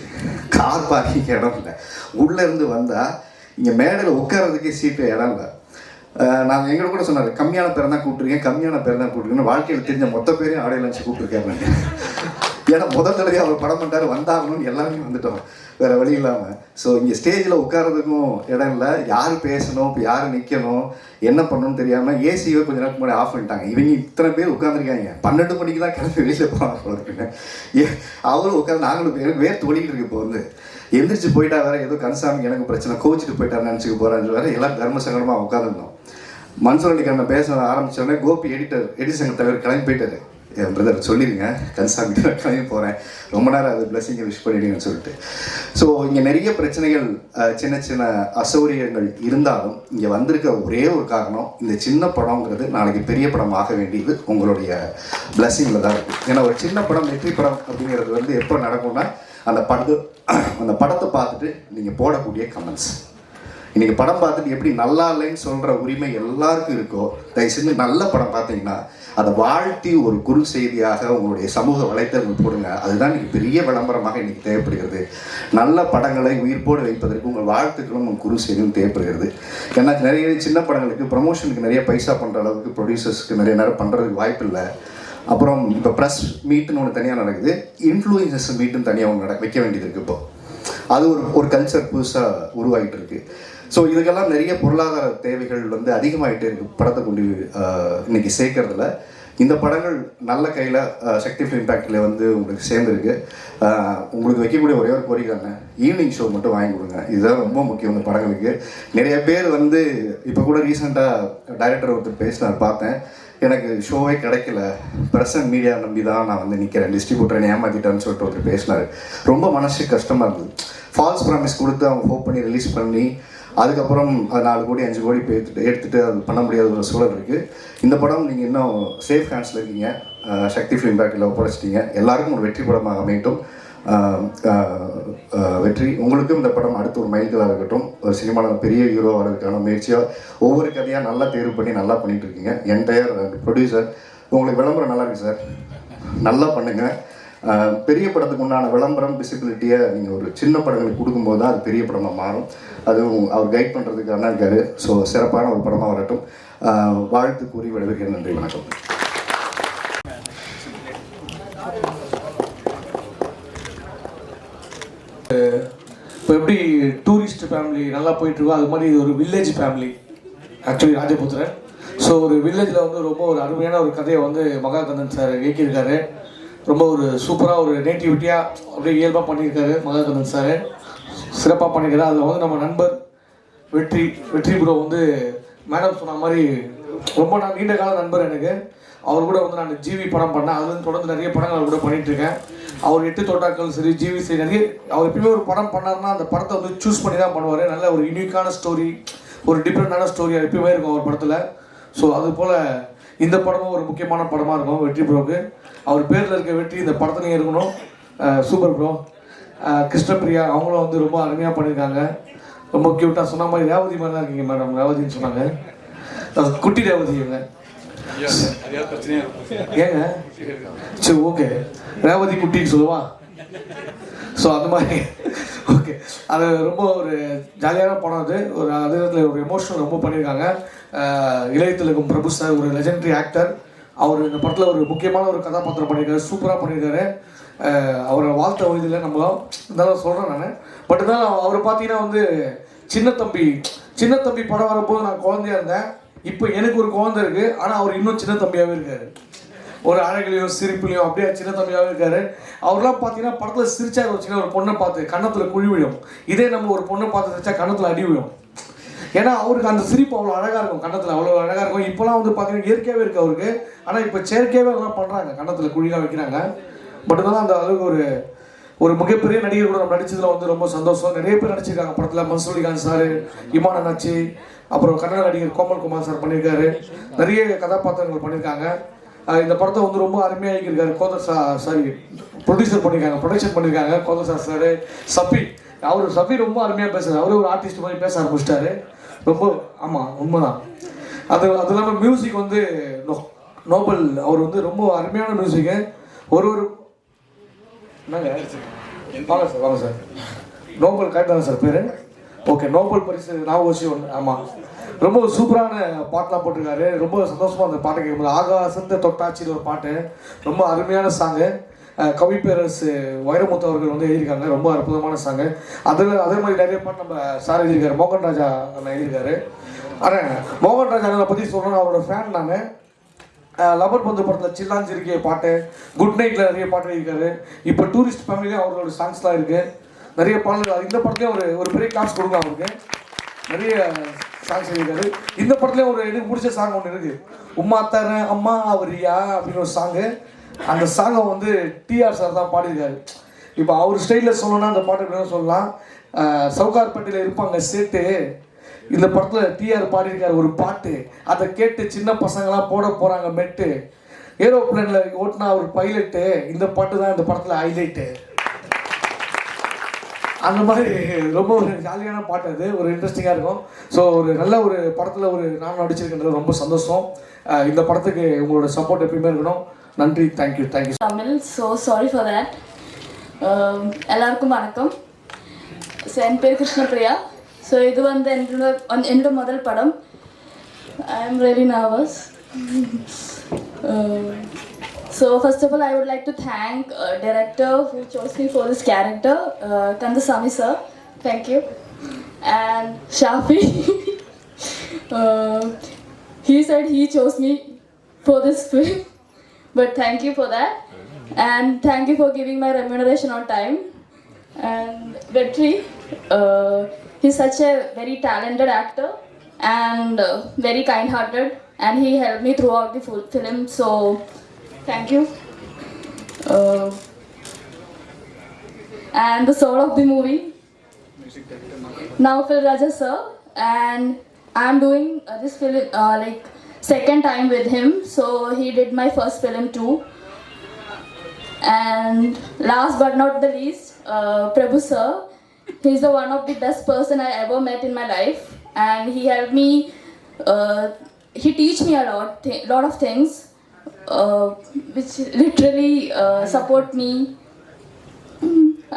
கார் பார்க்கிங் இடம் இல்லை, உள்ளேருந்து வந்தால் இங்கே மேடையில் உட்காரதுக்கே சீட்டு இடம் இல்லை. நான் எங்களை கூட சொன்னார், கம்மியான பேரை தான் கூப்பிட்ருக்கேன், கம்மியான பேரை தான் கூப்பிட்ருக்கேன். வாழ்க்கையில் தெரிஞ்ச மொத்த பேரையும் ஆடியோ லான்ச்சு கூப்பிட்ருக்காரு. ஏன்னா முதல் தடவையாக அவர் படம் பண்ணிட்டார், வந்தாகணும்னு எல்லாருமே வந்துட்டோம் வேறு வழி இல்லாமல். ஸோ இங்கே ஸ்டேஜில் உட்காரதுக்கும் இடம் இல்லை, யார் பேசணும், இப்போ யார் நிற்கணும், என்ன பண்ணணும்னு தெரியாமல் ஏசியை கொஞ்சம் நேரத்துக்கு முன்னாடி ஆஃப் பண்ணிட்டாங்க. இவங்க இத்தனை பேர் உட்காந்துருக்காங்க, 12 மணிக்கு தான் கிளம்பி வெளியில் போகிறாங்க. அவரும் உட்காந்து நாங்களும் எனக்கு வேர்த்து ஒழிக்கிட்டு இருக்கு. இப்போ வந்து எந்திரிச்சு போயிட்டா வேறு ஏதோ கன்சாமி எனக்கு பிரச்சனை கோச்சிட்டு போயிட்டாருன்னு நினச்சிக்க போகிறான்னு வேறு எல்லாம் தர்ம சங்கடமாக உட்காந்துருந்தோம். மன்சூர் அலிகான பேச ஆரம்பித்தோடனே கோபி எடிட்டர் சங்க தலைவர் கிளம்பி போயிட்டாரு. என் பிரதர் சொல்லிடுங்க கன்சாமி கிளம்பி போகிறேன், ரொம்ப நேரம் அது பிளஸிங்கை விஷ் பண்ணிடுங்கன்னு சொல்லிட்டு. ஸோ இங்கே நிறைய பிரச்சனைகள் சின்ன சின்ன அசௌகரியங்கள் இருந்தாலும் இங்கே வந்திருக்க ஒரே ஒரு காரணம், இந்த சின்ன படங்கிறது நாளைக்கு பெரிய படம் ஆக வேண்டியது உங்களுடைய பிளஸிங்கில் தான் இருக்குது. ஏன்னா ஒரு சின்ன படம் வெற்றி படம் அப்படிங்கிறது வந்து எப்போ நடக்கும்னா அந்த படத்தை பார்த்துட்டு நீங்கள் போடக்கூடிய கமெண்ட்ஸ். இன்றைக்கி படம் பார்த்துட்டு எப்படி நல்லா இல்லைன்னு சொல்கிற உரிமை எல்லாருக்கும் இருக்கோ, தயவு செஞ்சு நல்ல படம் பார்த்தீங்கன்னா அதை வாழ்த்தி ஒரு குறு செய்தியாக உங்களுடைய சமூக வலைத்தளங்கள் போடுங்க. அதுதான் இன்றைக்கி பெரிய விளம்பரமாக இன்றைக்கி தேவைப்படுகிறது. நல்ல படங்களை உயிர்ப்போடு வைப்பதற்கு உங்கள் வாழ்த்துக்களும் உங்கள் குறு செய்தியும் தேவைப்படுகிறது. ஏன்னா நிறைய சின்ன படங்களுக்கு ப்ரமோஷனுக்கு நிறைய பைசா பண்ணுற அளவுக்கு ப்ரொடியூசர்ஸ்க்கு நிறைய நேரம் பண்ணுறதுக்கு வாய்ப்பு இல்லை. அப்புறம் இப்போ ப்ரெஸ் மீட்டுன்னு ஒன்று தனியாக நடக்குது, இன்ஃப்ளூயன்சஸ் மீட்டுன்னு தனியாக ஒன்று வைக்க வேண்டியது இருக்குது. இப்போ அது ஒரு கல்ச்சர் புதுசாக உருவாகிட்டு இருக்குது. ஸோ இதுக்கெல்லாம் நிறைய பொருளாதார தேவைகள் வந்து அதிகமாகிட்டே இருக்குது படத்தை கொண்டு இன்றைக்கி சேர்க்கறதுல. இந்த படங்கள் நல்ல கையில் சக்தி ஃபிலிம் இம்பேக்டில் வந்து உங்களுக்கு சேர்ந்துருக்கு. உங்களுக்கு வைக்கக்கூடிய ஒரே ஒரு கோரிக்கைங்க, ஈவினிங் ஷோ மட்டும் வாங்கி கொடுங்க. இதுதான் ரொம்ப முக்கியம் இந்த படங்களுக்கு. நிறைய பேர் வந்து இப்போ கூட ரீசெண்டாக டைரக்டர் ஒருத்தர் பேசினார், பார்த்தேன், எனக்கு ஷோவே கிடைக்கல, ப்ரெஸ் அண்ட் மீடியா நம்பி தான் நான் வந்து நிற்கிறேன், டிஸ்ட்ரிபியூட்டரை ஏமாற்றிட்டான்னு சொல்லிட்டு ஒருத்தர் பேசினார். ரொம்ப மனசு கஷ்டமாக இருந்தது. ஃபால்ஸ் ப்ராமிஸ் கொடுத்து அவங்க ஹோப் பண்ணி ரிலீஸ் பண்ணி அதுக்கப்புறம் 4 கோடி 5 கோடி எடுத்துகிட்டு அது பண்ண முடியாத ஒரு சூழல் இருக்குது. இந்த படம் நீங்கள் இன்னும் சேஃப் ஹேண்ட்ஸில் இருக்கீங்க, சக்தி ஃபிலிம் இம்பேக்டில் ஒப்படைச்சிட்டிங்க. எல்லாருக்கும் ஒரு வெற்றி படமாக அமையட்டும். வெற்றி உங்களுக்கும் இந்த படம் அடுத்த ஒரு மைல்கல்லாக இருக்கட்டும். ஒரு சினிமாவில் பெரிய ஹீரோ வர்றதுக்கான முயற்சியாக ஒவ்வொரு கதையாக நல்லா தேர்வு பண்ணி நல்லா பண்ணிகிட்டு இருக்கீங்க. என்டையர் ப்ரொடியூசர் உங்களுக்கு விளம்பரம் நல்லா இருக்குது சார், நல்லா பண்ணுங்கள். பெரிய படத்துக்கு உண்டான விளம்பரம் விசிபிலிட்டியை நீங்கள் ஒரு சின்ன படங்களுக்கு கொடுக்கும்போது தான் அது பெரிய படமாக மாறும். அதுவும் அவர் கைட் பண்ணுறதுக்கு அண்ணா இருக்காரு. ஸோ சிறப்பான ஒரு படமாக வரட்டும். வாழ்த்து கூறி விடைபெறுகிறேன். நன்றி, வணக்கம். இப்போ எப்படி டூரிஸ்ட் ஃபேமிலி நல்லா போயிட்டுருக்கோ அது மாதிரி இது ஒரு வில்லேஜ் ஃபேமிலி. ஆக்சுவலி ராஜபுத்திரன். ஸோ ஒரு வில்லேஜில் வந்து ரொம்ப ஒரு அருமையான ஒரு கதையை வந்து மகாகந்தன் சார் இயக்கியிருக்காரு. ரொம்ப ஒரு சூப்பராக ஒரு நேட்டிவிட்டியாக அப்படியே இயல்பாக பண்ணியிருக்காரு மகாகந்தன் சார், சிறப்பாக பண்ணியிருக்காரு. அதில் வந்து நம்ம நண்பர் வெற்றி ப்ரோ வந்து மேடம் சொன்ன மாதிரி ரொம்ப நீண்ட கால நண்பர் எனக்கு. அவர் கூட வந்து நான் ஜிவி படம் பண்ணேன், அதுலேருந்து தொடர்ந்து நிறைய படங்கள் அவர் கூட பண்ணிகிட்ருக்கேன். அவர் 8 தோட்டாக்கள் சரி, ஜிவி சரி, நிறைய அவர் எப்பயுமே ஒரு படம் பண்ணார்னா அந்த படத்தை வந்து சூஸ் பண்ணி தான் பண்ணுவார். நல்ல ஒரு யூனிக்கான ஸ்டோரி, ஒரு டிஃப்ரெண்டான ஸ்டோரி எப்பயுமே இருக்கும் அவர் படத்தில். ஸோ அதுபோல் இந்த படமும் ஒரு முக்கியமான படமாக இருக்கும் வெற்றி ப்ரோக்கு. அவர் பேரில் இருக்க வெற்றி இந்த படத்துலையும் இருக்கணும். Super bro. கிருஷ்ணபிரியா அவங்களும் வந்து ரொம்ப அருமையாக பண்ணியிருக்காங்க. ரொம்ப க்யூட்டாக சொன்ன மாதிரி ரேவதி மாதிரி தான் இருக்கீங்க மேடம். ரேவதின்னு சொன்னாங்க, குட்டி ரேவதி இவங்க. ஏங்க சரி ஓகே, ரேவதி குட்டின்னு சொல்லுவா. ஸோ அந்த மாதிரி ஓகே, அது ரொம்ப ஒரு ஜாலியான படம். அது ஒரு அதே நேரத்தில் ஒரு எமோஷனல் ரொம்ப பண்ணியிருக்காங்க. இளையத்திலகம் பிரபு சார் ஒரு லெஜெண்டரி ஆக்டர். அவர் இந்த படத்தில் ஒரு முக்கியமான ஒரு கதாபாத்திரம் பண்ணியிருக்காரு, சூப்பராக பண்ணியிருக்காரு. அவரை வாழ்த்த வயதில் நம்ம இருந்தாலும் சொல்கிறேன் நான். பட் இருந்தாலும் அவரை பார்த்தீங்கன்னா வந்து சின்ன தம்பி படம் வரும்போது நான் குழந்தையா இருந்தேன். இப்போ எனக்கு ஒரு குழந்தை இருக்குது, ஆனால் அவர் இன்னும் சின்ன தம்பியாகவே இருக்கார். ஒரு அழகுலையும் சிரிப்புலையும் அப்படியே சின்ன தம்பியாகவே இருக்கார். அவர்லாம் பார்த்தீங்கன்னா படத்தில் சிரிச்சா வச்சுன்னா ஒரு பொண்ணை பார்த்து கன்னத்தில் குழி விழும். இதே நம்ம ஒரு பொண்ணை பார்த்து சிரிச்சா கன்னத்தில் அடி விழும். ஏன்னா அவருக்கு அந்த சிரிப்பு அவ்வளோ அழகாக இருக்கும், கன்னத்தில் அவ்வளோ அழகாக இருக்கும். இப்போலாம் வந்து பார்த்தீங்கன்னா இயற்கையாகவே இருக்குது அவருக்கு. ஆனால் இப்போ செயற்கையாகவே அதெல்லாம் பண்ணுறாங்க, கன்னத்தில் குழிலாம் வைக்கிறாங்க. பட் இருந்தாலும் அந்த அளவுக்கு ஒரு மிகப்பெரிய நடிகர் கூட நம்ம நடிச்சதில் வந்து ரொம்ப சந்தோஷம். நிறைய பேர் நடிச்சிருக்காங்க படத்தில். மன்சூர் அலிகான் சார், இமான் அண்ணாச்சி, அப்புறம் கன்னட நடிகர் கோமல் குமார் சார் பண்ணியிருக்காரு. நிறைய கதாபாத்திரங்கள் பண்ணியிருக்காங்க. இந்த படத்தை வந்து ரொம்ப அருமையாக இயக்கியிருக்காரு கோதர் சாரி ப்ரொடியூசர் பண்ணியிருக்காங்க, ப்ரொடக்ஷன் பண்ணியிருக்காங்க கோதர் சார். சஃபி சஃபி ரொம்ப அருமையாக பேசுகிறார். அவரே ஒரு ஆர்டிஸ்ட் மாதிரி பேச ஆரம்பிச்சிட்டாரு. ரொம்ப ஆமாம் உண்மைதான். அது இல்லாமல் மியூசிக் வந்து நோபல் அவர் வந்து ரொம்ப அருமையான மியூசிக்கு. ஒரு என்னங்க வாங்க சார் நோபல் கரெக்டாக சார் பேர். ஓகே, நோபல் பரிசு ஞாபகம் வச்சு ஒன்று. ஆமாம், ரொம்ப சூப்பரான பாட்டெலாம் போட்டிருக்காரு. ரொம்ப சந்தோஷமாக அந்த பாட்டை கேட்கும்போது ஆகாசத்தை தொட்டாச்சின்னு ஒரு பாட்டு, ரொம்ப அருமையான சாங்கு. கவி பேரரசு வைரமுத்து அவர்கள் வந்து எழுதியிருக்காங்க, ரொம்ப அற்புதமான சாங்கு. அதே மாதிரி நிறைய பாட்டு நம்ம சார் எழுதியிருக்காரு, மோகன்ராஜா அண்ணன் எழுதியிருக்காரு. ஆனால் மோகன்ராஜா அண்ணனை பற்றி சொல்லணும்னா அவரோட ஃபேன் நான். லவர் பந்து படத்தில் சில்லாஞ்சி இருக்கிய பாட்டு, குட் நைட்டில் நிறைய பாட்டு எழுதியிருக்காரு. இப்போ டூரிஸ்ட் ஃபேமிலியும் அவரோட சாங்ஸ்லாம் இருக்குது, நிறைய பாடல்கள். இந்த படத்துலேயும் ஒரு பெரிய கிளாஸ் கொடுங்க அவருக்கு, நிறைய சாங்ஸ் எழுதியிருக்காரு. இந்த படத்துலேயும் எனக்கு பிடிச்ச சாங் ஒன்று இருக்குது, உம்மா தரேன் அம்மா அவரியா அப்படின்னு ஒரு சாங்கு. அந்த சாங்கை வந்து டிஆர் சார் தான் பாடியிருக்காரு. இப்போ அவர் ஸ்டைலில் சொல்லணும்னா அந்த பாட்டு எப்படின்னா சொல்லலாம், சவுகார்பேட்டையில் இருப்பாங்க சேட்டு, இந்த படத்தில் டிஆர் பாடியிருக்காரு ஒரு பாட்டு. அதை கேட்டு சின்ன பசங்களாம் போட போகிறாங்க மெட்டு, ஏரோப்ளேனில் ஓட்டினா ஒரு பைலட்டு. இந்த பாட்டு தான் இந்த படத்தில் ஹைலைட்டு. அந்த மாதிரி ரொம்ப ஒரு ஜாலியான பாட்டு, அது ஒரு இன்ட்ரெஸ்டிங்காக இருக்கும். ஸோ ஒரு நல்ல ஒரு படத்தில் நான் நடிச்சிருக்கின்றது ரொம்ப சந்தோஷம். இந்த படத்துக்கு உங்களோட சப்போர்ட் எப்பயுமே இருக்கணும். நன்றி, thank you. Tamil. So sorry for that. எல்லாருக்கும் வணக்கம். ஸோ என் பேர் கிருஷ்ணபிரியா. ஸோ இது வந்து என்னோட முதல் படம். I am really nervous. So first of all, I would like to thank director who chose me for this character, Kandasamy sir. Thank you. And Shafi. He said he chose me for this film, but thank you for that. And thank you for giving my remuneration on time. And Vetri, he's such a very talented actor and very kind-hearted, and he helped me throughout the full film. So thank you. And the soul of the movie, Naufal Raja sir, and I'm doing this film like second time with him. So he did my first film too. And last but not the least, Prabhu sir, he's the one of the best person I ever met in my life, and he helped me. He teach me a lot of things. Which literally support me.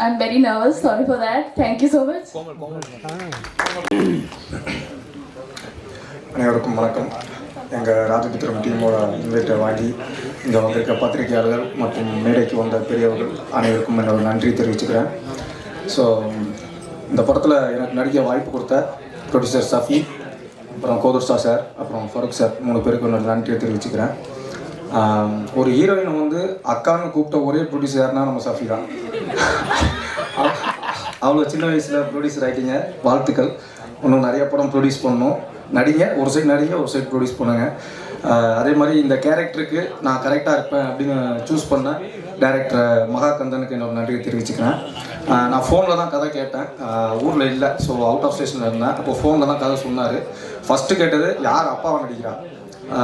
I'm very nervous, sorry for that. Thank you so much. அனைவருக்கும் வணக்கம். எங்கள் ராஜபுத்திரம் டீமோட இன்வைட்டை வாங்கி இங்கே வந்திருக்க பத்திரிகையாளர்கள் மற்றும் மேடைக்கு வந்த பெரியவர்கள் அனைவருக்கும் என்னோட நன்றி தெரிவிச்சுக்கிறேன். ஸோ இந்த படத்தில் எனக்கு நடிக்க வாய்ப்பு கொடுத்த ப்ரொடியூசர் சஃபி, அப்புறம் கோதுர்ஷா சார், அப்புறம் ஃபருக் சார், 3 பேருக்கு என்னோட நன்றியை தெரிவிச்சுக்கிறேன். ஒரு ஹீரோயினை வந்து அக்கான்னு கூப்பிட்ட ஒரே ப்ரொடியூசர் யாருன்னா நம்ம சஃபி தான். அவ்வளோ சின்ன வயசில் ப்ரொடியூசர் ஆகிட்டீங்க, வாழ்த்துக்கள். இன்னும் நிறைய படம் ப்ரொடியூஸ் பண்ணணும், நடிங்க, ஒரு சைடு நடிங்க, ஒரு சைடு ப்ரொடியூஸ் பண்ணுங்க. அதே மாதிரி இந்த கேரக்டருக்கு நான் கரெக்டாக இருப்பேன் அப்படின்னு சூஸ் பண்ண டைரக்டர் மகாகந்தனுக்கு என்னோட நன்றியை தெரிவிச்சுக்கிறேன். நான் ஃபோனில் தான் கதை கேட்டேன், ஊரில் இல்லை, ஸோ அவுட் ஆஃப் ஸ்டேஷனில் இருந்தேன். அப்போ ஃபோனில் தான் கதை சொன்னார். ஃபஸ்ட்டு கேட்டது யார் அப்பாவை நடிக்கிறா,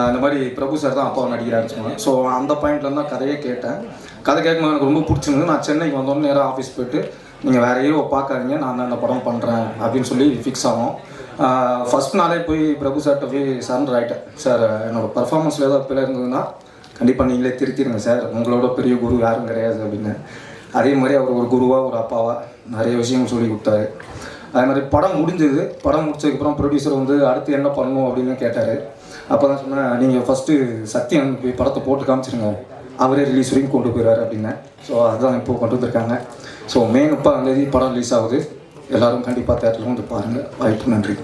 இந்த மாதிரி பிரபு சார் தான் அப்பாவை நடிக்கிறாருன்னு சொன்னாங்க. ஸோ அந்த பாயிண்ட்லேருந்து தான் கதையே கேட்டேன். கதை கேட்கும்போது எனக்கு ரொம்ப பிடிச்சிருந்தது. நான் சென்னைக்கு வந்தோடனே நேராக ஆஃபீஸ் போய்ட்டு நீங்கள் வேறு ஹீரோ பார்க்காதீங்க, நான் அந்த படம் பண்ணுறேன் அப்படின்னு சொல்லி ஃபிக்ஸ் ஆகும். ஃபஸ்ட் நாளே போய் பிரபு சார்கிட்ட போய் சரண்டர் ஆகிட்டேன். சார் என்னோடய பர்ஃபார்மன்ஸில் ஏதோ பிள்ளை இருந்ததுன்னா கண்டிப்பாக நீங்களே திருத்திடுங்க சார், உங்களோட பெரிய குரு யாரும் கிடையாது அப்படின்னு. அதே மாதிரி அவர் ஒரு குருவாக ஒரு அப்பாவாக நிறைய விஷயங்கள் சொல்லி கொடுத்தாரு. அதே மாதிரி படம் முடிஞ்சது. படம் முடிச்சதுக்கப்புறம் ப்ரொடியூசர் வந்து அடுத்து என்ன பண்ணணும் அப்படின்னு கேட்டார். அப்போ தான் சொன்னேன், நீங்கள் ஃபஸ்ட்டு சத்யன் போய் படத்தை போட்டு காமிச்சிருங்க, அவரே ரிலீஸ் வரைக்கும் கொண்டு போயிடுவார் அப்படின்னேன். ஸோ அதுதான் இப்போது கொண்டு வந்திருக்காங்க. ஸோ மே 30ஆம் தேதி படம் ரிலீஸ் ஆகுது. எல்லோரும் கண்டிப்பாக தேட்டரில் வந்து பாருங்கள். வாய்ப்பு நன்றி.